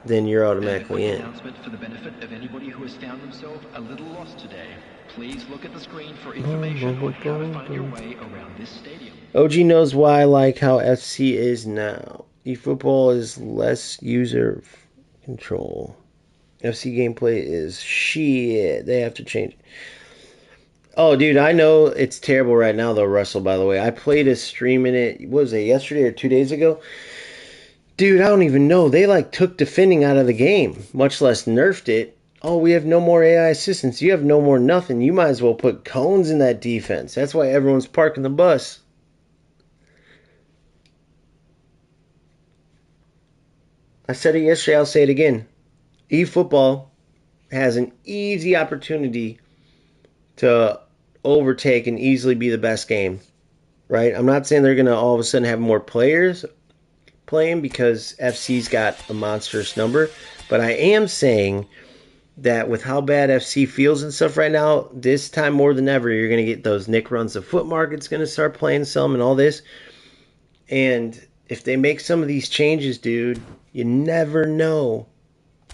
then you're automatically in.
Announcement for the benefit of anybody who has found themselves a little lost today. Please look at the screen for information on how to find your way around this stadium.
OG knows why I like how FC is now. eFootball is less user control. FC gameplay is shit. They have to change it. Oh, dude, I know it's terrible right now, though, Russell, by the way. I played a stream in it, what was it, yesterday or 2 days ago? Dude, I don't even know. They, took defending out of the game, much less nerfed it. Oh, we have no more AI assistance. You have no more nothing. You might as well put cones in that defense. That's why everyone's parking the bus. I said it yesterday, I'll say it again. eFootball has an easy opportunity to overtake and easily be the best game, right? I'm not saying they're going to all of a sudden have more players playing because FC's got a monstrous number, but I am saying that with how bad FC feels and stuff right now, this time more than ever, you're going to get those Nick runs. The foot market's going to start playing some and all this. And if they make some of these changes, dude, you never know.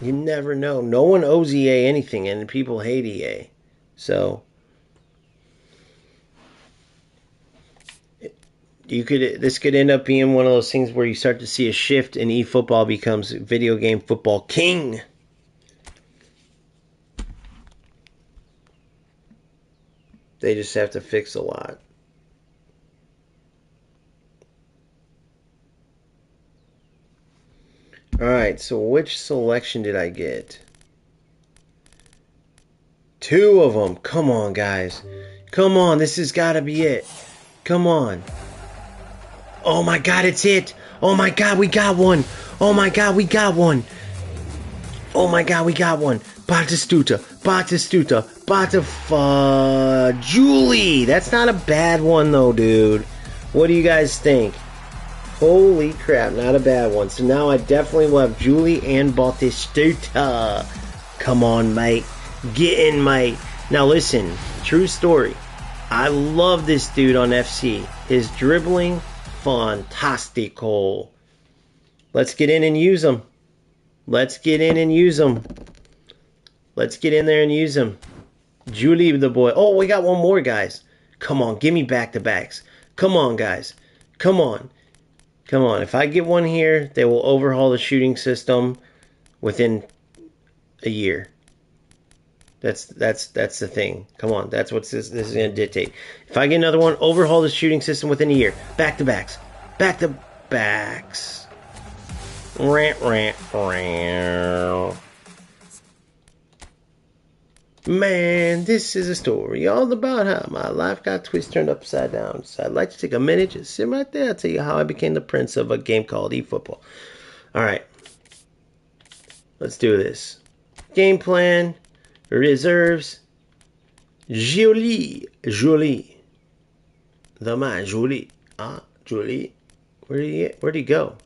You never know. No one owes EA anything, and people hate EA. So This could end up being one of those things where you start to see a shift and eFootball becomes video game football king. They just have to fix a lot. Alright, so which selection did I get? 2 of them. Come on, guys. Come on, this has got to be it. Come on. Oh my god, it's it. Oh my god, we got one. Oh my god, we got one. Oh my god, we got one. Batistuta. Julie. That's not a bad one though, dude. What do you guys think? Holy crap, not a bad one. So now I definitely will have Julie and Batistuta. Come on, mate. Get in, mate. Now listen, true story. I love this dude on FC. His dribbling, fantastico. Let's get in and use him. Let's get in and use him. Let's get in there and use him. Julie the boy. Oh, we got one more, guys. Come on, give me back-to-backs. Come on, guys. Come on. Come on. If I get one here, they will overhaul the shooting system within a year. That's the thing. Come on. That's what this is going to dictate. If I get another one, overhaul the shooting system within a year. Back-to-backs. Back-to-backs. Rant. Man, this is a story all about how my life got turned upside down. So I'd like to take a minute, just sit right there. I'll tell you how I became the prince of a game called eFootball. All right. Let's do this. Game plan. Reserves. Jolie. The man, Jolie. Jolie. Where'd he go?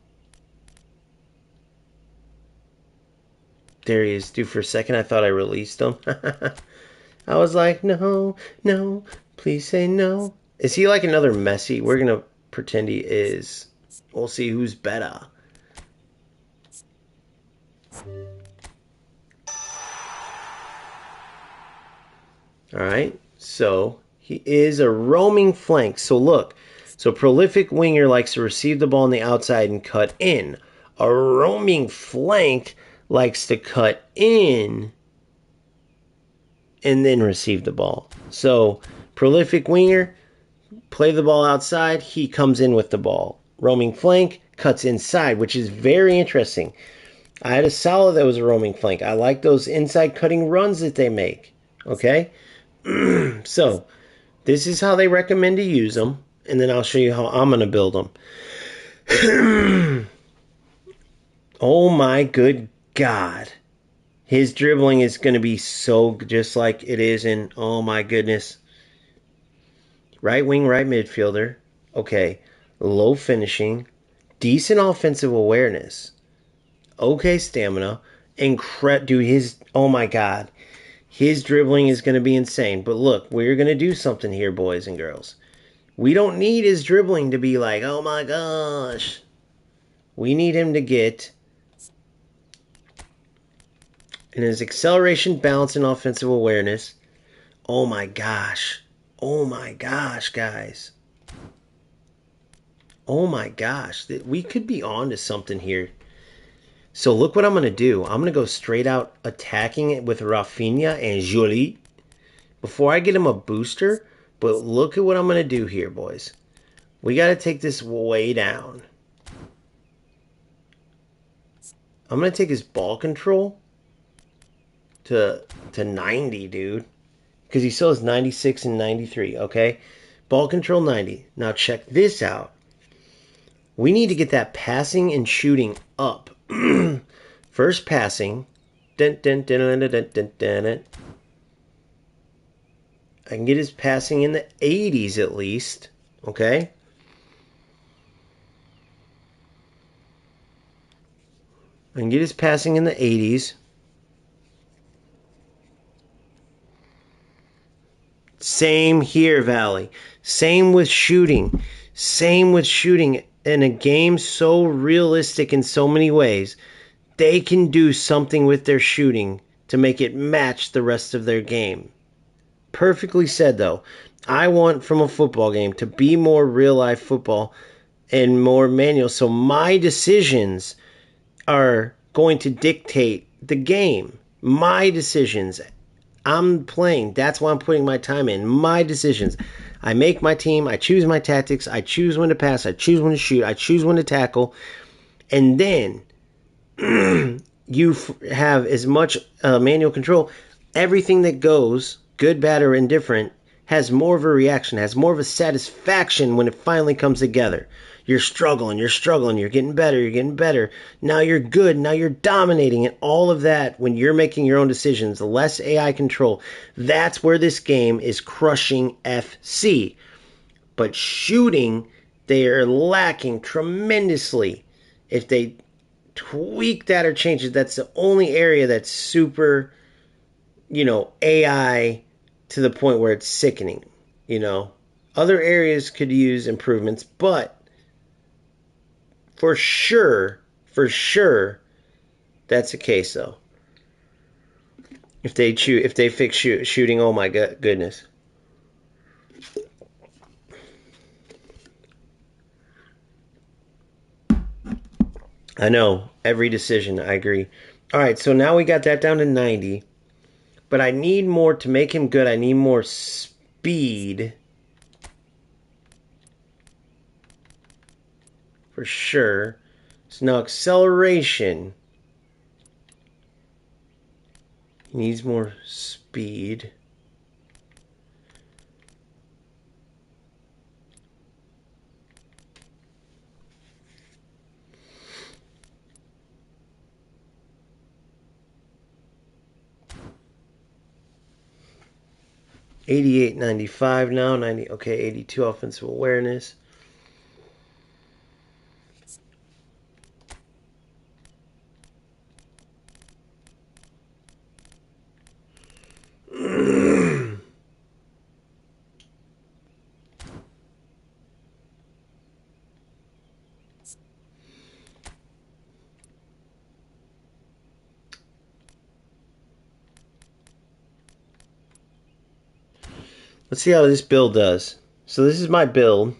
There he is. Dude, for a second I thought I released him. I was like, no, please say no. Is he like another Messi? We're going to pretend he is. We'll see who's better. Alright, so he is a roaming flank. So look, so prolific winger likes to receive the ball on the outside and cut in. A roaming flank likes to cut in and then receive the ball. So, prolific winger, play the ball outside, he comes in with the ball. Roaming flank, cuts inside, which is very interesting. I had a Salah that was a roaming flank. I like those inside cutting runs that they make. Okay? So, this is how they recommend to use them, and then I'll show you how I'm going to build them. Oh my good God. His dribbling is going to be so just like it is in, oh my goodness. Right wing, right midfielder. Okay. Low finishing. Decent offensive awareness. Okay stamina. Dude, oh my God. His dribbling is going to be insane. But look, we're going to do something here, boys and girls. We don't need his dribbling to be like, oh my gosh. We need him to get... And his acceleration, balance, and offensive awareness. Oh my gosh. Oh my gosh, guys. Oh my gosh. We could be on to something here. So look what I'm going to do. I'm going to go straight out attacking it with Rafinha and Jolie. Before I get him a booster. But look at what I'm going to do here, boys. We got to take this way down. I'm going to take his ball control to 90, dude. Because he still has 96 and 93, okay? Ball control 90. Now check this out. We need to get that passing and shooting up. First passing. Dun, dun, dun, dun, dun, dun, dun, dun. I can get his passing in the 80s at least, okay? I can get his passing in the 80s. Same here, Valley. Same with shooting. Same with shooting. In a game so realistic in so many ways, they can do something with their shooting to make it match the rest of their game. Perfectly said, though. I want from a football game to be more real life football and more manual. So my decisions are going to dictate the game. My decisions. I'm playing. That's why I'm putting my time in. My decisions. I make my team. I choose my tactics. I choose when to pass. I choose when to shoot. I choose when to tackle. And then you have as much manual control. Everything that goes, good, bad, or indifferent, has more of a reaction, has more of a satisfaction when it finally comes together. You're struggling, you're getting better. Now you're good, now you're dominating, and all of that when you're making your own decisions, less AI control. That's where this game is crushing FC. But shooting, they are lacking tremendously. If they tweak that or change it, that's the only area that's super, AI to the point where it's sickening. Other areas could use improvements, but for sure, that's the case though. If they fix shooting, oh my goodness. I know every decision. I agree. All right, so now we got that down to 90, but I need more to make him good. I need more speed. For sure. So now acceleration. He needs more speed. $88, 95 now. 90. Okay, 82 offensive awareness. Let's see how this build does. So this is my build.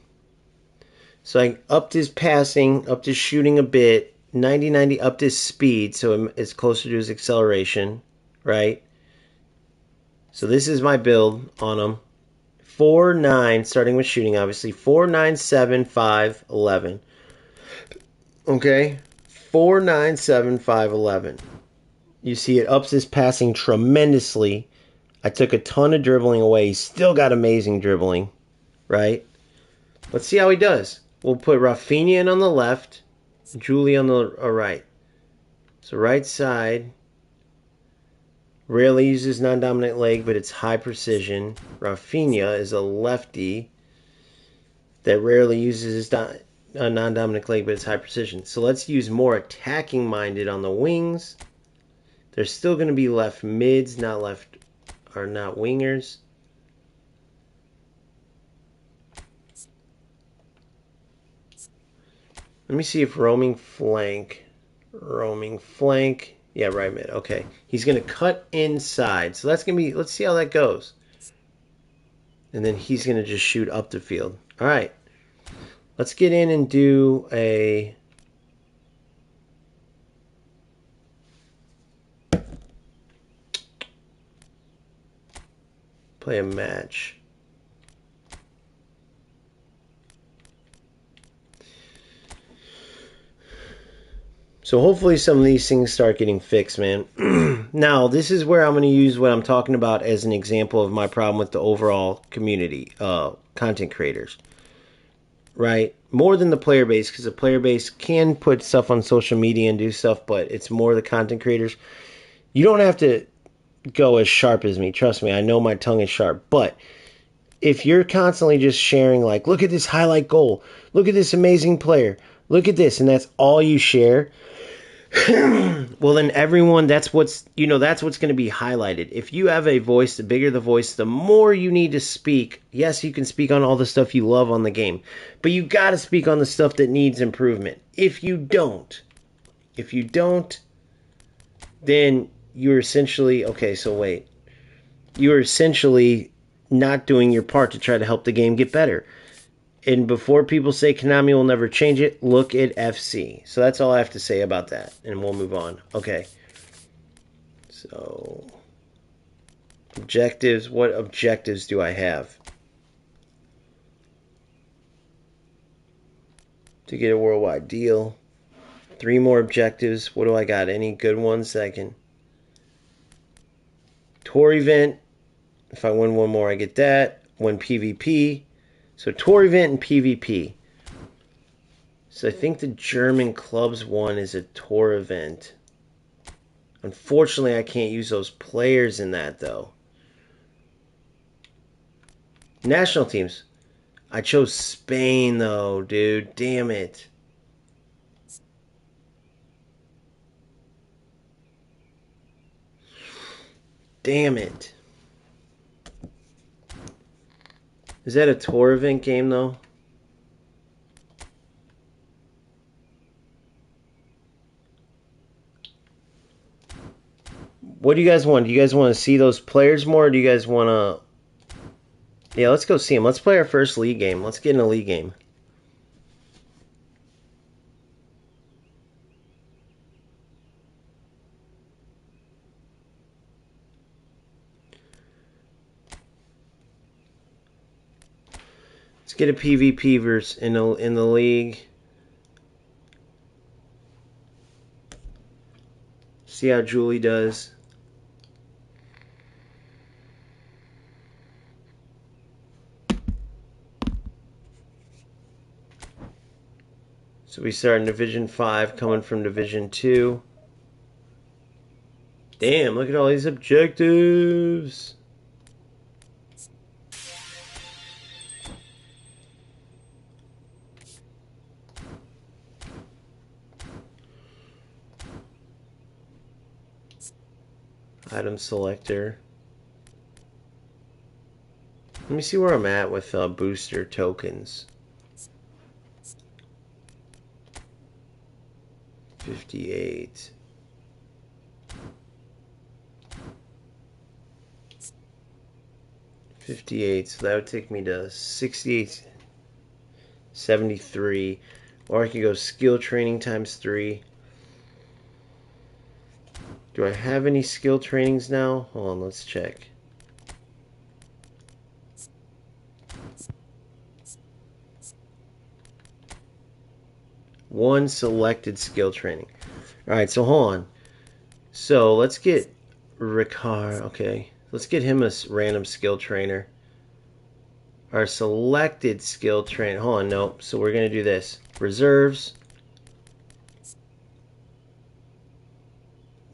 So I upped his passing, upped his shooting a bit. 90-90 upped his speed, so it's closer to his acceleration, right? So this is my build on him. 4-9, starting with shooting, obviously. 4-9-7-5-11. Okay? 4-9-7-5-11. You see it ups his passing tremendously. I took a ton of dribbling away. He's still got amazing dribbling, right? Let's see how he does. We'll put Rafinha in on the left, Julie on the right. So right side, rarely uses non-dominant leg, but it's high precision. Rafinha is a lefty that rarely uses his non-dominant leg, but it's high precision. So let's use more attacking-minded on the wings. There's still going to be left mids, not wingers. Let me see if roaming flank. Yeah, right mid. Okay. He's going to cut inside. So that's going to be, let's see how that goes. And then he's going to just shoot up the field. All right. Let's get in and do play a match. So hopefully some of these things start getting fixed, man. Now, this is where I'm going to use what I'm talking about as an example of my problem with the overall community, content creators. Right? More than the player base, because the player base can put stuff on social media and do stuff, but it's more the content creators. You don't have to go as sharp as me. Trust me, I know my tongue is sharp. But if you're constantly just sharing, like, look at this highlight goal, look at this amazing player, look at this, and that's all you share, well, then everyone, that's what's going to be highlighted. If you have a voice, the bigger the voice, the more you need to speak. Yes, you can speak on all the stuff you love on the game, but you got to speak on the stuff that needs improvement. If you don't, then you're essentially, you're essentially not doing your part to try to help the game get better. And before people say Konami will never change it, look at FC. So that's all I have to say about that. And we'll move on. Okay. So, objectives. What objectives do I have? To get a worldwide deal. 3 more objectives. What do I got? Any good ones that I can... Tour event. If I win one more, I get that. Win PvP. So tour event and PvP. So I think the German clubs one is a tour event. Unfortunately, I can't use those players in that, though. National teams. I chose Spain, though, dude. Damn it. Damn it. Is that a tour event game, though? What do you guys want? Do you guys want to see those players more, or do you guys want to... Yeah, let's go see them. Let's play our first league game. Let's get in a league game. Let's get a PvP verse in the league. See how Julie does. So we start in Division 5, coming from Division 2. Damn, look at all these objectives. Item selector. Let me see where I'm at with booster tokens. 58. 58, so that would take me to 68, 73. Or I could go skill training times 3. Do I have any skill trainings now? Hold on, let's check. One selected skill training. Alright, so hold on. So let's get Ricard. Okay, let's get him a random skill trainer. Our selected skill trainer. Hold on, nope. So we're going to do this. Reserves.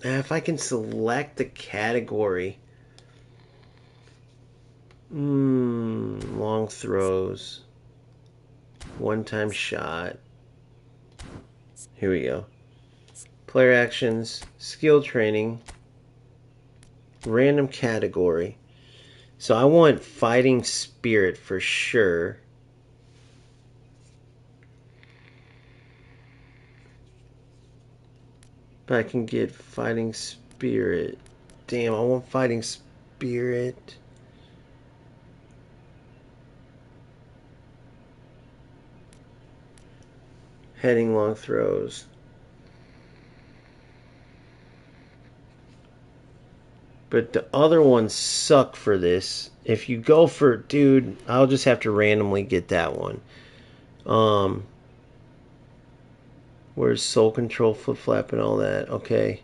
If I can select the category. Long throws. One-time shot. Here we go. Player actions. Skill training. Random category. So I want fighting spirit for sure. But I can get fighting spirit. Damn, I want fighting spirit. Heading long throws. But the other ones suck for this. If you go for... Dude, I'll just have to randomly get that one. Where's soul control, flip flap, and all that? Okay.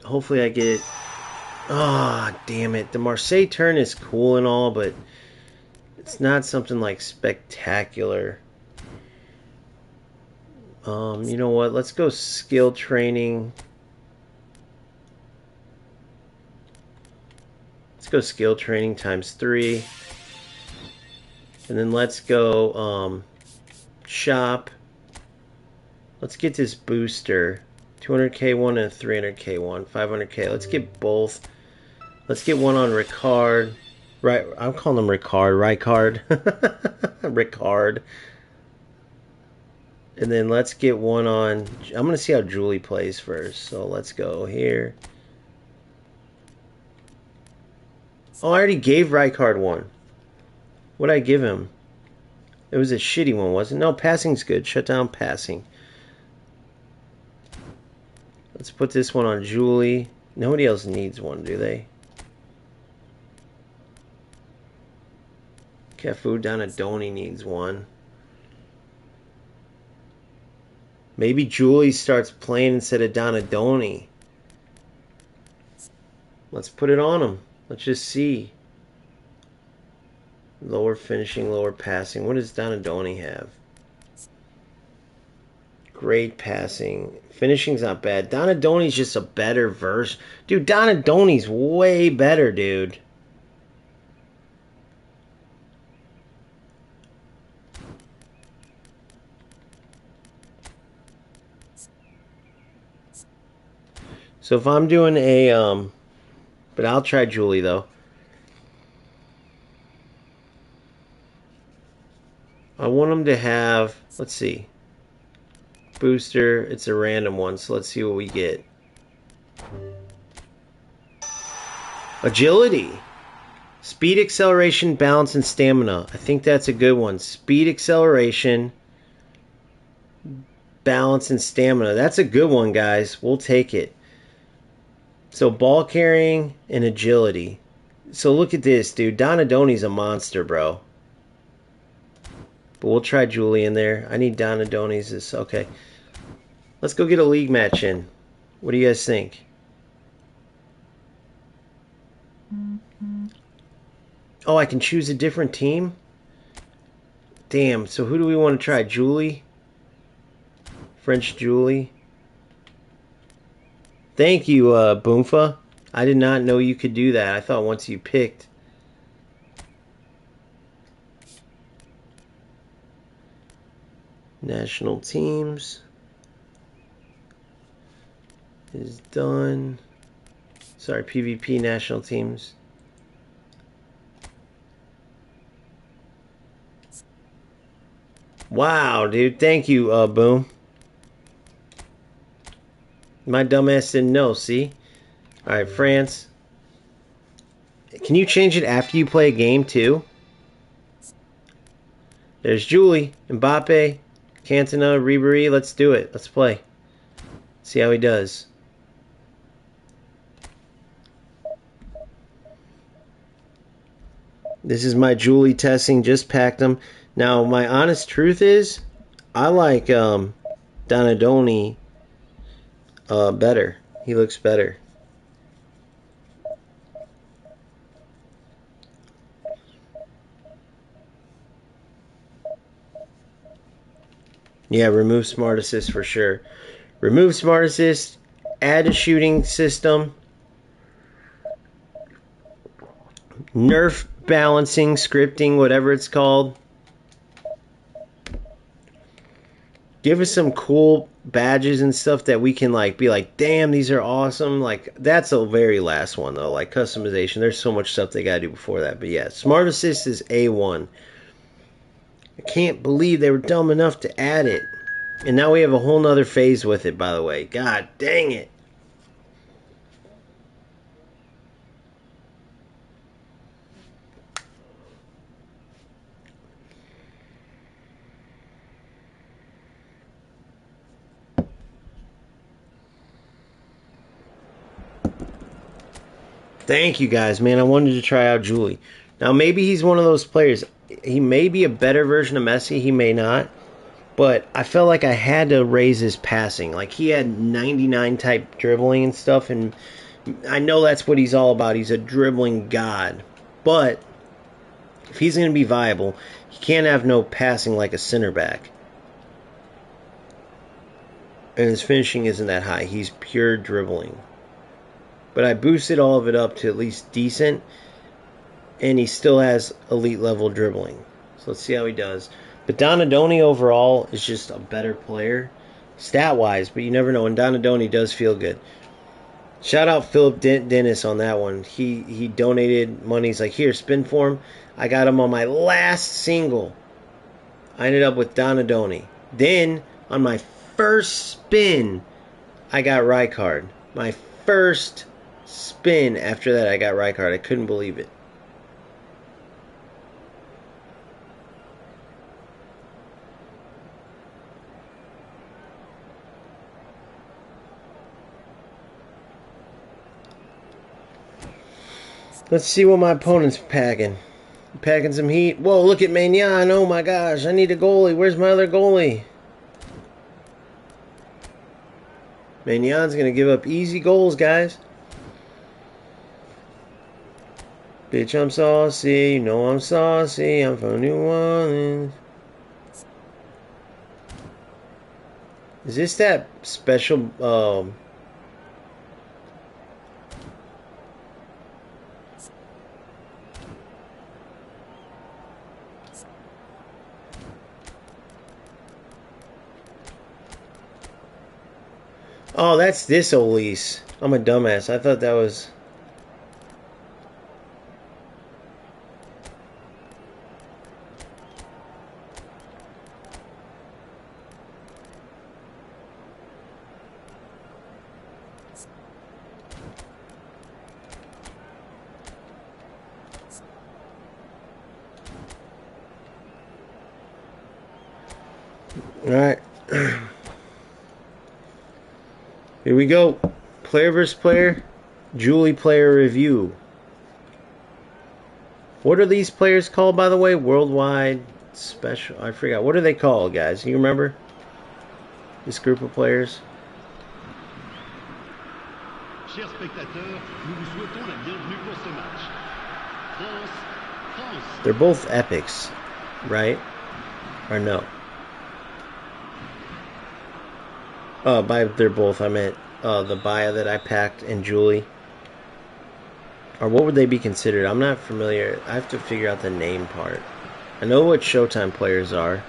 Hopefully I get it. Ah, damn it. The Marseille turn is cool and all, but it's not something like spectacular. You know what? Let's go skill training. Let's go skill training times 3. And then let's go shop. Let's get this booster. 200k one and a 300k one. 500k. Let's get both. Let's get one on Ricard. Right, I'm calling him Ricard. Ricard. And then let's get one on... I'm going to see how Julie plays first. So let's go here. Oh, I already gave Rijkaard one. What did I give him? It was a shitty one, wasn't it? No, passing's good. Shut down passing. Let's put this one on Julie. Nobody else needs one, do they? Cafu Donadoni needs one. Maybe Julie starts playing instead of Donadoni. Let's put it on him. Let's just see. Lower finishing, lower passing. What does Donadoni have? Great passing. Finishing's not bad. Donadoni's just a better version. Dude, Donadoni's way better, dude. So if I'm doing a, but I'll try Julie though. I want him to have, let's see. Booster, it's a random one, so let's see what we get. Agility. Speed, acceleration, balance, and stamina. I think that's a good one. Speed, acceleration, balance, and stamina. That's a good one, guys. We'll take it. So ball carrying and agility. So look at this, dude. Donadoni's a monster, bro. But we'll try Julie in there. I need Donadoni's. Okay. Let's go get a league match in. What do you guys think? Oh, I can choose a different team? Damn, so who do we want to try? Julie? French Julie? Thank you, Boomfa. I did not know you could do that. I thought once you picked. National teams is done. Sorry, PvP national teams. Wow, dude. Thank you, Boom. My dumbass didn't know, see? Alright, France. Can you change it after you play a game, too? There's Julie, Mbappe, Cantona, Ribéry. Let's do it. Let's play. See how he does. This is my Julie testing. Just packed them. Now, my honest truth is, I like Donadoni better. He looks better. Yeah, remove smart assist for sure. Remove smart assist. Add a shooting system. Nerf balancing, scripting, whatever it's called. Give us some cool badges and stuff that we can like be like, damn, these are awesome. Like, that's the very last one though, like customization. There's so much stuff they gotta do before that. But yeah, smart assist is A1. I can't believe they were dumb enough to add it. And now we have a whole nother phase with it, by the way. God dang it. Thank you guys, man. I wanted to try out Julie. Now, maybe he's one of those players. He may be a better version of Messi. He may not. But I felt like I had to raise his passing. Like, he had 99 type dribbling and stuff. And I know that's what he's all about. He's a dribbling god. But if he's going to be viable, he can't have no passing like a center back. And his finishing isn't that high. He's pure dribbling. But I boosted all of it up to at least decent. And he still has elite level dribbling. So let's see how he does. But Donadoni overall is just a better player. Stat-wise, but you never know. And Donadoni does feel good. Shout out Philip Dennis on that one. He donated money. He's like, here, spin for him. I got him on my last single. I ended up with Donadoni. Then, on my first spin, I got Rijkaard. My first spin after that, I got Rijkaard. I couldn't believe it. Let's see what my opponent's packing. Packing some heat. Whoa, look at Maignan. Oh my gosh, I need a goalie. Where's my other goalie? Maignan's going to give up easy goals, guys. Bitch, I'm saucy. You know I'm saucy. I'm from New Orleans. Is this that special... Oh, that's this Elise. I'm a dumbass. I thought that was... Alright. Here we go. Player versus player. Julie player review. What are these players called, by the way? Worldwide special. I forgot. What are they called, guys? You remember? This group of players?
Chers spectateurs, nous vous souhaitons la bienvenue pour ce match. France.
They're both EPICS, right? Or no? By they're both, I meant the Baya that I packed and Julie. Or what would they be considered? I'm not familiar. I have to figure out the name part. I know what Showtime players are.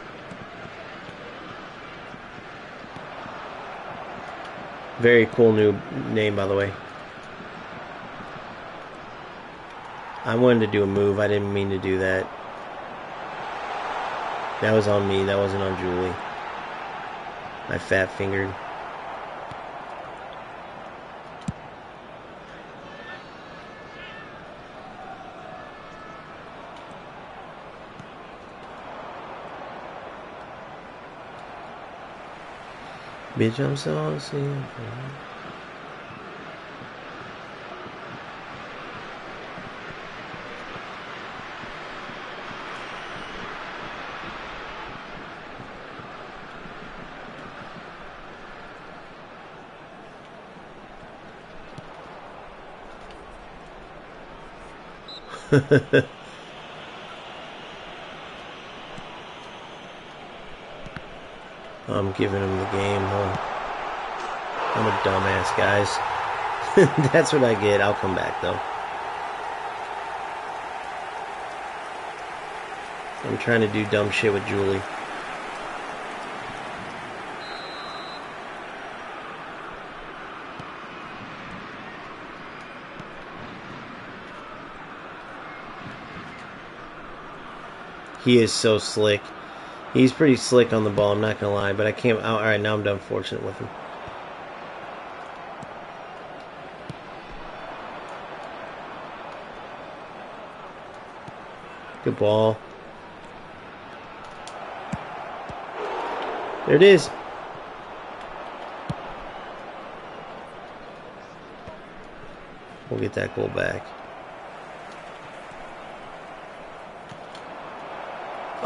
Very cool new name, by the way. I wanted to do a move. I didn't mean to do that. That was on me. That wasn't on Julie. I fat fingered. Bitch, I'm saucy. I'm giving him the game, huh? I'm a dumbass, guys. That's what I get. I'll come back, though. I'm trying to do dumb shit with Julie. He is so slick. He's pretty slick on the ball, I'm not going to lie. But I can't... Oh, alright, now I'm done fortunate with him. Good ball. There it is. We'll get that goal back.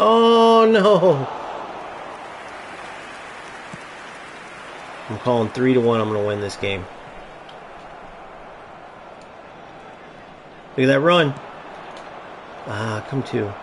Oh, no. I'm calling 3-1. I'm going to win this game. Look at that run. Ah, come to.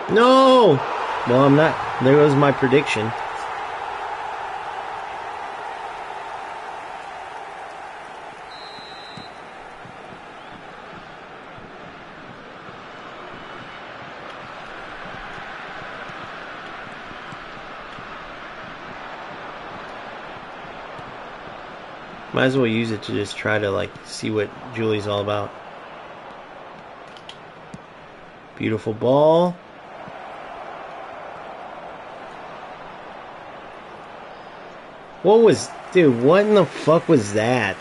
No! Well, I'm not. There was my prediction. Might as well use it to just try to, like, see what Julie's all about. Beautiful ball. What was... Dude, what in the fuck was that?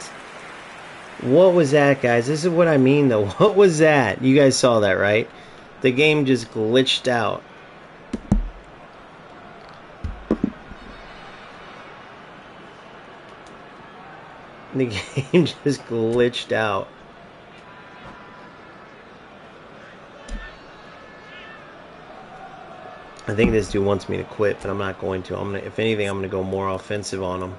What was that, guys? This is what I mean, though. What was that? You guys saw that, right? The game just glitched out. The game just glitched out. I think this dude wants me to quit, but I'm not going to. If anything, I'm gonna go more offensive on him.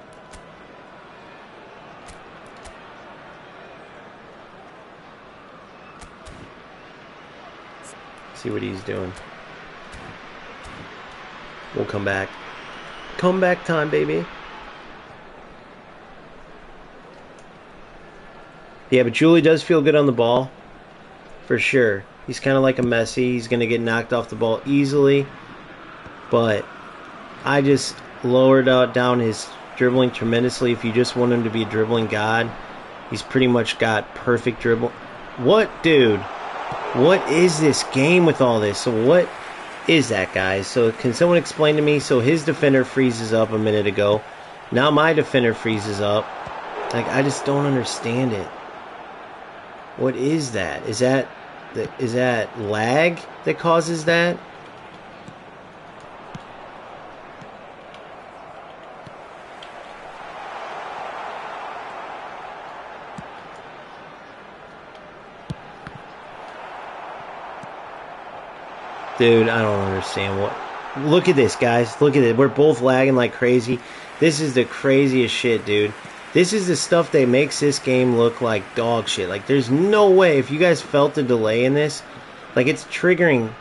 See what he's doing. We'll come back. Comeback time, baby. Yeah, but Julie does feel good on the ball. For sure. He's kind of like a Messi. He's going to get knocked off the ball easily. But I just lowered down his dribbling tremendously. If you just want him to be a dribbling god, he's pretty much got perfect dribble. What, dude? What is this game with all this? So what is that, guys? So can someone explain to me? So his defender freezes up a minute ago. Now my defender freezes up. Like, I just don't understand it. What is that? Is that lag that causes that? Dude, I don't understand what. Look at this, guys. Look at it. We're both lagging like crazy. This is the craziest shit, dude. This is the stuff that makes this game look like dog shit. Like, there's no way. If you guys felt the delay in this, like, it's triggering.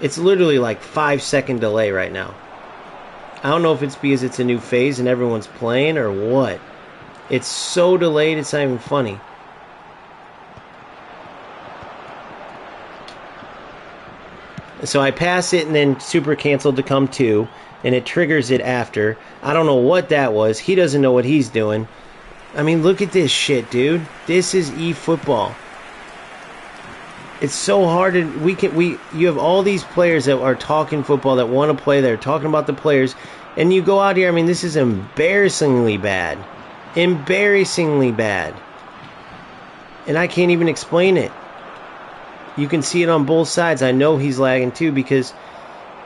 It's literally like 5-second delay right now. I don't know if it's because it's a new phase and everyone's playing or what. It's so delayed, it's not even funny. So I pass it and then super canceled to come to, and it triggers it after. I don't know what that was. He doesn't know what he's doing. I mean, look at this shit, dude. This is eFootball. It's so hard to you have all these players that are talking football that want to play. They're talking about the players, and you go out here. I mean, this is embarrassingly bad. Embarrassingly bad. And I can't even explain it. You can see it on both sides. I know he's lagging too because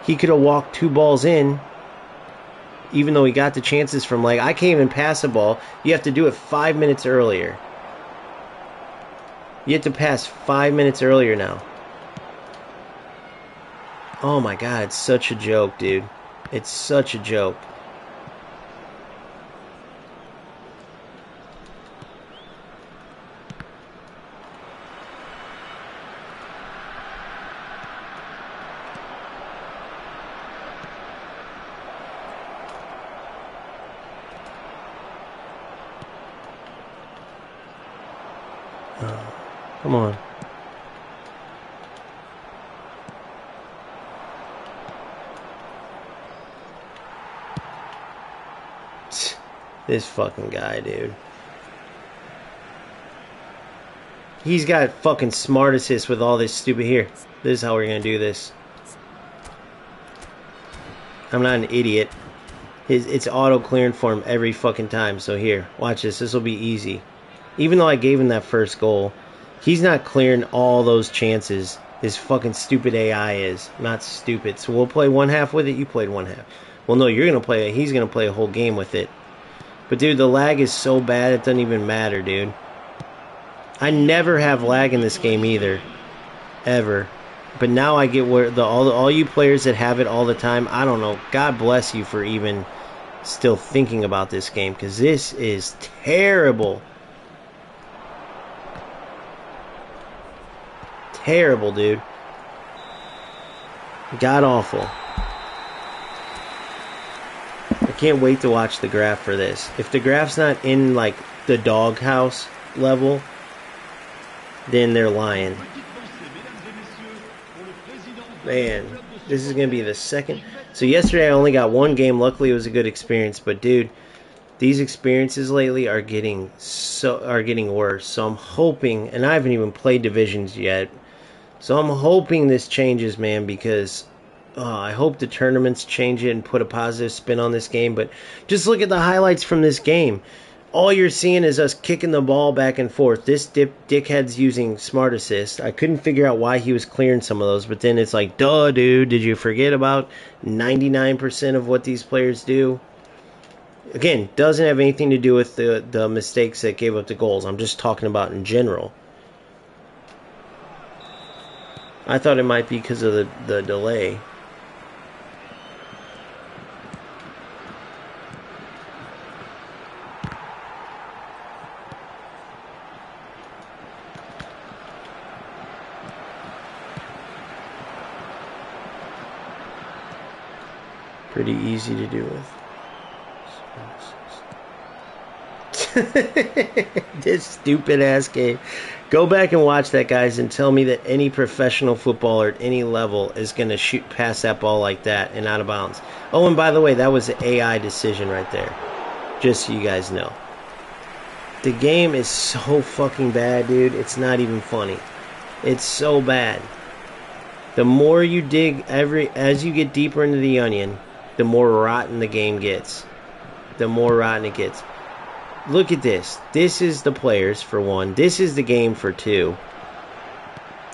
he could have walked 2 balls in, even though he got the chances from lag. I can't even pass a ball. You have to do it 5 minutes earlier. You have to pass 5 minutes earlier now. Oh my god, it's such a joke, dude. It's such a joke. Come on. This fucking guy, dude. He's got fucking smart assist with all this stupid here. This is how we're gonna do this. I'm not an idiot. It's auto clearing for him every fucking time. So here, watch this. This will be easy. Even though I gave him that first goal, he's not clearing all those chances. His fucking stupid AI is. Not stupid. So we'll play one half with it. You played one half. Well, no, you're going to play it. He's going to play a whole game with it. But, dude, the lag is so bad it doesn't even matter, dude. I never have lag in this game either. Ever. But now I get where all you players that have it all the time, I don't know. God bless you for even still thinking about this game. Because this is terrible. Terrible, dude. God awful. I can't wait to watch the graph for this. If the graph's not in, like, the doghouse level, then they're lying. Man, this is going to be the second. So yesterday I only got one game. Luckily it was a good experience. But, dude, these experiences lately are getting worse. So I'm hoping, and I haven't even played divisions yet. So I'm hoping this changes, man, because I hope the tournaments change it and put a positive spin on this game. But just look at the highlights from this game. all you're seeing is us kicking the ball back and forth. This dickhead's using smart assist. I couldn't figure out why he was clearing some of those, but then it's like, duh, dude, did you forget about 99% of what these players do? Again, doesn't have anything to do with the mistakes that gave up the goals. I'm just talking about in general. I thought it might be because of the delay. Pretty easy to do with. This stupid ass game. Go back and watch that, guys, and tell me that any professional footballer at any level is going to shoot past that ball like that and out of bounds. Oh, and by the way, that was an AI decision right there. Just so you guys know. The game is so fucking bad, dude. It's not even funny. It's so bad. The more you dig, as you get deeper into the onion, the more rotten the game gets. The more rotten it gets. Look at this. This is the players, for one. This is the game, for two.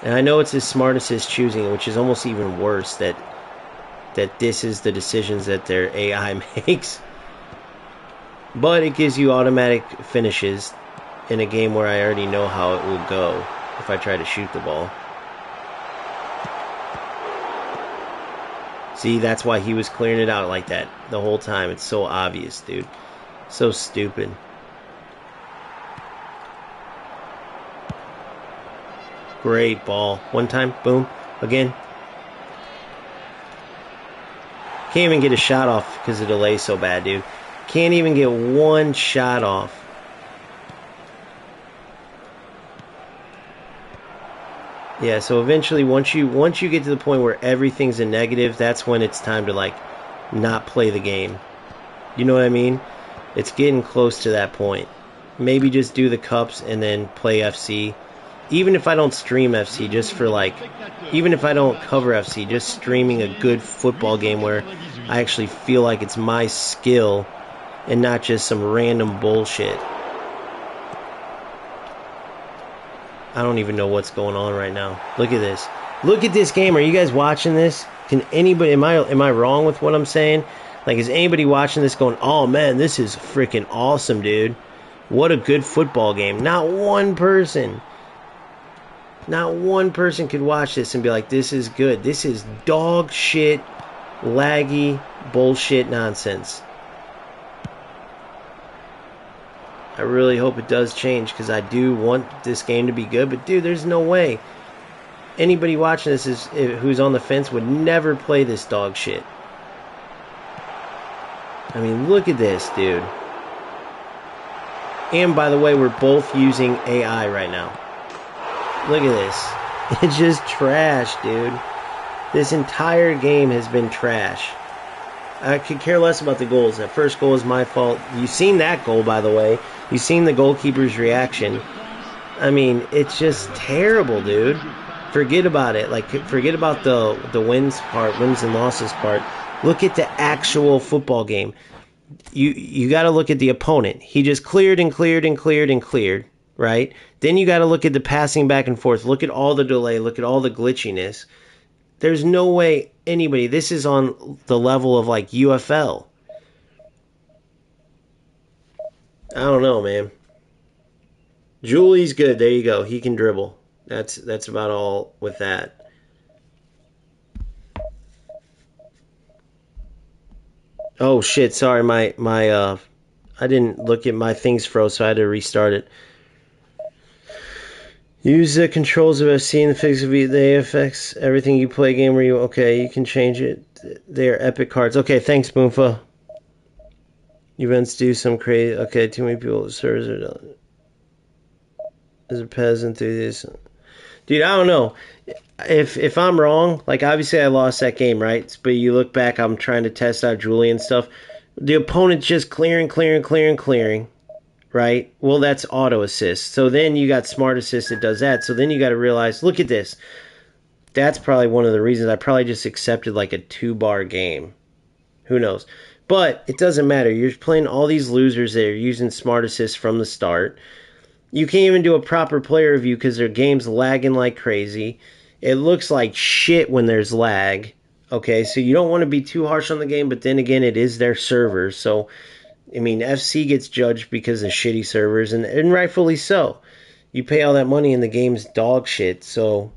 And I know it's as smart as his choosing it, which is almost even worse, that this is the decisions that their AI makes. But it gives you automatic finishes in a game where I already know how it will go if I try to shoot the ball. See, that's why he was clearing it out like that the whole time. It's so obvious, dude. So stupid. Great ball. One time, boom. Again. Can't even get a shot off because the delay's so bad, dude. Can't even get one shot off. Yeah, so eventually once you get to the point where everything's a negative, that's when it's time to, like, not play the game. You know what I mean? It's getting close to that point. Maybe just do the cups and then play FC. Even if I don't stream FC, just for, like, even if I don't cover FC, just streaming a good football game where I actually feel like it's my skill and not just some random bullshit. I don't even know what's going on right now. Look at this. Look at this game. Are you guys watching this? Can anybody, am I wrong with what I'm saying? Like, is anybody watching this going, oh man, this is freaking awesome, dude. What a good football game. Not one person. Not one person could watch this and be like, this is good. This is dog shit, laggy, bullshit nonsense. I really hope it does change because I do want this game to be good. But, dude, there's no way anybody watching this who's on the fence would never play this dog shit. I mean, look at this, dude. And, by the way, we're both using AI right now. Look at this. It's just trash, dude. This entire game has been trash. I could care less about the goals. That first goal is my fault. You've seen that goal, by the way. You've seen the goalkeeper's reaction. I mean, it's just terrible, dude. Forget about it. Like, forget about the wins and losses part. Look at the actual football game. You got to look at the opponent. He just cleared and cleared and cleared and cleared, right? Then you got to look at the passing back and forth. Look at all the delay. Look at all the glitchiness. There's no way anybody, this is on the level of like UFL. I don't know, man. Julie's good. There you go. He can dribble. That's about all with that. Oh shit, sorry, my I didn't look at my things froze, so I had to restart it. Use the controls of FC and the fix of the AFX. Everything you play game where you can change it. They are epic cards. Okay, thanks, Boomfa. Events do some crazy. Okay, too many people. Servers are done. As a peasant through this, dude. I don't know if I'm wrong. Like, obviously I lost that game, right? But you look back, I'm trying to test out Julie and stuff. The opponent's just clearing. Right? Well, that's auto assist. So then you got smart assist that does that. So then you got to realize, look at this. That's probably one of the reasons I probably just accepted like a 2-bar game. Who knows? But it doesn't matter. You're playing all these losers that are using smart assists from the start. You can't even do a proper player review because their game's lagging like crazy. It looks like shit when there's lag. Okay, so you don't want to be too harsh on the game, but then again, it is their servers. So, I mean, FC gets judged because of shitty servers, and rightfully so. You pay all that money and the game's dog shit, so...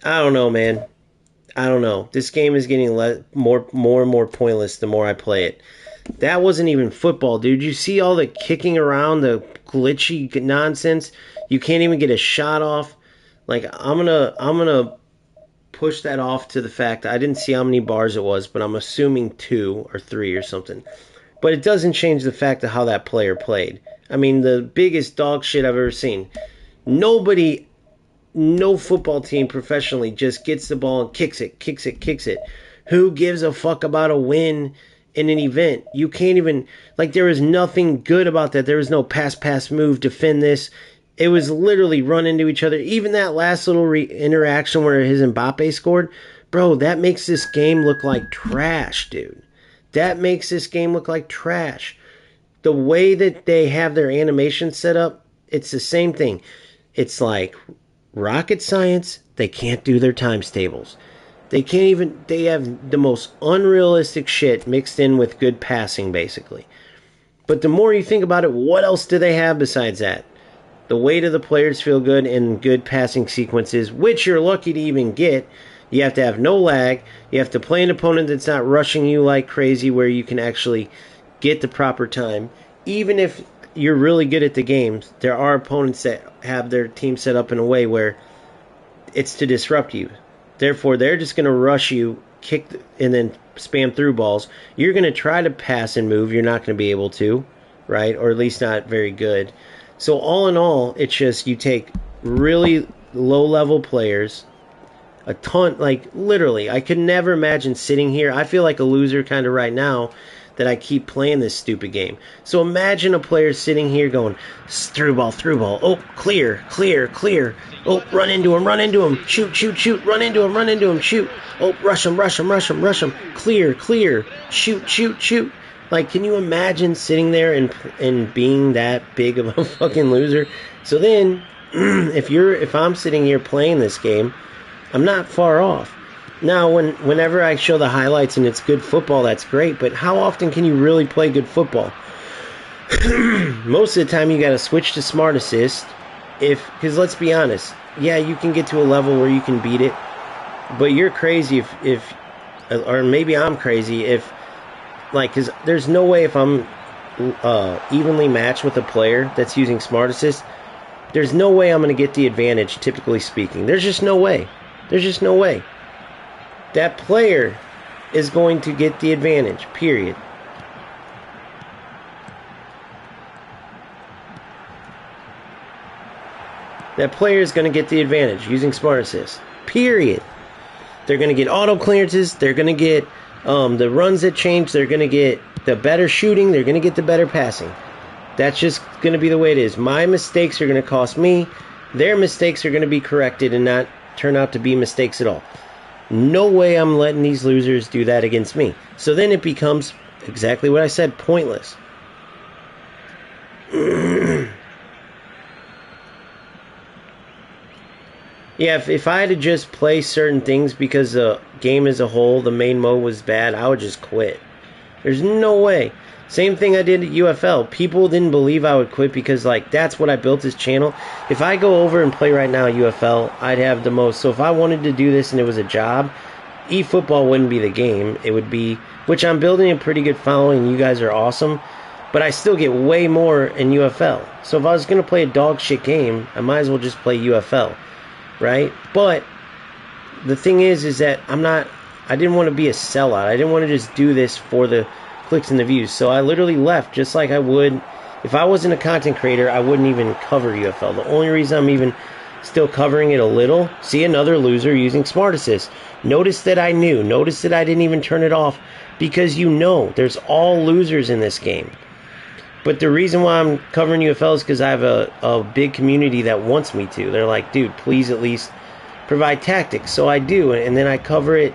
I don't know, man. I don't know. This game is getting more and more pointless the more I play it. That wasn't even football, dude. You see all the kicking around, the glitchy nonsense? You can't even get a shot off. Like, I'm gonna push that off to the fact that I didn't see how many bars it was, but I'm assuming 2 or 3 or something. But it doesn't change the fact of how that player played. I mean, the biggest dog shit I've ever seen. No football team professionally just gets the ball and kicks it. Who gives a fuck about a win in an event? You can't even, like, there was nothing good about that. There was no pass, move, defend this. It was literally run into each other. Even that last little interaction where his Mbappe scored, bro, that makes this game look like trash, dude. That makes this game look like trash. The way that they have their animation set up, it's the same thing. It's like rocket science. They can't do their times tables. They have the most unrealistic shit mixed in with good passing, basically. But the more you think about it, what else do they have besides that? The weight of the players feel good and good passing sequences, which you're lucky to even get. You have to have no lag. You have to play an opponent that's not rushing you like crazy, where you can actually get the proper time. Even if you're really good at the games, there are opponents that have their team set up in a way where it's to disrupt you. Therefore, they're just going to rush you, kick, and then spam through balls. You're going to try to pass and move. You're not going to be able to, right? Or at least not very good. So all in all, it's just you take really low-level players, a ton, like literally, I could never imagine sitting here. I feel like a loser kind of right now that I keep playing this stupid game. So imagine a player sitting here going, through ball. Oh, clear. Oh, run into him. Shoot. Run into him, shoot. Oh, rush him. Clear. Shoot. Like, can you imagine sitting there and being that big of a fucking loser? So then, if I'm sitting here playing this game, I'm not far off. Now, whenever I show the highlights and it's good football, that's great. But how often can you really play good football? Most of the time, you got to switch to smart assist. Because let's be honest, yeah, you can get to a level where you can beat it. But you're crazy or maybe I'm crazy because there's no way if I'm evenly matched with a player that's using smart assist, there's no way I'm going to get the advantage, typically speaking. There's just no way. That player is going to get the advantage, period. That player is going to get the advantage using smart assist, period. They're going to get auto clearances. They're going to get the runs that change. They're going to get the better shooting. They're going to get the better passing. That's just going to be the way it is. My mistakes are going to cost me. Their mistakes are going to be corrected and not turn out to be mistakes at all. No way I'm letting these losers do that against me. So then it becomes exactly what I said, pointless. Yeah, if I had to just play certain things because the game as a whole, the main mode was bad, I would just quit. There's no way. Same thing I did at UFL. People didn't believe I would quit because, that's what I built this channel. If I go over and play right now at UFL, I'd have the most. So if I wanted to do this and it was a job, eFootball wouldn't be the game. It would be, which I'm building a pretty good following. You guys are awesome. But I still get way more in UFL. So if I was going to play a dog shit game, I might as well just play UFL. Right? But the thing is that I didn't want to be a sellout. I didn't want to just do this for the clicks and the views. So I literally left just like I would. If I wasn't a content creator, I wouldn't even cover UFL. The only reason I'm even still covering it a little, see another loser using Smart Assist. Notice that I knew. Notice that I didn't even turn it off because there's all losers in this game. But the reason why I'm covering UFL is because I have a big community that wants me to. They're like, dude, please at least provide tactics. So I do, and then I cover it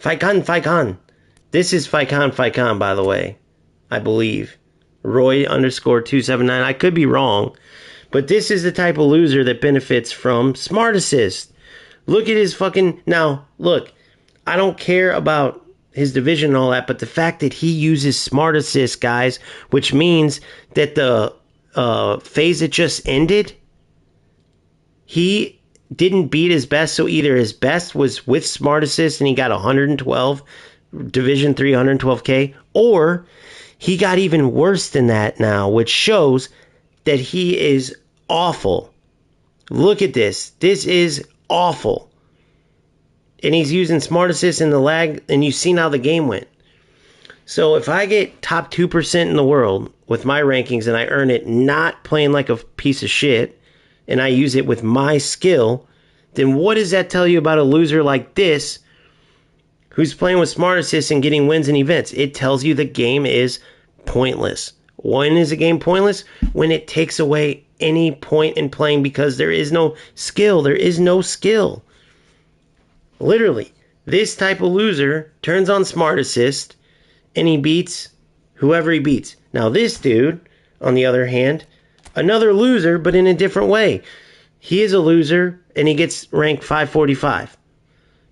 Ficon. This is Ficon, by the way. I believe. Roy_279. I could be wrong. But this is the type of loser that benefits from Smart Assist. Look at his fucking... Now, look. I don't care about his division and all that, but the fact that he uses Smart Assist, guys, which means that the phase that just ended, he didn't beat his best, so either his best was with Smart Assist and he got 112, Division 3, 112K, or he got even worse than that now, which shows that he is awful. Look at this. This is awful. And he's using Smart Assist in the lag, and you've seen how the game went. So if I get top 2% in the world with my rankings and I earn it not playing like a piece of shit, and I use it with my skill, then what does that tell you about a loser like this who's playing with Smart Assist and getting wins in events? It tells you the game is pointless. When is a game pointless? When it takes away any point in playing because there is no skill. There is no skill. Literally, this type of loser turns on Smart Assist and he beats whoever he beats. Now this dude, on the other hand, another loser, but in a different way. He is a loser and he gets ranked 545.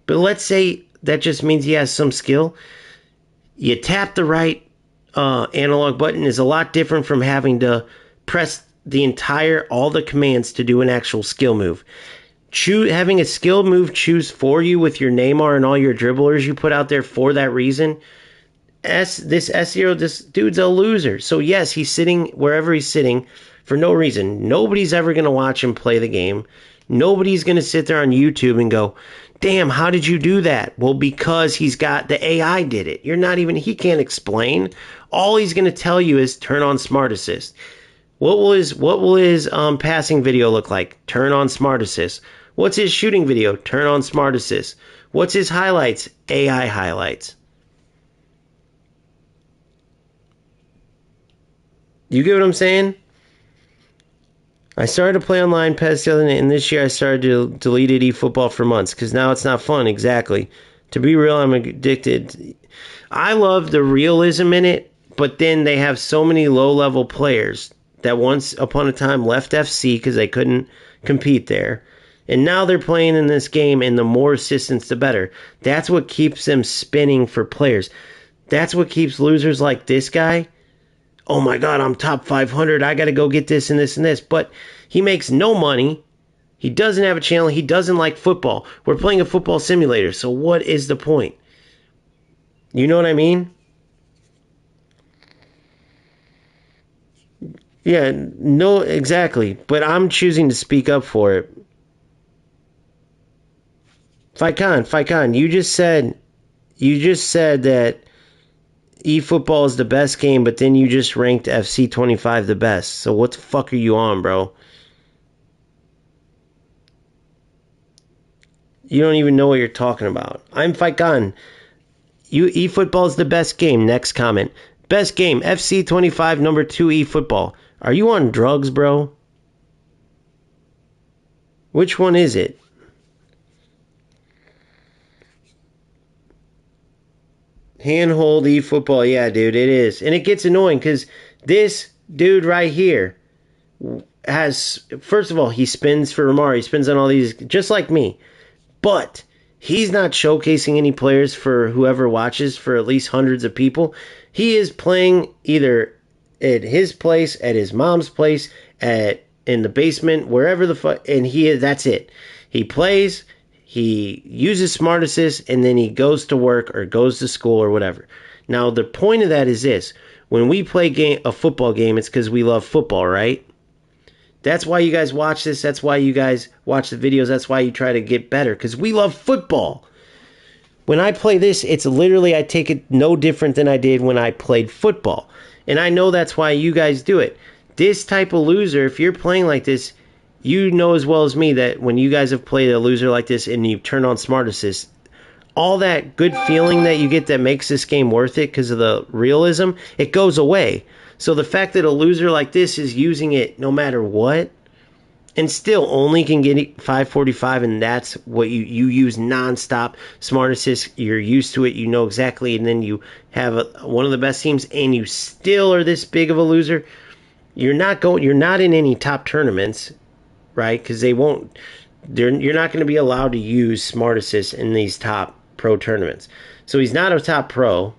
But let's say that just means he has some skill. You tap the right analog button is a lot different from having to press all the commands to do an actual skill move. Having a skill move choose for you with your Neymar and all your dribblers you put out there for that reason. This dude's a loser. So yes, he's sitting wherever he's sitting for no reason. Nobody's ever going to watch him play the game. Nobody's going to sit there on YouTube and go, damn, how did you do that? Well, because the AI did it. He can't explain. All he's going to tell you is turn on Smart Assist. What will his passing video look like? Turn on Smart Assist. What's his shooting video? Turn on Smart Assist. What's his highlights? AI highlights. You get what I'm saying? I started to play online PES the other night, and this year I started to delete eFootball for months because now it's not fun. Exactly. To be real, I'm addicted. I love the realism in it, but then they have so many low-level players that once upon a time left FC because they couldn't compete there. And now they're playing in this game, and the more assistance, the better. That's what keeps them spinning for players. That's what keeps losers like this guy. Oh my God, I'm top 500. I got to go get this and this and this. But he makes no money. He doesn't have a channel. He doesn't like football. We're playing a football simulator. So what is the point? You know what I mean? Yeah, no, exactly. But I'm choosing to speak up for it. Ficon, you just said that eFootball is the best game, but then you just ranked FC 25 the best. So what the fuck are you on, bro? You don't even know what you're talking about. I'm Ficon. eFootball is the best game. Next comment. Best game, FC 25, number 2 eFootball. Are you on drugs, bro? Which one is it? Handhold eFootball, yeah, dude, it is. And it gets annoying because this dude right here has, first of all, he spins for Ramar. He spins on all these, just like me. But he's not showcasing any players for whoever watches, for at least hundreds of people. He is playing either at his place, at his mom's place, in the basement, wherever the fuck, and that's it. He plays, he uses Smart Assist, and then he goes to work or goes to school or whatever. Now, the point of that is this. When we play a football game, it's because we love football, right? That's why you guys watch this. That's why you guys watch the videos. That's why you try to get better, because we love football. When I play this, it's literally, I take it no different than I did when I played football. And I know that's why you guys do it. This type of loser, if you're playing like this, you know as well as me that when you guys have played a loser like this and you turn on Smart Assist, all that good feeling that you get that makes this game worth it because of the realism, it goes away. So the fact that a loser like this is using it no matter what, and still only can get 545, and that's what you use nonstop. Smart Assist, you're used to it, you know exactly, and then you have one of the best teams, and you still are this big of a loser. You're not in any top tournaments, right? Because you're not going to be allowed to use Smart Assist in these top pro tournaments. So he's not a top pro.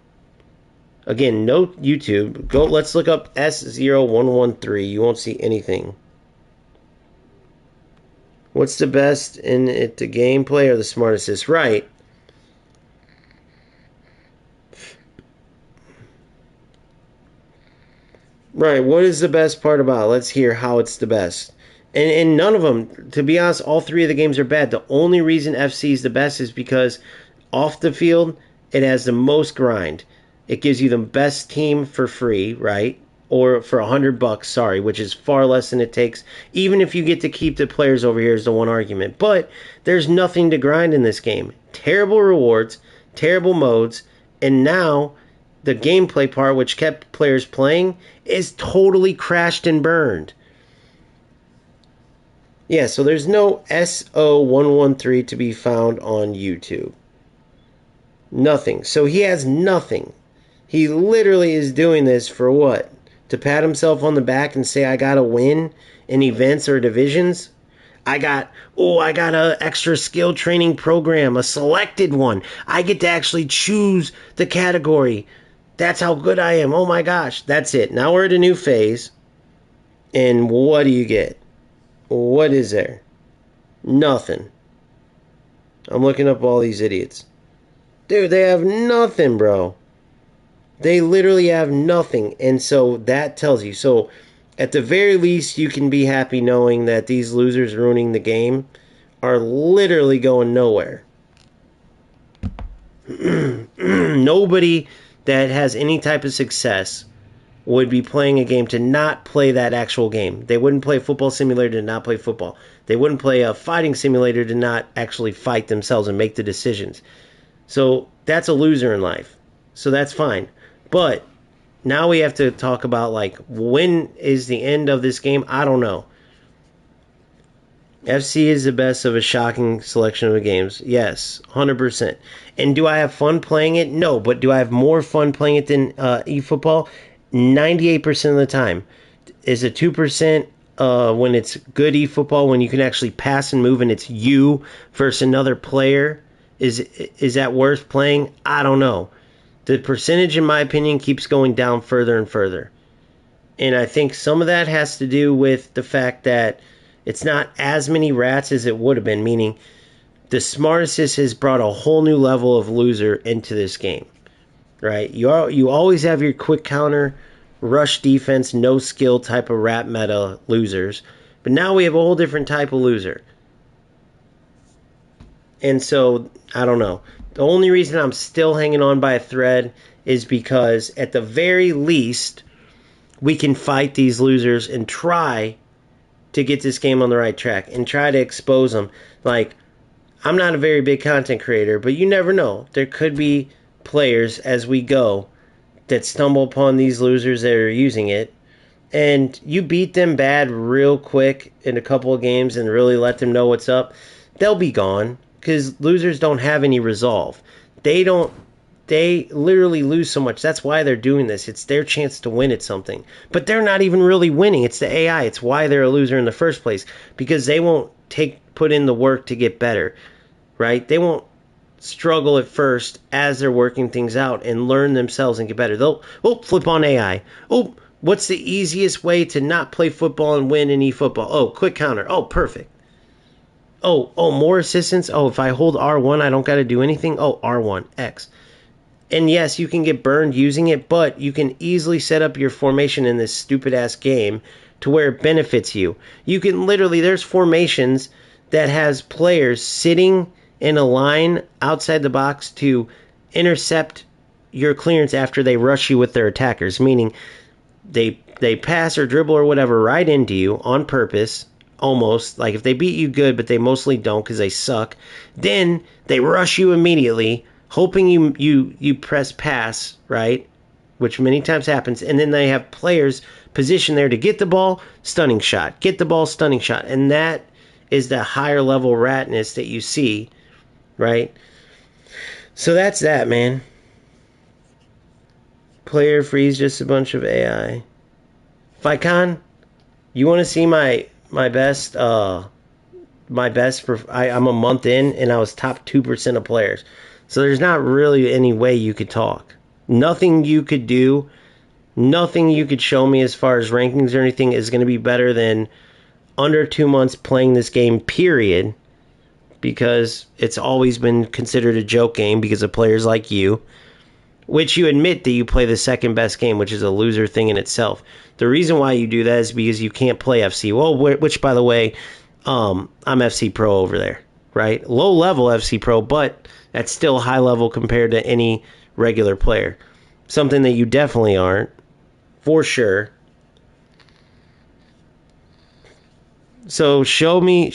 Again, no YouTube. Let's look up S0113. You won't see anything. What's the best in it, the gameplay or the Smart Assist? Right. Right, what is the best part about it? Let's hear how it's the best. And none of them, to be honest, all three of the games are bad. The only reason FC is the best is because off the field, it has the most grind. It gives you the best team for free, right? Or for $100, sorry, which is far less than it takes. Even if you get to keep the players over here is the one argument. But there's nothing to grind in this game. Terrible rewards, terrible modes, and now the gameplay part, which kept players playing, is totally crashed and burned. Yeah, so there's no SO113 to be found on YouTube. Nothing. So he has nothing. He literally is doing this for what? To pat himself on the back and say, I got to win in events or divisions? I got a extra skill training program, a selected one. I get to actually choose the category. That's how good I am. Oh my gosh. That's it. Now we're at a new phase. And what do you get? What is there? Nothing. I'm looking up all these idiots. Dude, they have nothing, bro. They literally have nothing. And so that tells you. So at the very least, you can be happy knowing that these losers ruining the game are literally going nowhere. Nobody that has any type of success would be playing a game to not play that actual game. They wouldn't play a football simulator to not play football. They wouldn't play a fighting simulator to not actually fight themselves and make the decisions. So that's a loser in life. So that's fine. But now we have to talk about, like, when is the end of this game? I don't know. FC is the best of a shocking selection of games. Yes, 100%. And do I have fun playing it? No, but do I have more fun playing it than eFootball? 98% of the time. Is it 2% when it's good eFootball, when you can actually pass and move and it's you versus another player? Is that worth playing? I don't know. The percentage, in my opinion, keeps going down further and further. And I think some of that has to do with the fact that it's not as many rats as it would have been, meaning the Smart Assist has brought a whole new level of loser into this game, right? You always have your quick counter, rush defense, no skill type of rat meta losers, but now we have a whole different type of loser. And so, I don't know. The only reason I'm still hanging on by a thread is because at the very least, we can fight these losers and try to get this game on the right track and try to expose them. Like, I'm not a very big content creator, but you never know. There could be players as we go that stumble upon these losers that are using it, and you beat them bad real quick in a couple of games and really let them know what's up, they'll be gone. Because losers don't have any resolve. They literally lose so much. That's why they're doing this. It's their chance to win at something. But they're not even really winning. It's the AI. It's why they're a loser in the first place. Because they won't put in the work to get better. Right? They won't struggle at first as they're working things out and learn themselves and get better. They'll flip on AI. What's the easiest way to not play football and win in eFootball? Oh, quick counter. Oh, perfect. Oh, more assistance. Oh, if I hold R1, I don't got to do anything. Oh, R1, X. And yes, you can get burned using it, but you can easily set up your formation in this stupid-ass game to where it benefits you. You can literally, there's formations that has players sitting in a line outside the box to intercept your clearance after they rush you with their attackers, meaning they pass or dribble or whatever right into you on purpose. Almost, like if they beat you good, but they mostly don't because they suck, then they rush you immediately, hoping you press pass, right? which many times happens, and then they have players positioned there to get the ball, stunning shot, get the ball, stunning shot, and that is the higher level ratness that you see, right? So that's that, man. Player freeze, just a bunch of AI. Vicon, you want to see my best? My best for I'm a month in, and I was top 2% of players. So there's not really any way you could talk. Nothing you could do, nothing you could show me as far as rankings or anything is going to be better than under 2 months playing this game, period. Because it's always been considered a joke game because of players like you, which you admit that you play the second best game, which is a loser thing in itself. The reason why you do that is because you can't play FC. Well, which, by the way, I'm FC Pro over there, right? Low level FC Pro, but that's still high level compared to any regular player. Something that you definitely aren't, for sure. So show me,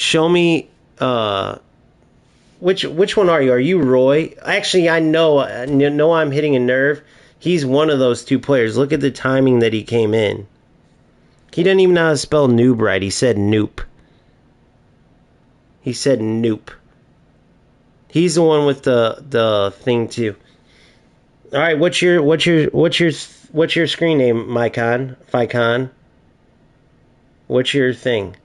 which one are you? Are you Roy? Actually, I know I'm hitting a nerve. He's one of those two players. Look at the timing that he came in. He didn't even know how to spell noob right. He said noop. He said noop. He's the one with the thing too. All right, what's your screen name, Ficon? What's your thing?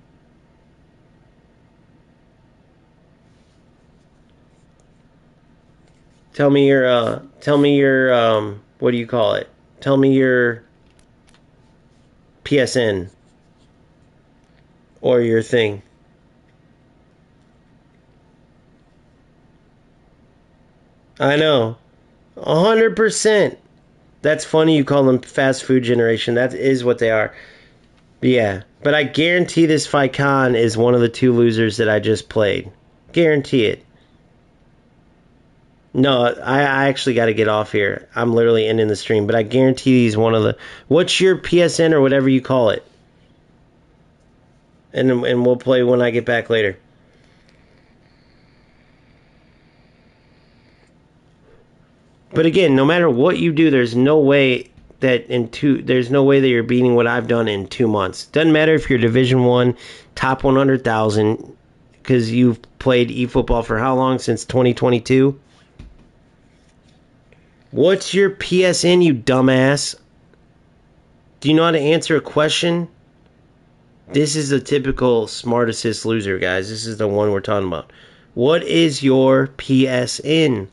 Tell me your what do you call it? Tell me your PSN or your thing. I know. 100%. That's funny you call them fast food generation. That is what they are. Yeah. But I guarantee this Ficon is one of the two losers that I just played. Guarantee it. No, I actually got to get off here. I'm literally ending the stream, but I guarantee he's one of the... What's your PSN or whatever you call it? And we'll play when I get back later. But again, no matter what you do, there's no way that you're beating what I've done in 2 months. Doesn't matter if you're Division 1, top 100,000, because you've played eFootball for how long? Since 2022? What's your PSN, you dumbass? Do you know how to answer a question? This is a typical smart assist loser, guys. This is the one we're talking about. What is your PSN?